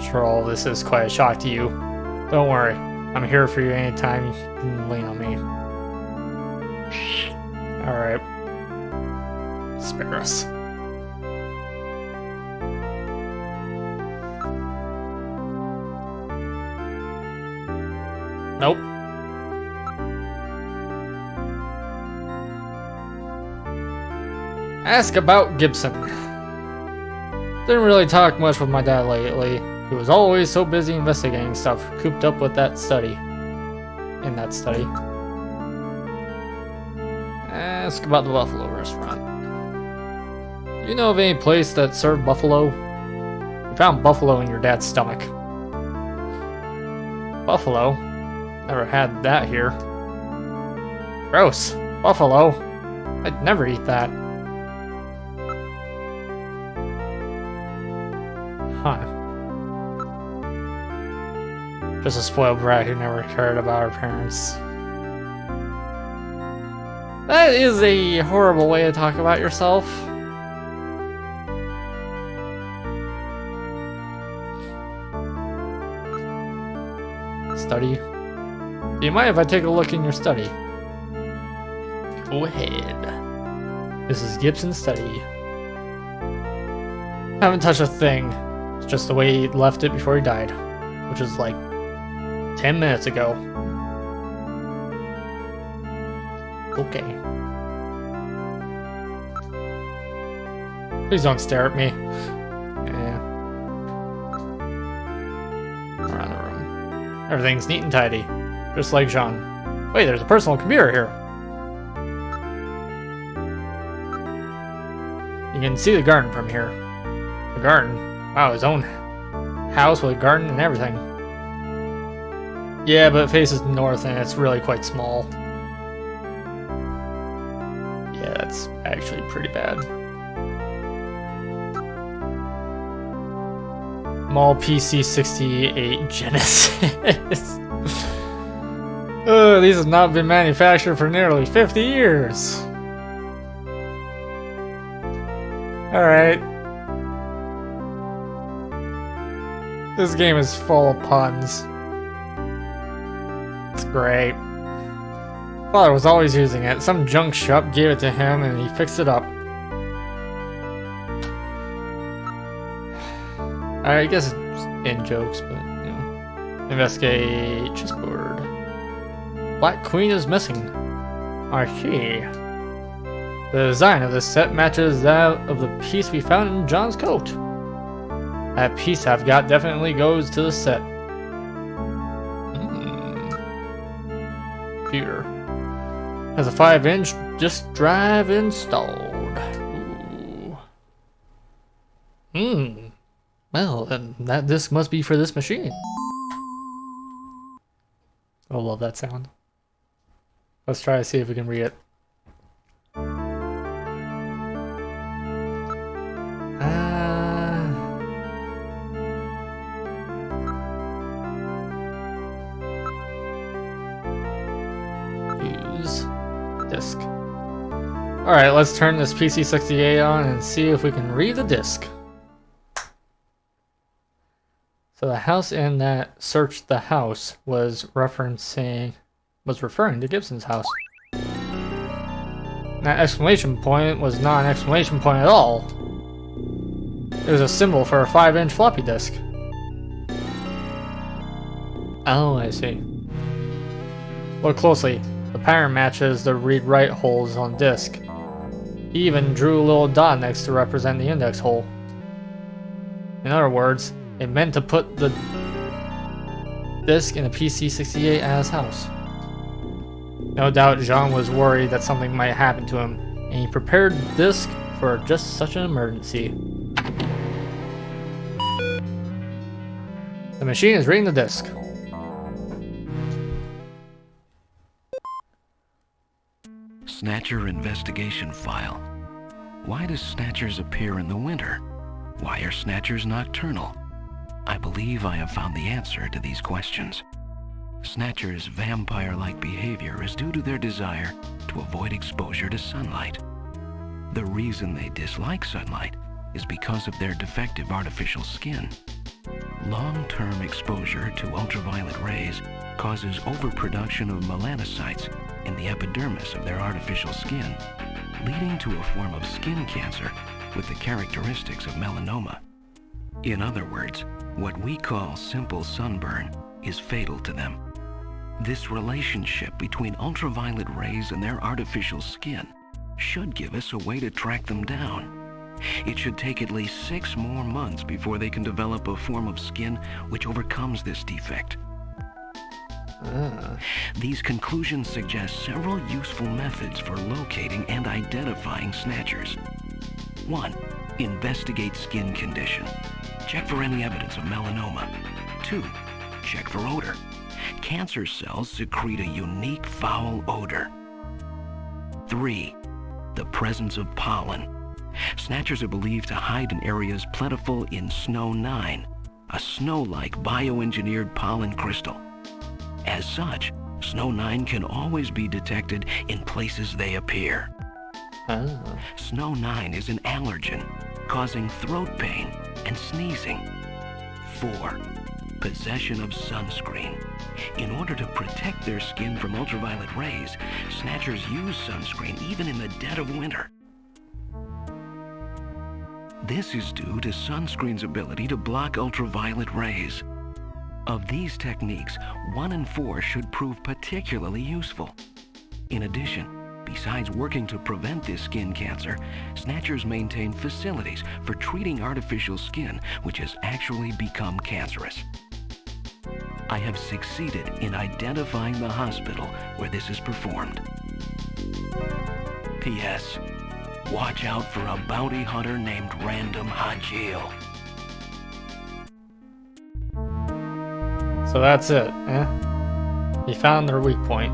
Sure, all this is quite a shock to you. Don't worry, I'm here for you anytime you can lean on me. Alright. Spare us. Nope. Ask about Gibson. Didn't really talk much with my dad lately. He was always so busy investigating stuff, cooped up with that study. In that study. Ask about the Buffalo restaurant. Do you know of any place that served buffalo? We found buffalo in your dad's stomach. Buffalo? Never had that here. Gross. Buffalo? I'd never eat that. Huh. Just a spoiled brat who never cared about her parents. That is a horrible way to talk about yourself. Study. Do you mind if I take a look in your study? Go ahead. This is Gibson's study. Haven't touched a thing. It's just the way he left it before he died, which is like 10 minutes ago. Okay. Please don't stare at me. Yeah. Around the room. Everything's neat and tidy. Just like Jean. Wait, there's a personal computer here. You can see the garden from here. The garden? Wow, his own house with a garden and everything. Yeah, but it faces north and it's really quite small. Yeah, that's actually pretty bad. Mall PC 68 Genesis. These have not been manufactured for nearly 50 years. Alright. This game is full of puns. It's great. Father was always using it. Some junk shop gave it to him and he fixed it up. I guess it's in jokes, but you know. Investigate chessboard. Black Queen is missing. I see. The design of this set matches that of the piece we found in John's coat. That piece I've got definitely goes to the set. Computer. Has a 5-inch disk drive installed. Ooh. Well, then that disc must be for this machine. I love that sound. Let's try to see if we can read it. Use disk. Alright, let's turn this PC68 on and see if we can read the disk. So the house in that searched the house was referring to Gibson's house. That exclamation point was not an exclamation point at all. It was a symbol for a 5-inch floppy disk. Oh, I see. Look closely. The pattern matches the read-write holes on disk. He even drew a little dot next to represent the index hole. In other words, it meant to put the disk in a PC68 at his house. No doubt Jean was worried that something might happen to him, and he prepared the disk for just such an emergency. The machine is reading the disk. Snatcher investigation file. Why does Snatchers appear in the winter? Why are Snatchers nocturnal? I believe I have found the answer to these questions. Snatchers' vampire-like behavior is due to their desire to avoid exposure to sunlight. The reason they dislike sunlight is because of their defective artificial skin. Long-term exposure to ultraviolet rays causes overproduction of melanocytes in the epidermis of their artificial skin, leading to a form of skin cancer with the characteristics of melanoma. In other words, what we call simple sunburn is fatal to them. This relationship between ultraviolet rays and their artificial skin should give us a way to track them down. It should take at least 6 more months before they can develop a form of skin which overcomes this defect. These conclusions suggest several useful methods for locating and identifying Snatchers. 1. Investigate skin condition. Check for any evidence of melanoma. 2. Check for odor. Cancer cells secrete a unique foul odor. 3. The presence of pollen. Snatchers are believed to hide in areas plentiful in Snow 9, a snow-like bioengineered pollen crystal. As such, Snow 9 can always be detected in places they appear. Snow 9 is an allergen, causing throat pain and sneezing. 4. Possession of sunscreen. In order to protect their skin from ultraviolet rays, Snatchers use sunscreen even in the dead of winter. This is due to sunscreen's ability to block ultraviolet rays. Of these techniques, 1 and 4 should prove particularly useful. In addition, Besides working to prevent this skin cancer, Snatchers maintain facilities for treating artificial skin which has actually become cancerous. I have succeeded in identifying the hospital where this is performed. P.S. Watch out for a bounty hunter named Random Hajil. So that's it, eh? He found their weak point.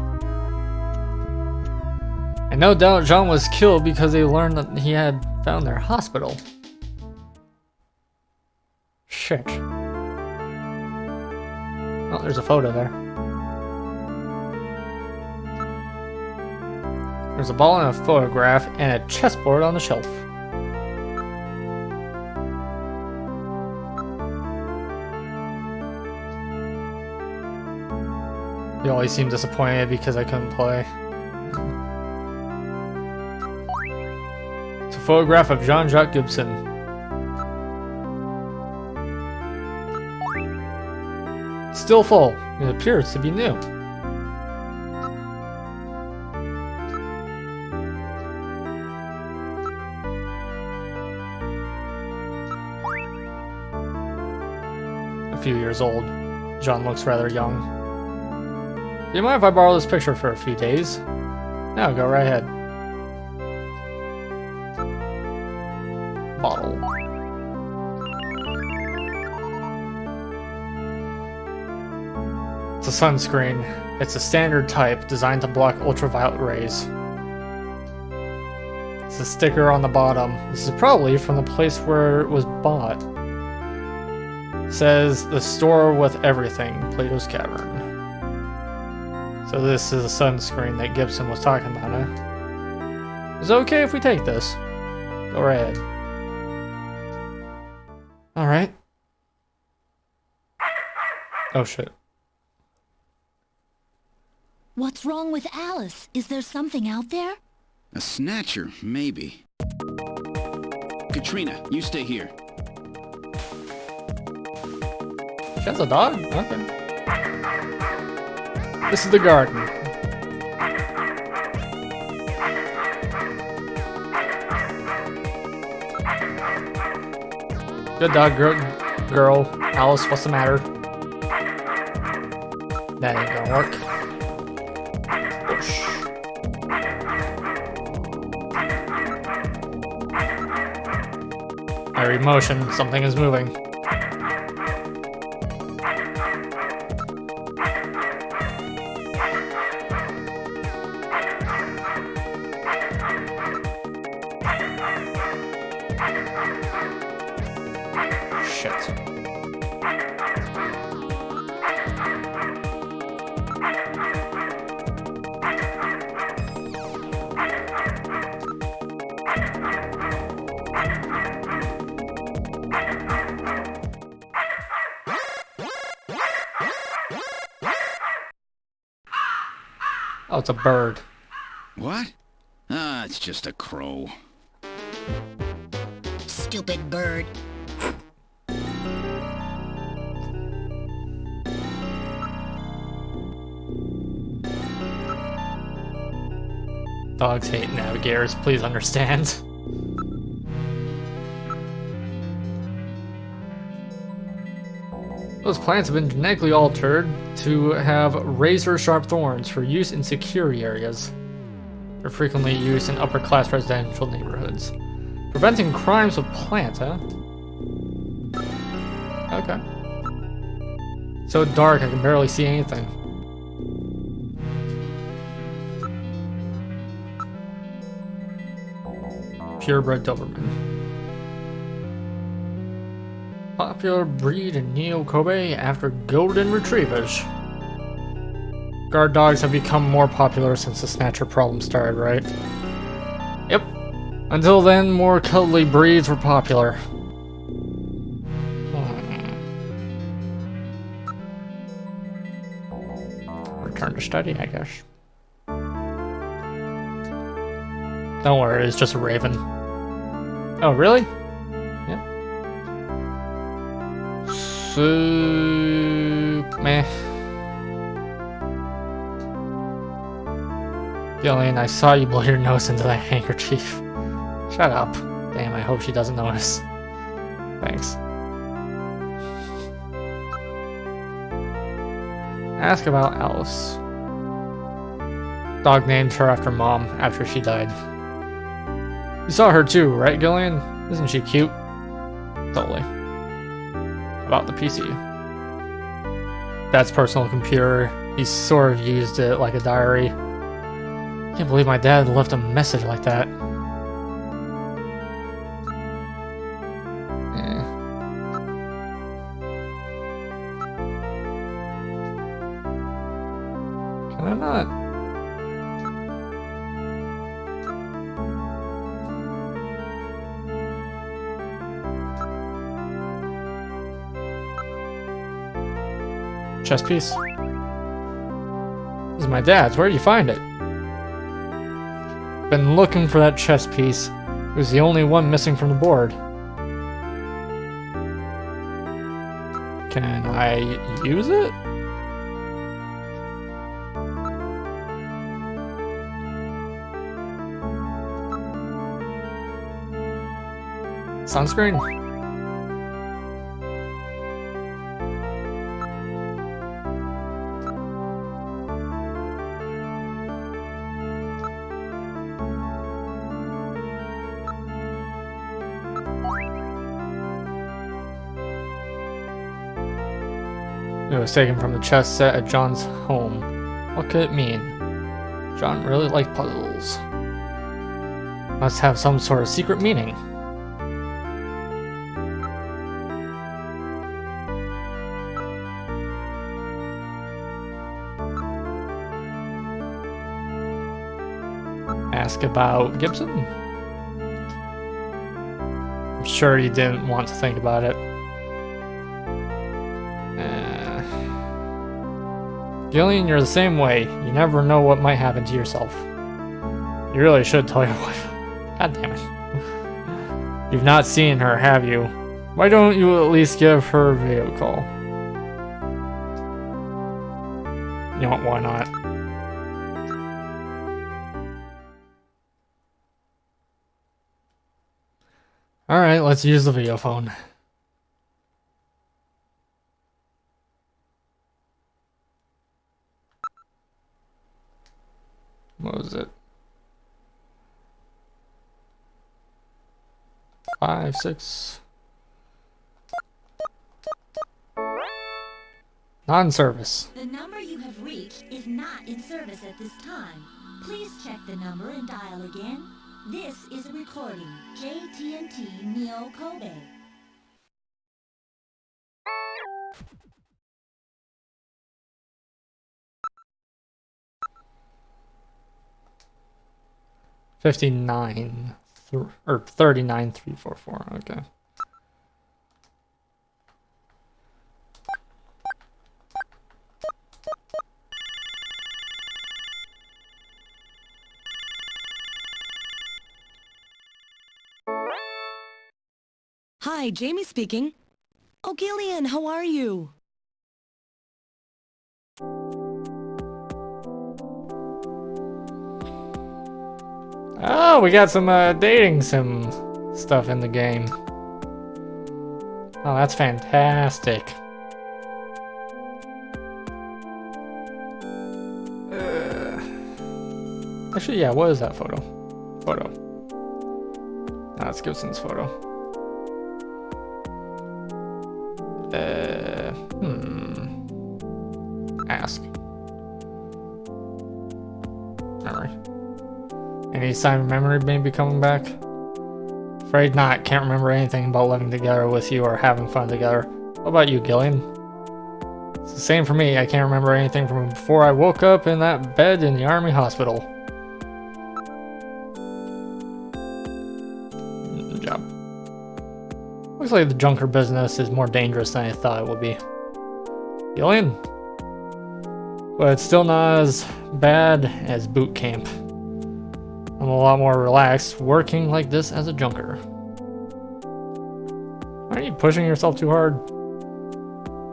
And no doubt Jean was killed because they learned that he had found their hospital. Shit. Oh, there's a photo there. There's a ball and a photograph and a chessboard on the shelf. He always seemed disappointed because I couldn't play. It's a photograph of Jean-Jacques Gibson. Still full. It appears to be new. A few years old. John looks rather young. Do you mind if I borrow this picture for a few days? No, go right ahead. Bottle. It's a sunscreen. It's a standard type designed to block ultraviolet rays. It's a sticker on the bottom. This is probably from the place where it was bought. It says the store with everything, Plato's Cavern. So this is a sunscreen that Gibson was talking about, huh? Is it okay if we take this? Go right ahead. Alright. Oh shit. What's wrong with Alice? Is there something out there? A snatcher, maybe. Katrina, you stay here. She has a dog? Okay. This is the garden. Good dog, girl. Alice, what's the matter? That ain't gonna work. Whoosh. I read motion. Something is moving. Oh, it's a bird. What? Ah, it's just a crow. Stupid bird. Dogs hate navigators, please understand. Those plants have been genetically altered to have razor-sharp thorns for use in secure areas. They're frequently used in upper-class residential neighborhoods. Preventing crimes with plants, huh? Okay. So dark I can barely see anything. Purebred Doberman. Popular breed in Neo-Kobe after golden retrievers. Guard dogs have become more popular since the Snatcher problem started, right? Yep. Until then, more cuddly breeds were popular. Return to study, I guess. Don't worry, it's just a raven. Oh, really? Yeah. So... meh. Gillian, I saw you blow your nose into that handkerchief. Shut up. Damn, I hope she doesn't notice. Thanks. Ask about Alice. Dog named her after Mom after she died. You saw her too, right, Gillian? Isn't she cute? Totally. About the PC. Dad's personal computer. He sort of used it like a diary. Can't believe my dad left a message like that. Can I not? Chess piece. This is my dad's. Where did you find it? Been looking for that chess piece. It was the only one missing from the board. Can I use it? Sunscreen? It was taken from the chess set at John's home. What could it mean? John really liked puzzles. Must have some sort of secret meaning. Ask about Gibson? I'm sure he didn't want to think about it. Gillian, you're the same way. You never know what might happen to yourself. You really should tell your wife. God damn it. You've not seen her, have you? Why don't you at least give her a video call? You know what, why not? Alright, let's use the video phone. What was it? 5, 6. Non-service. The number you have reached is not in service at this time. Please check the number and dial again. This is a recording. JT&T Neo Kobe. Or 39344. Okay. Hi, Jamie speaking. Oh, Gillian, how are you? Oh, we got some dating sim stuff in the game. Oh, that's fantastic. Actually, yeah, what is that photo? That's Gibson's photo. Ask. Memory. Any sign of memory maybe coming back? Afraid not. Can't remember anything about living together with you or having fun together. What about you, Gillian? It's the same for me. I can't remember anything from before I woke up in that bed in the army hospital. Good job. Looks like the junker business is more dangerous than I thought it would be. Gillian? But it's still not as bad as boot camp. I'm a lot more relaxed working like this as a junker. Aren't you pushing yourself too hard?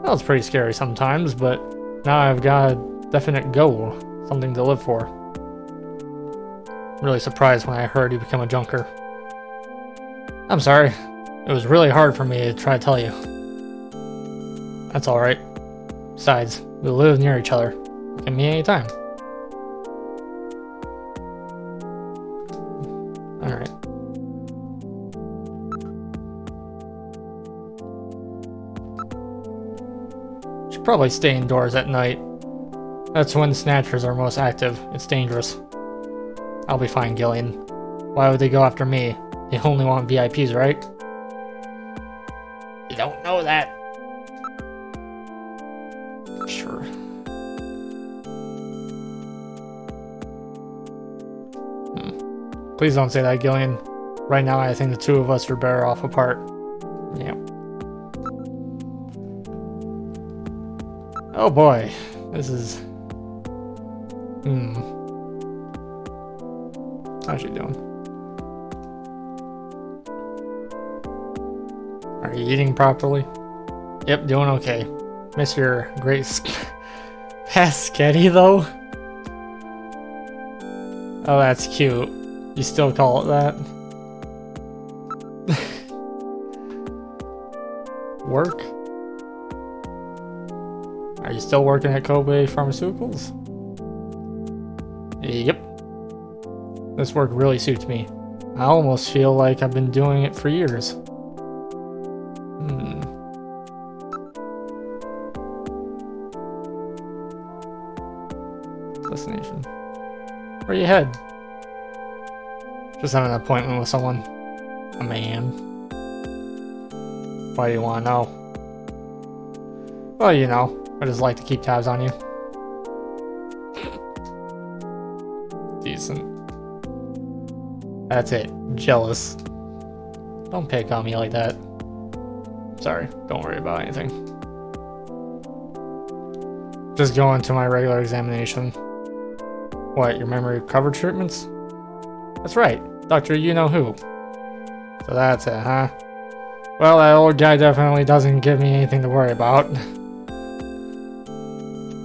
That was pretty scary sometimes, but now I've got a definite goal, something to live for. really surprised when I heard you become a junker. I'm sorry. It was really hard for me to try to tell you. That's alright. Besides, we live near each other. You can meet anytime. Alright. Should probably stay indoors at night. That's when Snatchers are most active. It's dangerous. I'll be fine, Gillian. Why would they go after me? They only want VIPs, right? You don't know that. Sure. Please don't say that, Gillian. Right now, I think the two of us are better off apart. Yeah. Oh boy. This is... How's she doing? Are you eating properly? Yep, doing okay. Miss your great Pasquetti though? Oh, that's cute. You still call it that? Work? Are you still working at Kobe Pharmaceuticals? Yep. This work really suits me. I almost feel like I've been doing it for years. Destination. Where you head? Just have an appointment with someone. A man. Why do you want to know? Well, you know, I just like to keep tabs on you. Decent. That's it. Jealous. Don't pick on me like that. Sorry, don't worry about anything. Just going to my regular examination. What, your memory recovery treatments? That's right, Dr. You-know-who. So that's it, huh? Well, that old guy definitely doesn't give me anything to worry about.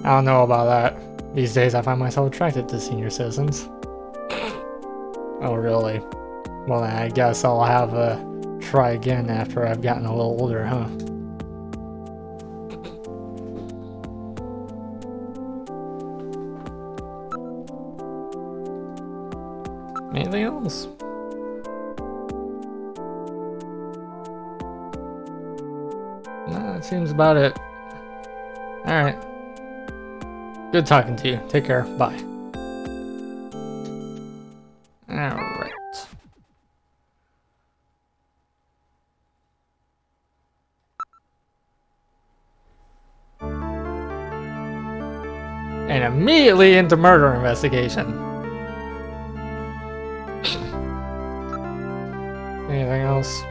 I don't know about that. These days I find myself attracted to senior citizens. Oh, really? Well, then I guess I'll have a try again after I've gotten a little older, huh? Anything else? No, that seems about it. Alright. Good talking to you. Take care. Bye. Alright. And immediately into murder investigation. Anything else?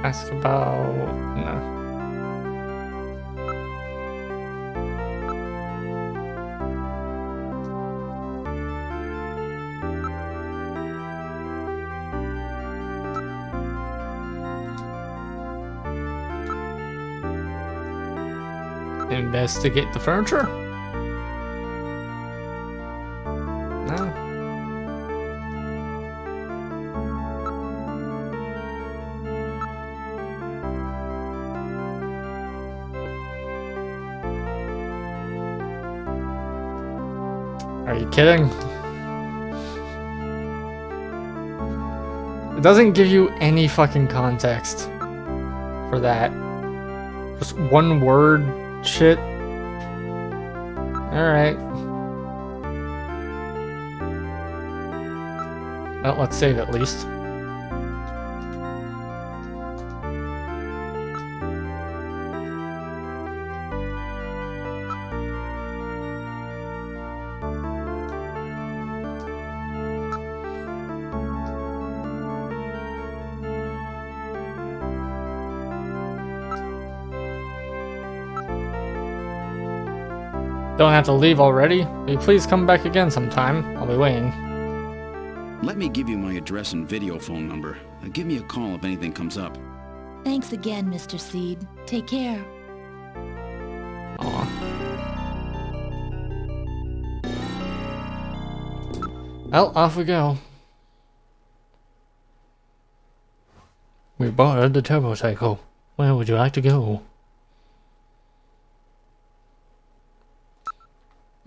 Ask about... no. Investigate the furniture? No. Are you kidding? It doesn't give you any fucking context for that. Just one word shit. Alright. Well, let's save at least. Don't have to leave already? Will you please come back again sometime? I'll be waiting. Let me give you my address and video phone number. Give me a call if anything comes up. Thanks again, Mr. Seed. Take care. Aw. Well, off we go. We borrowed the turbo cycle. Where would you like to go?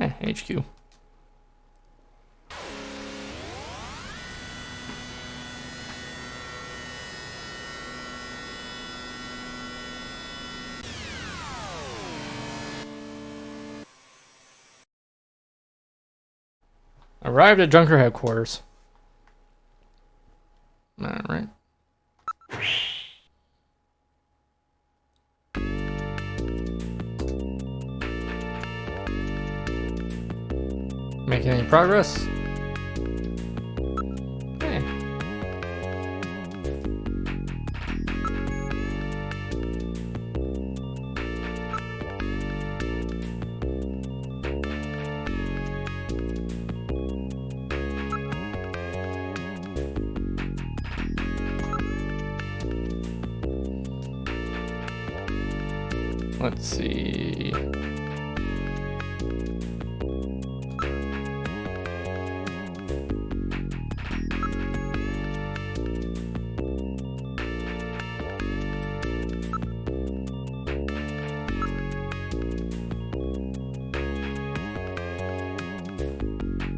HQ. Arrived at Junker headquarters. Alright. Making any progress? Hey. Let's see.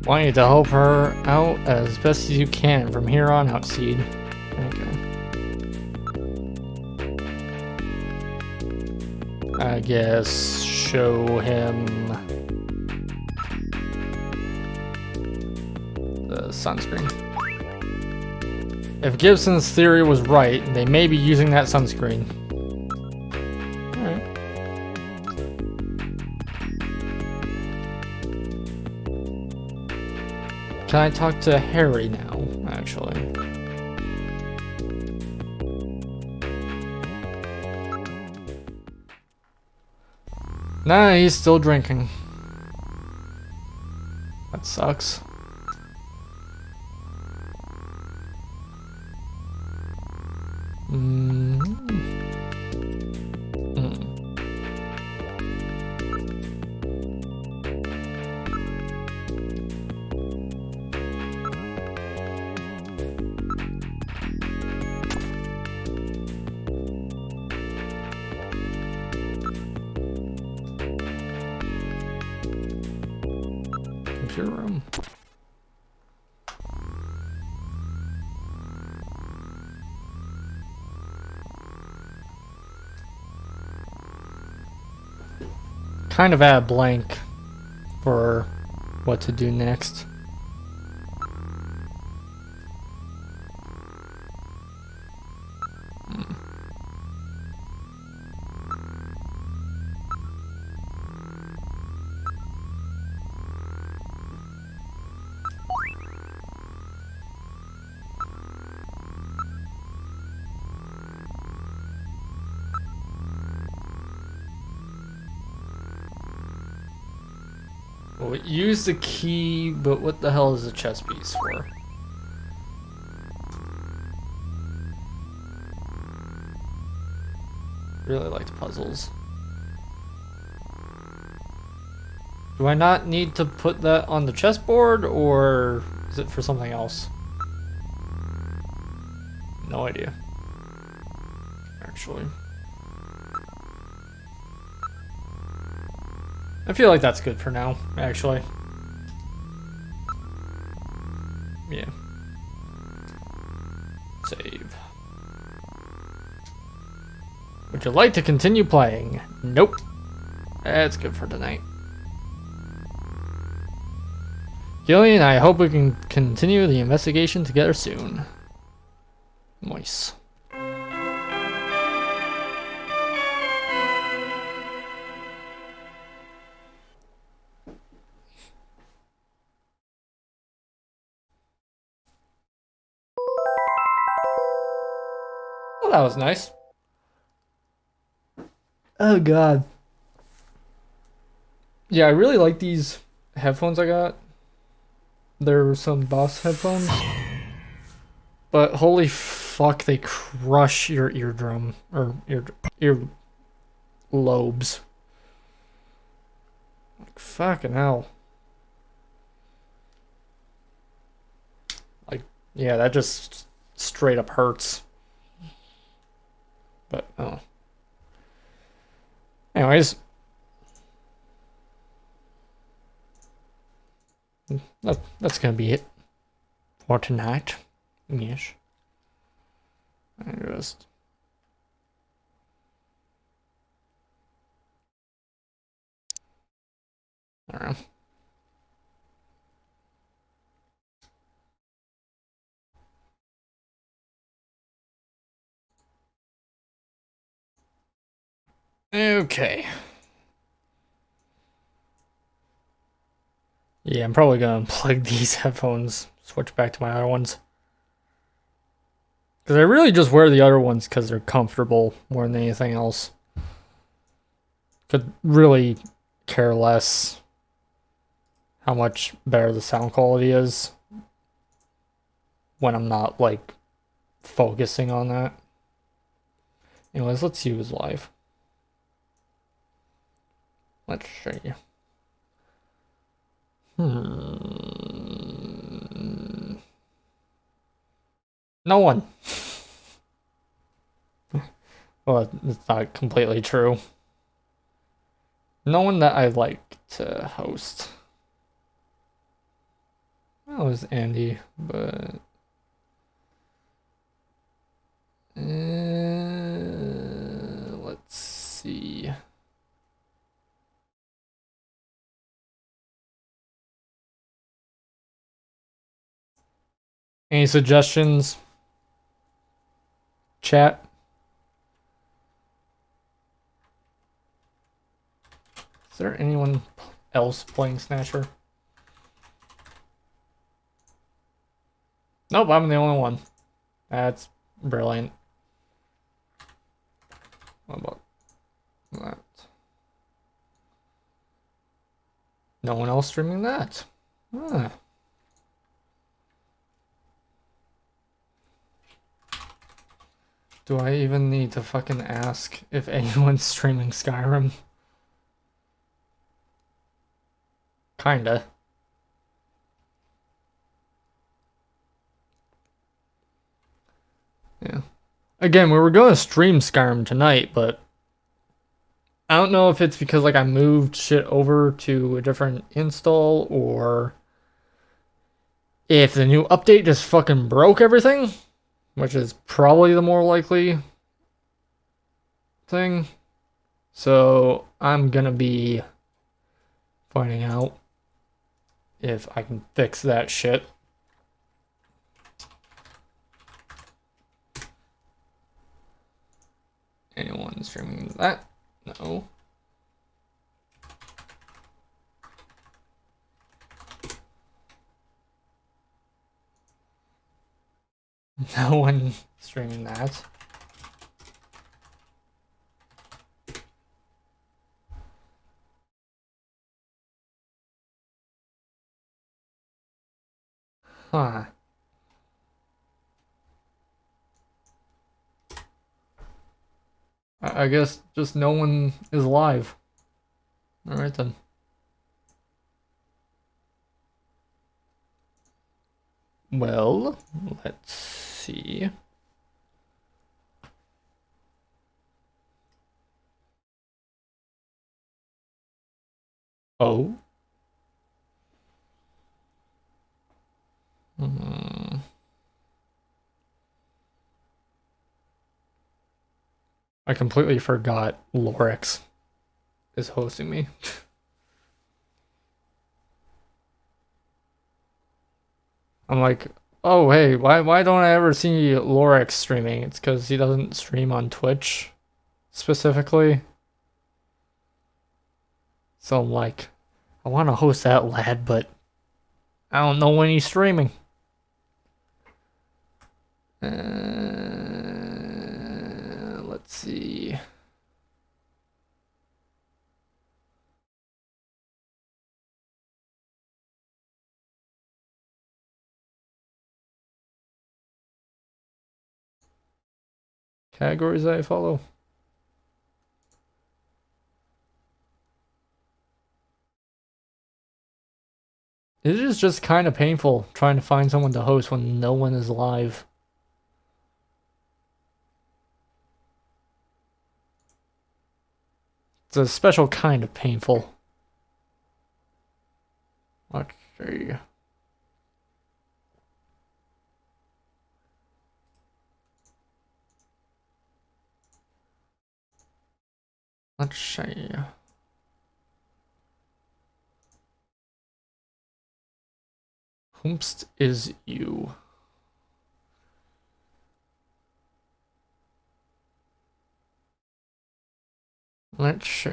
Want you to help her out as best as you can from here on out, Seed. Okay. I guess show him the sunscreen. If Gibson's theory was right, they may be using that sunscreen. Alright. Can I talk to Harry now, actually? Nah, he's still drinking. That sucks. Computer room. Kind of at a blank for what to do next. Well, use the key, but what the hell is the chess piece for? Really liked puzzles. Do I not need to put that on the chessboard, or is it for something else? No idea. Actually. I feel like that's good for now, actually. Yeah. Save. Would you like to continue playing? Nope. That's good for tonight. Gillian, I hope we can continue the investigation together soon. Nice. Well, that was nice. Oh god. Yeah, I really like these headphones I got. They're some Boss headphones. But holy fuck they crush your eardrum or ear lobes. Like, fucking hell. Like, yeah, that just straight up hurts. But, oh. Anyways. That's gonna be it for tonight. Yes. I just... I don't know. Okay. Yeah, I'm probably gonna unplug these headphones, switch back to my other ones. Because I really just wear the other ones because they're comfortable more than anything else. Could really care less how much better the sound quality is when I'm not, like, focusing on that. Anyways, let's see who's live. Let's see. No one. Well, it's not completely true. No one that I like to host. That was Andy, but... let's see. Any suggestions? Chat? Is there anyone else playing Snatcher? Nope, I'm the only one. That's brilliant. What about that? No one else streaming that. Huh. Do I even need to fucking ask if anyone's streaming Skyrim? Kinda. Yeah. Again, we were going to stream Skyrim tonight, but I don't know if it's because, like, I moved shit over to a different install, or if the new update just fucking broke everything, which is probably the more likely thing. So I'm gonna be finding out if I can fix that shit. Anyone streaming that? No. No one streaming that. Huh. I guess just no one is live. Alright then. Well, let's see. Oh. I completely forgot Lorix is hosting me. I'm like, oh hey, why don't I ever see Lorix streaming? It's because he doesn't stream on Twitch specifically. So I'm like, I want to host that lad, but I don't know when he's streaming. Let's see. Categories that I follow. It is just kind of painful trying to find someone to host when no one is live. It's a special kind of painful. Let's see. Let's see. Whomst is you? Let's see.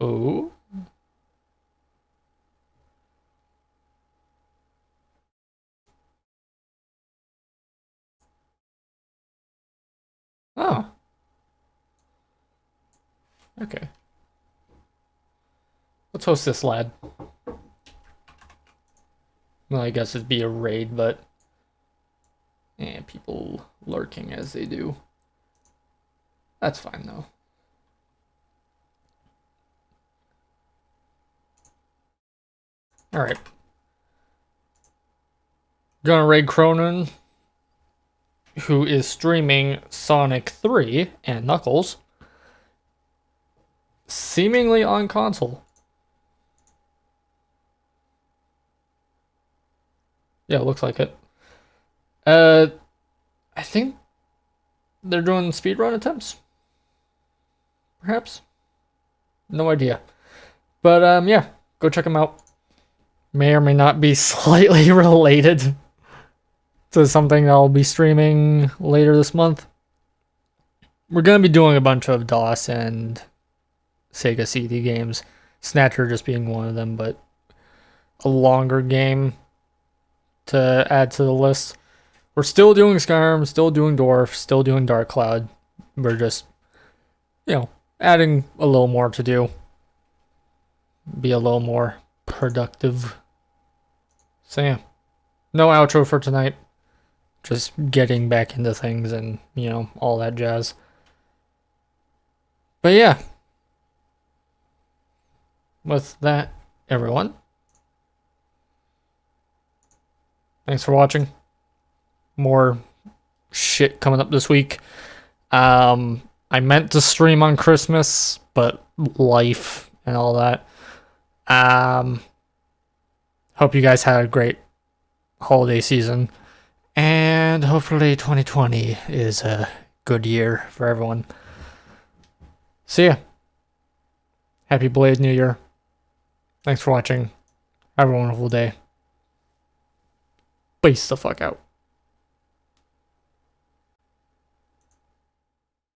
Oh. Oh. Okay. Let's host this lad. Well, I guess it'd be a raid, but people lurking as they do. That's fine though. Alright. Gonna raid Cronin, who is streaming Sonic 3 and Knuckles, seemingly on console. Yeah, it looks like it. I think they're doing speedrun attempts. Perhaps? No idea. But, yeah, go check them out. May or may not be slightly related to something I'll be streaming later this month. We're going to be doing a bunch of DOS and Sega CD games. Snatcher just being one of them, but a longer game to add to the list. We're still doing Skyrim, still doing Dwarf, still doing Dark Cloud. We're just, adding a little more to do. Be a little more productive. So yeah, no outro for tonight. Just getting back into things and, all that jazz. But yeah. With that, everyone. Thanks for watching. More shit coming up this week. I meant to stream on Christmas, but life and all that. Hope you guys had a great holiday season. And hopefully 2020 is a good year for everyone. See ya. Happy belated New Year. Thanks for watching. Have a wonderful day. Peace the fuck out.